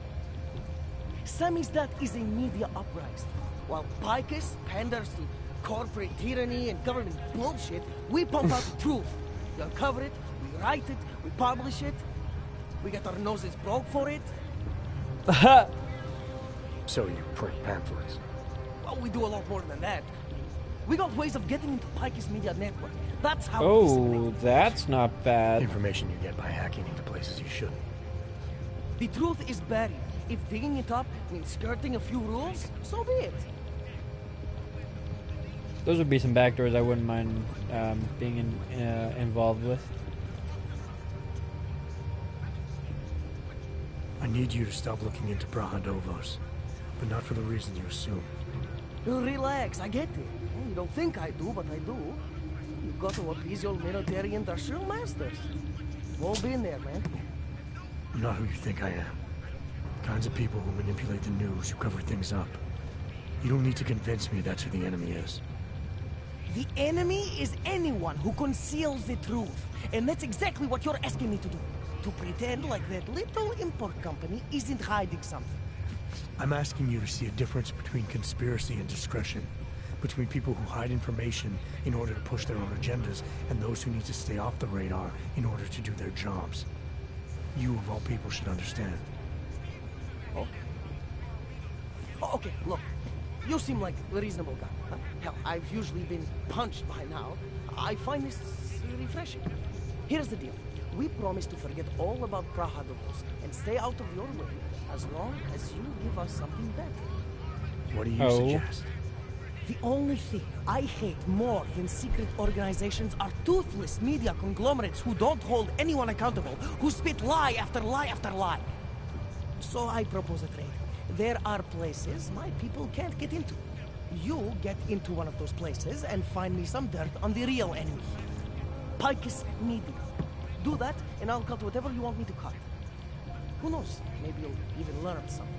Sammy's dad is a media uprising. While Picus panders to corporate tyranny and government bullshit, we pump out the truth. We uncover it, we write it, we publish it. We get our noses broke for it. So you print pamphlets? Well, we do a lot more than that. We got ways of getting into Picus Media Network. That's how. Oh, that's not bad. Information you get by hacking into places you shouldn't. The truth is buried. If digging it up means skirting a few rules, so be it. Those would be some backdoors I wouldn't mind being involved with. I need you to stop looking into Brahadovos, but not for the reasons you assume. Relax, I get it. You don't think I do, but I do. You've got to appease your military industrial masters. We've all been there, man. I'm not who you think I am. The kinds of people who manipulate the news, who cover things up. You don't need to convince me that's who the enemy is. The enemy is anyone who conceals the truth. And that's exactly what you're asking me to do. To pretend like that little import company isn't hiding something. I'm asking you to see a difference between conspiracy and discretion. Between people who hide information in order to push their own agendas and those who need to stay off the radar in order to do their jobs. You, of all people, should understand. Okay. Okay, look. You seem like a reasonable guy. Huh? Hell, I've usually been punched by now. I find this refreshing. Here's the deal. We promise to forget all about Brahadovos and stay out of your way as long as you give us something better. What do you suggest? The only thing I hate more than secret organizations are toothless media conglomerates who don't hold anyone accountable, who spit lie after lie after lie. So I propose a trade. There are places my people can't get into. You get into one of those places and find me some dirt on the real enemy. Picus Media. Do that, and I'll cut whatever you want me to cut. Who knows? Maybe you'll even learn something.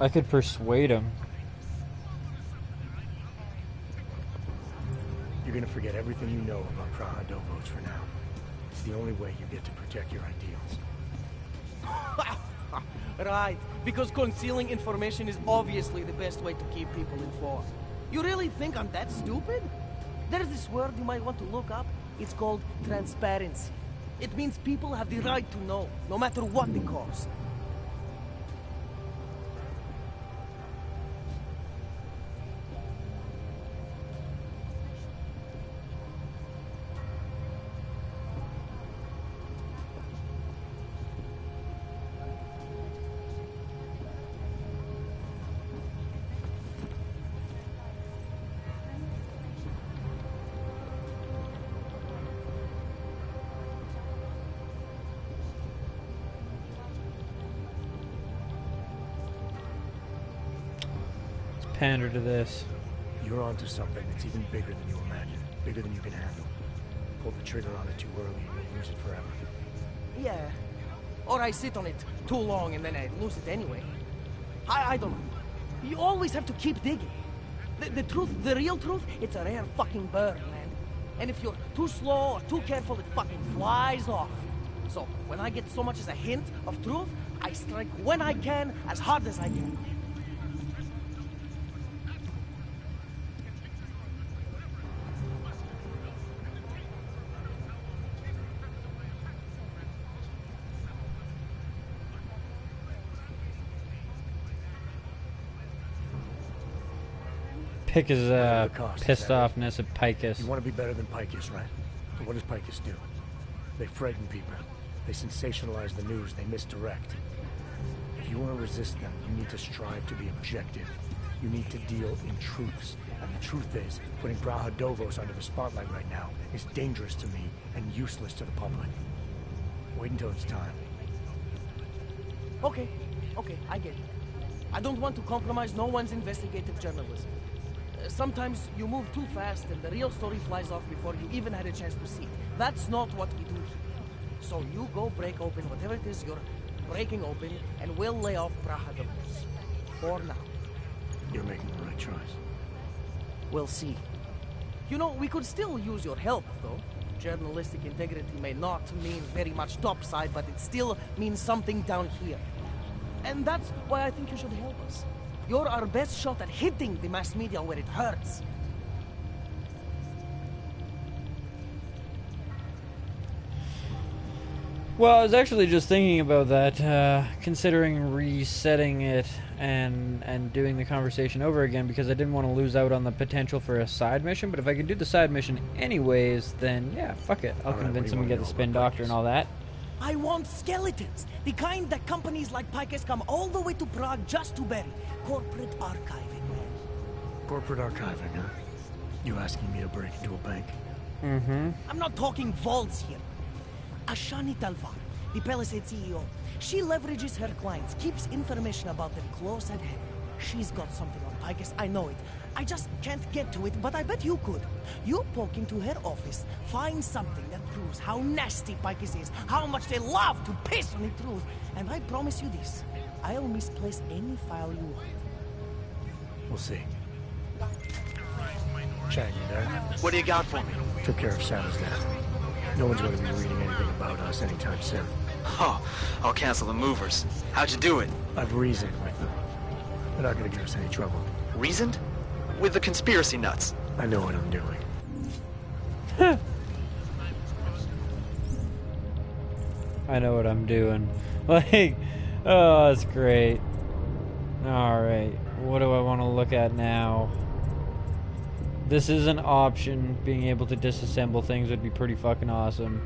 I could persuade him. You're gonna forget everything you know about Brahadovos for now. It's the only way you get to protect your ideals. Right, because concealing information is obviously the best way to keep people informed. You really think I'm that stupid? There's this word you might want to look up. It's called transparency. It means people have the right to know, no matter what the cost. Pander to this. You're onto something that's even bigger than you imagine. Bigger than you can handle. Pull the trigger on it too early and you'll use it forever. Yeah. Or I sit on it too long and then I lose it anyway. I don't know. You always have to keep digging. The truth, the real truth, it's a rare fucking bird, man. And if you're too slow or too careful, it fucking flies off. So, when I get so much as a hint of truth, I strike when I can, as hard as I can. Pick his pissed offness at Picus. You want to be better than Picus, right? So what does Picus do? They frighten people. They sensationalize the news, they misdirect. If you want to resist them, you need to strive to be objective. You need to deal in truths. And the truth is, putting Brahadovos under the spotlight right now is dangerous to me and useless to the public. Wait until it's time. Okay, I get it. I don't want to compromise no one's investigative journalism. Sometimes you move too fast and the real story flies off before you even had a chance to see it. That's not what we do here. So you go break open whatever it is you're breaking open, and we'll lay off Brahadovos. For now. You're making the right choice. We'll see. You know, we could still use your help, though. Journalistic integrity may not mean very much topside, but it still means something down here. And that's why I think you should help us. You're our best shot at hitting the mass media where it hurts. Well, I was actually just thinking about that, considering resetting it and doing the conversation over again, because I didn't want to lose out on the potential for a side mission. But if I could do the side mission anyways, then yeah, fuck it. I'll convince him to get the spin doctor and all that. I want skeletons. The kind that companies like Pikes come all the way to Prague just to bury. Corporate archiving, man. Corporate archiving, huh? You asking me to break into a bank? Mm-hmm. I'm not talking vaults here. Ashani Talvar, the Palisade CEO, she leverages her clients, keeps information about them close at hand. She's got something on Pikes, I know it. I just can't get to it, but I bet you could. You poke into her office, find something that proves how nasty Pikes is, how much they love to piss on the truth, and I promise you this, I'll misplace any file you want. We'll see. Chang, you there? What do you got for me? Took care of Shadow's death. No one's going to be reading anything about us anytime soon. Oh, I'll cancel the movers. How'd you do it? I've reasoned with them. They're not going to give us any trouble. Reasoned? With the conspiracy nuts? I know what I'm doing. I know what I'm doing. Like, oh, that's great. Alright, what do I want to look at now? This is an option. Being able to disassemble things would be pretty fucking awesome.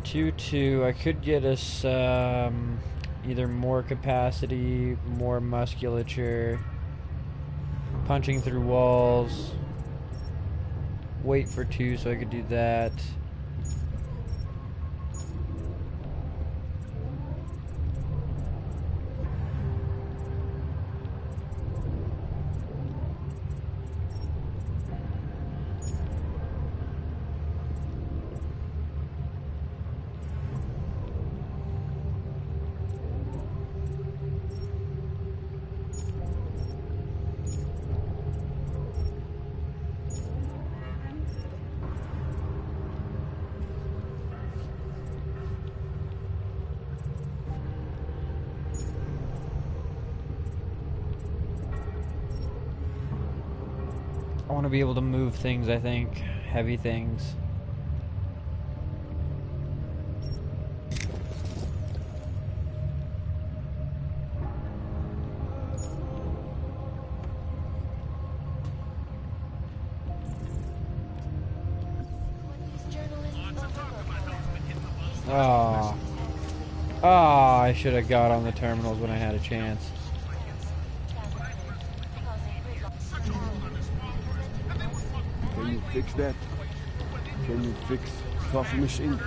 2-2. I could get us either more capacity, more musculature, punching through walls. Wait for 2 so I could do that. I want to be able to move things, I think. Heavy things. Oh. Oh, I should have got on the terminals when I had a chance. Can you fix that? Can you fix coffee machine?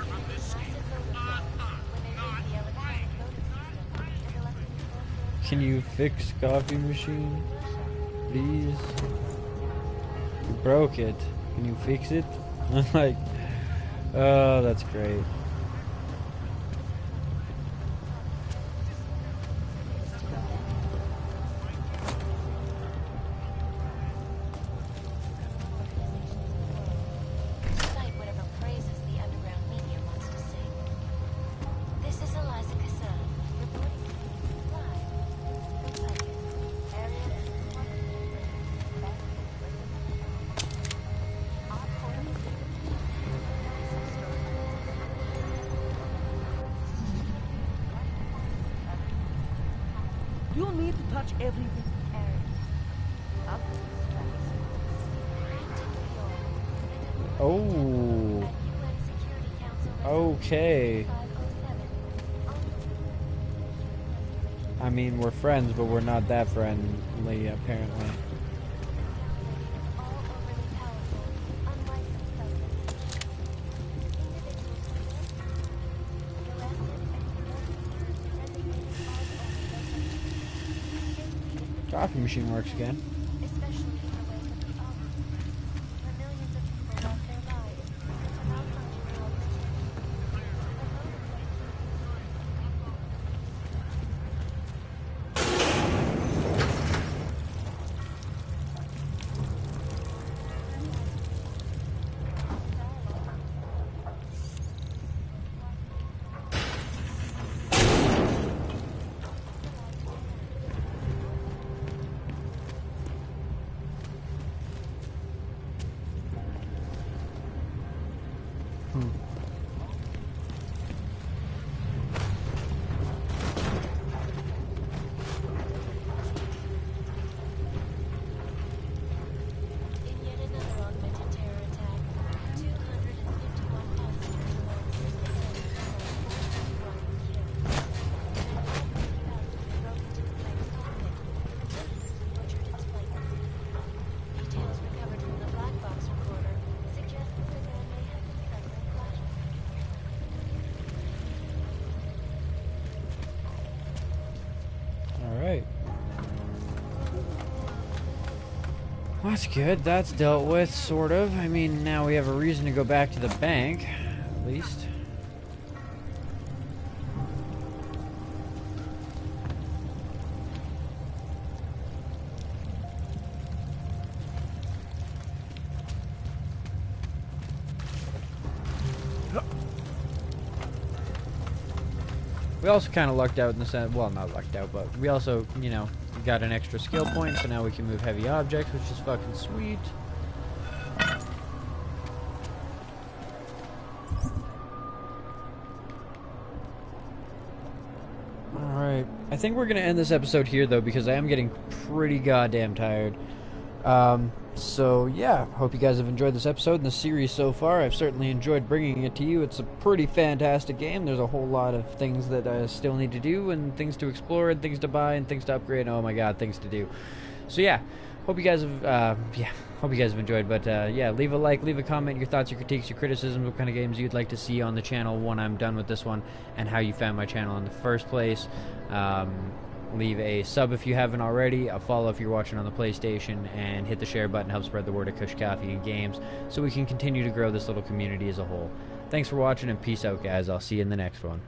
Can you fix coffee machine? Please? You broke it. Can you fix it? Like, oh, that's great. You need to touch everything. Oh. Okay. I mean, we're friends, but we're not that friendly, apparently. Coffee machine works again. That's good. That's dealt with, sort of. I mean, now we have a reason to go back to the bank, at least. We also kind of lucked out in the sense, well, not lucked out, but we also, you know, got an extra skill point, so now we can move heavy objects, which is fucking sweet. Alright, I think we're going to end this episode here, though, because I am getting pretty goddamn tired. So, yeah, hope you guys have enjoyed this episode and the series so far. I've certainly enjoyed bringing it to you. It's a pretty fantastic game. There's a whole lot of things that I still need to do, and things to explore, and things to buy, and things to upgrade. Oh my god, things to do. So, yeah, hope you guys have, hope you guys have enjoyed. But, yeah, leave a like, leave a comment, your thoughts, your critiques, your criticisms, what kind of games you'd like to see on the channel when I'm done with this one, and how you found my channel in the first place. Leave a sub if you haven't already, a follow if you're watching on the PlayStation, and hit the share button. Help spread the word of Kush Coffee and Games so we can continue to grow this little community as a whole. Thanks for watching, and peace out, guys. I'll see you in the next one.